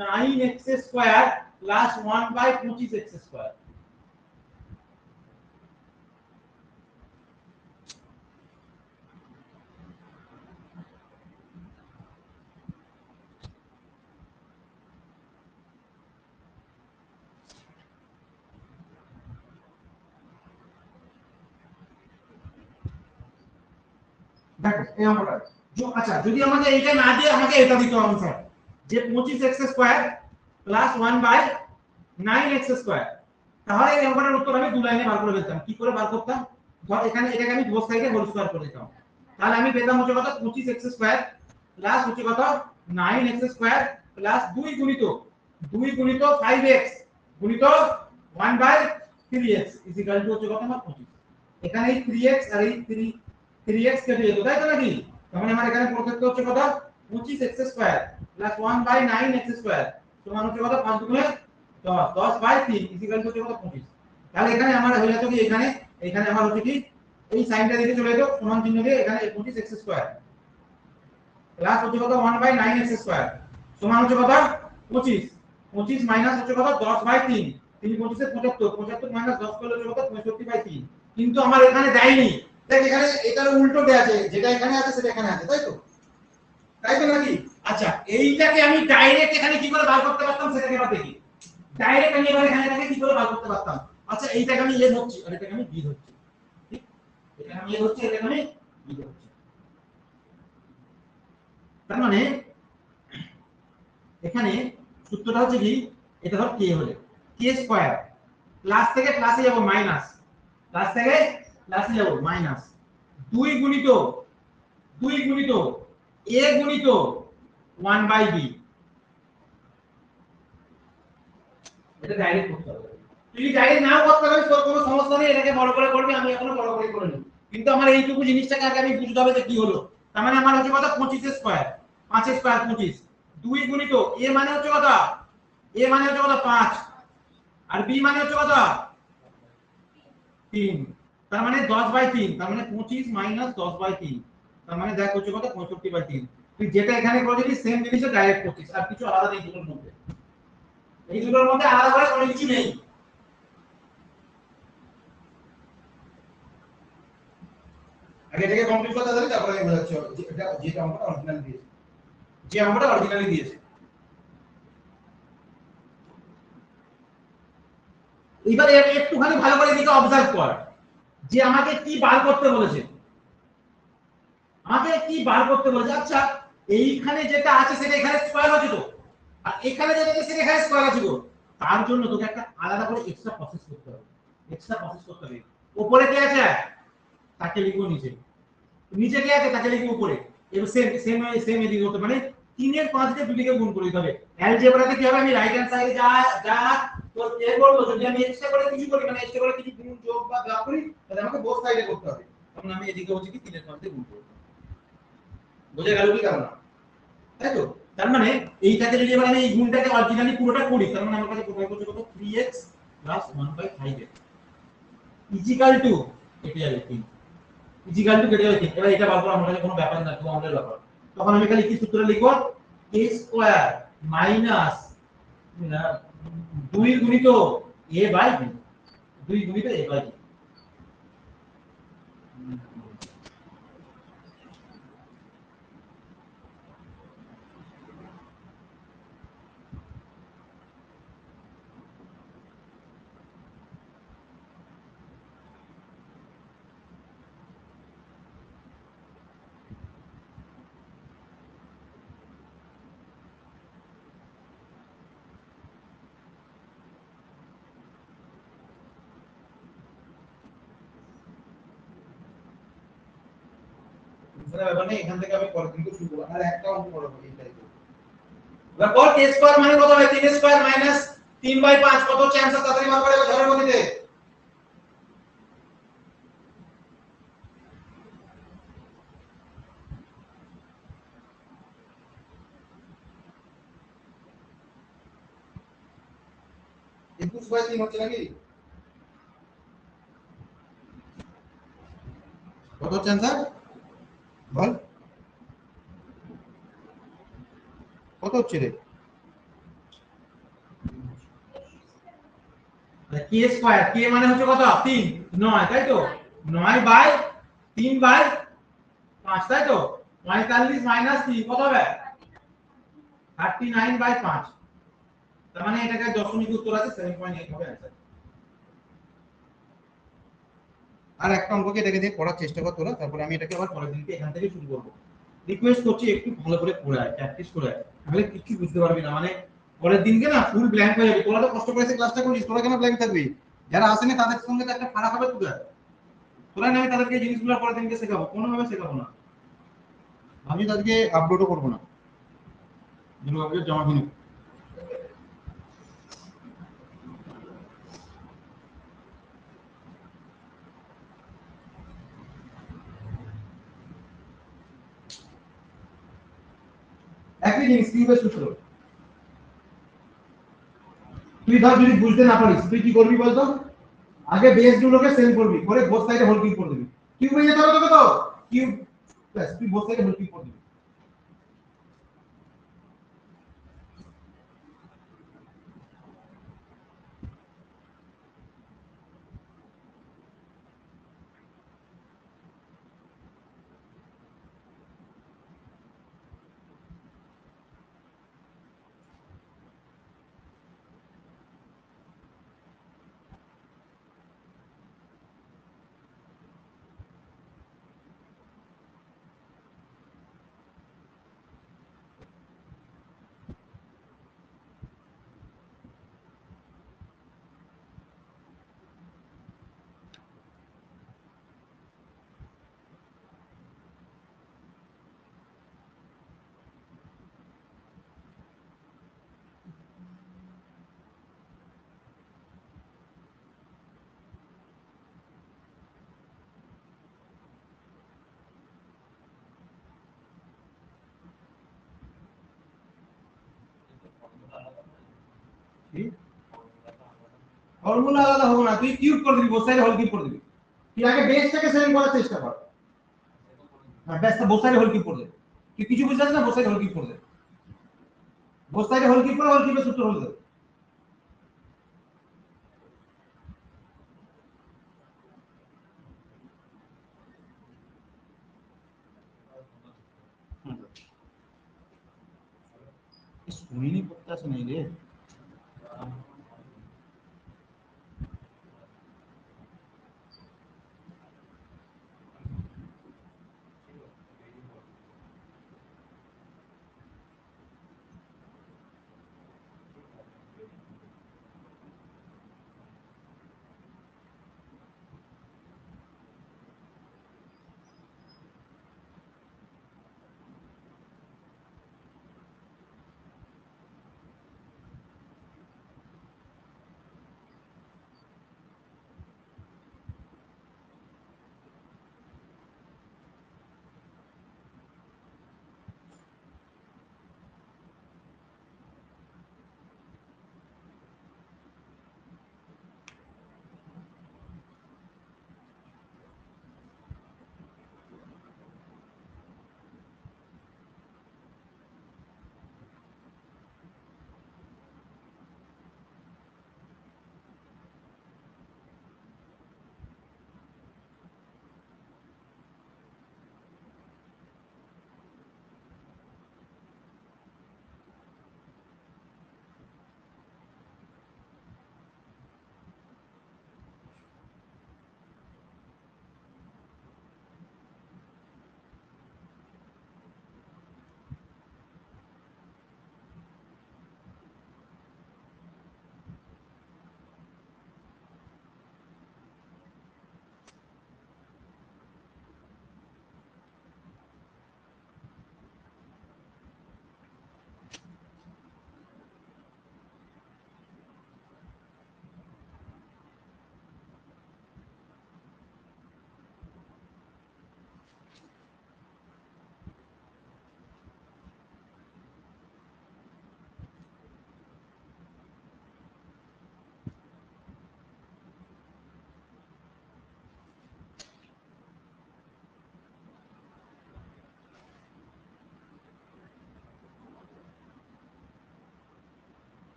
A: 9x square plus 1/25x square দেখো এই অঙ্কটা আচ্ছা যদি আমাকে এইটা না দিয়ে আমাকে এটা দিতে হবে স্যার যে 25x square plus 1/9x square তাহলে এই অঙ্কটার উত্তর আমি দু লাইনে বার করে ফেলতাম কি করে বার করতাম ধর এখানে এটাকে আমি বোথ সাইডে হোল স্কয়ার করে দিতাম তাহলে আমি পেতাম হচ্ছে কত 25x স্কয়ার প্লাস হচ্ছে কত 9x স্কয়ার প্লাস 2 গুণিত 5x গুণিত 1/3x হচ্ছে কত আমার 25 এখানে এই 3x আর এই 3x কেটে যেত তাই তো নাকি তার মানে আমার এখানে প্রত্যেকটা হচ্ছে কত 25x square plus 1/9x square সমান হচ্ছে কত 5 গুণে 10 10/3 ইকুয়াল টু কত 25 তাহলে এখানে আমার হয়ে যেত কি এখানে আমার হচ্ছে কি এই সাইনটা দিকে চলে যেত সমান চিহ্ন দিয়ে এখানে 25x স্কয়ার প্লাস হচ্ছে কত 1/9x স্কয়ার সমান হচ্ছে কত 25 মাইনাস হচ্ছে কত 10/3 3 25 এ 75 75 মাইনাস 10 করলে হচ্ছে কত 65/3 কিন্তু আমার এখানে দেয়নি দেখ এখানে এটার উল্টো দেয়া আছে যেটা এখানে আছে সেটা এখানে আছে তাই তো নাকি আচ্ছা এইটাকে আমি ডাইরেক্ট এখানে কি করে বার করতে পারতাম সেটাকে এবার দেখি ডাইরেক্ট আমি এবার এখানে এটাকে কি করে বার করতে পারতাম আচ্ছা এইটাকে আমি এ ধরছি আর এটাকে আমি বি ধরছি ঠিক এখানে আমি এ ধরছি এটাকে আমি বি ধরছি তার মানে এখানে সূত্রটা হচ্ছে কি এটা ধর কে হলে কে স্কয়ার প্লাস থেকে প্লাসে যাব মাইনাস প্লাস থেকে প্লাসে যাব মাইনাস 2 গুণিত a গুণিত 1/b এটা ডাইরেক্ট করতে হবে তুই ডাইরেক্ট নাও করতে পারিস তোর কোনো সমস্যা নেই এটাকে বড় করে করবি আমি এখনো বড় করে করে নিই কিন্তু আমার এইটুকু জিনিসটাকে আগে আমি বুঝতে হবে যে কি হলো তার মানে আমার হচ্ছে কত 25 স্কয়ার 5 স্কয়ার 25 2 গুণিত a মানে হচ্ছে কত 5 আর b মানে হচ্ছে কত 3 তার মানে 10/3 তার মানে 25 মাইনাস 10/3 তার মানে দেখ হচ্ছে কত 65/3 তুই যেটা এখানে করেছিস সেম জিনিসটা ডাইরেক্ট করছিস আর কিছু আলাদা নেই দুটোর মধ্যে এই দুটোর মধ্যে আলাদা করে কোনো কিছু নেই। আগে এটাকে কমপ্লিট করতে হবে, তারপরে আমি বোঝাচ্ছি যেটা অঙ্কটা অরিজিনাল দিয়েছে, যে অঙ্কটা অরিজিনালি দিয়েছে। এবারে একটুখানি ভালো করে দিকে অবজার্ভ কর যে আমাকে কি বার করতে বলেছে, আমাকে কি বার করতে বলেছে। আচ্ছা এইখানে যেটা আছে সেটা এখানে স্কয়ার আছে তো, আর এখানে যেটা আছে সেটা এখানে স্কয়ার আছে তো, তার জন্য তোকে একটা আলাদা করে এক্সট্রা প্রসেস করতে হবে, এক্সট্রা প্রসেস করতে হবে। উপরে কে আছে তাকে লিখো নিচে, নিচে কে আছে তাকে লিখো উপরে। এবার সেম সেম সেম এদিকে হতে মানে 3 এর 5 কে দুদিকে গুণ করে দিতে হবে। অ্যালজেব্রাতে কি হবে, আমি রাইট হ্যান্ড সাইডে যা যা তো এর বলবো, যদি আমি এক্সট্রা করে কিছু করি মানে এক্সট্রা করে কিছু গুণ যোগ বা ভাগ করি, তাহলে আমাকে বোথ সাইডে করতে হবে। তখন আমি এদিকে হচ্ছে কি 3 এর 5 দিয়ে গুণ করব। বুঝে গেল কি কারণ, তাই তো? তার মানে এইটাকে যদি এবার আমি এই গুণটাকে অরিজিনালি পুরোটা করি, তার মানে আমার কাছে প্রথমে হচ্ছে কত 3x 1/5x ইকুয়াল টু এটা যাবে 3, ইকুয়াল টু কেটে যাবে 3। এবার এটা বার করা আমার কাছে কোনো ব্যাপার না, তো আমাদের ব্যাপার। তখন আমি খালি কি সূত্র লিখব, a স্কয়ার মাইনাস 2 গুণিত a বাই b, 2 গুণিত a বাই b। বুঝতে ব্যাপার নেই, এখান থেকে আমি পরের দিন শুরু করব, আর একটা অঙ্ক করব এইটাই। এবার কর k স্কয়ার মানে কত হবে, 3 স্কয়ার মাইনাস 3/5 কত হচ্ছে অ্যানসার, তাড়াতাড়ি বার করে ঘরের গতিতে। একুশ বাই 3 হচ্ছে নাকি, কত হচ্ছে অ্যানসার বল, কত হচ্ছে রে? k স্কয়ার, k মানে হচ্ছে কত 3 9, তাই তো 9 বাই 3/5, তাই তো 45 মাইনাস 3 কত হবে 39/5। তার মানে এটাকে দশমিক উত্তর আছে 7.8 হবে অ্যানসার। আর একটা অঙ্ককে এটাকে দিয়ে করার চেষ্টা কর তোরা, তারপরে আমি এটাকে আবার পরের দিনকে এখান থেকে শুরু করব। রিকোয়েস্ট করছি একটু ভালো করে পড়ায়, প্র্যাকটিস করায়, তাহলে কিছু বুঝতে পারবি না, মানে পরের দিনকে না ফুল ব্ল্যাঙ্ক হয়ে যাবে। তোরা তো কষ্ট করে ক্লাসটা করিস, তোরা কেন ব্ল্যাঙ্ক থাকবি? যারা আসেনি তাদের সঙ্গে তো একটা ফারাক হবে তোদের। তোরা না, আমি তাদেরকে জিনিসগুলো পরের দিনকে শেখাবো, কোনোভাবে শেখাবো না। আমি আজকে আপলোডও করব না, জমা দিন। একই জিনিস কিউবের সূত্র, তুই ধর যদি বুঝতে না পারিস তুই কি করবি বলতো, আগে বেস গুলোকে সেম করবি, করে বোথ সাইডে হোল কিউব করে দিবি। কিউব হয়ে যেতে হবে তোকে, তো কিউব প্লাস তুই বোথ সাইডে হোল কিউব করে দিবি। কি ফর্মুলা আলাদা হবে না, তুই কিউব করে দিবি, বোথ সাইডে হোল কিউব করে দিবি। তুই আগে বেসটাকে সেম করার চেষ্টা কর, হ্যাঁ বেসটা বোথ সাইডে হোল কিউব করে দে। কিছু বুঝছিস না, বোথ সাইডে হোল কিউব করে দে, বোথ সাইডে হোল কিউব করে হোল কিউবের সূত্র হয়ে যাবে। করতে আসে নাই রে।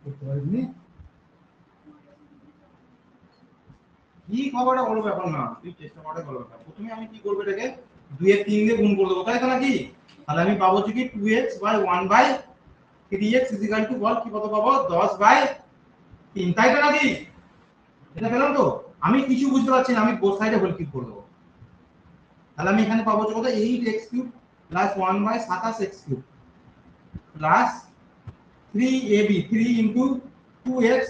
A: করতে পারিনি? কি খবরটা বড় ব্যাপার না, তুই চেষ্টা করাটা বড় ব্যাপার। প্রথমে আমি কি করবো, এটাকে 2 এর 3 দিয়ে গুণ করে দেবো, তাই তো নাকি? তাহলে আমি পাবো কি 2x by 1 by 3x equal to বল কি কত পাবো, 10 বাই 3, তাই তো নাকি? এটা পেলাম তো? আমি কিছু বুঝতে পারছি না, আমি বোথ সাইডে হোল ক্লিক করে দেবো। তাহলে আমি এখানে পাবো কত, 8x³ plus 1 by 27x³ plus 3ab 3 into 2x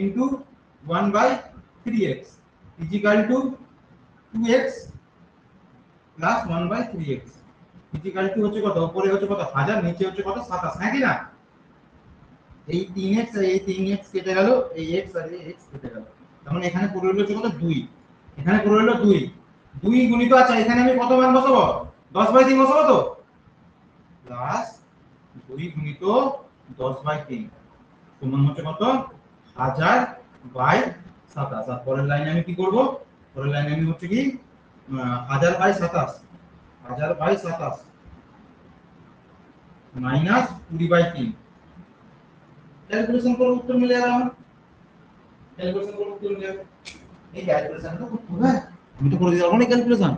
A: into 1 by 3x is equal to 2x plus 1 by 3x is equal to হচ্ছে কত, উপরে হচ্ছে কত 1000, নিচে হচ্ছে কত 27, হ্যাঁ কি না? এই 3x আর এই 3x কেটে গেল, এই x আর এই x কেটে গেল, তার মানে এখানে পড়ে রইল কত 2, এখানে পড়ে রইল 2 2 গুণিত, আচ্ছা এখানে আমি কত মান বসাবো, 10 বাই 3 বসাবো তো, প্লাস 2 গুণিত 10 বাই 3 সমান হচ্ছে কত 1000 বাই 27। আর পরের লাইনে আমি কি করব, পরের লাইনে আমি হচ্ছে কি 1000 by 27, 1000 by 27 minus 20 by 3, calculation করে উত্তর মিলে যাবে আমার, ক্যালকুলেশন করে উত্তর মিলে যাবে। এই ক্যালকুলেশনটা করতে হবে, আমি তো করে দিতে পারবো না ক্যালকুলেশন।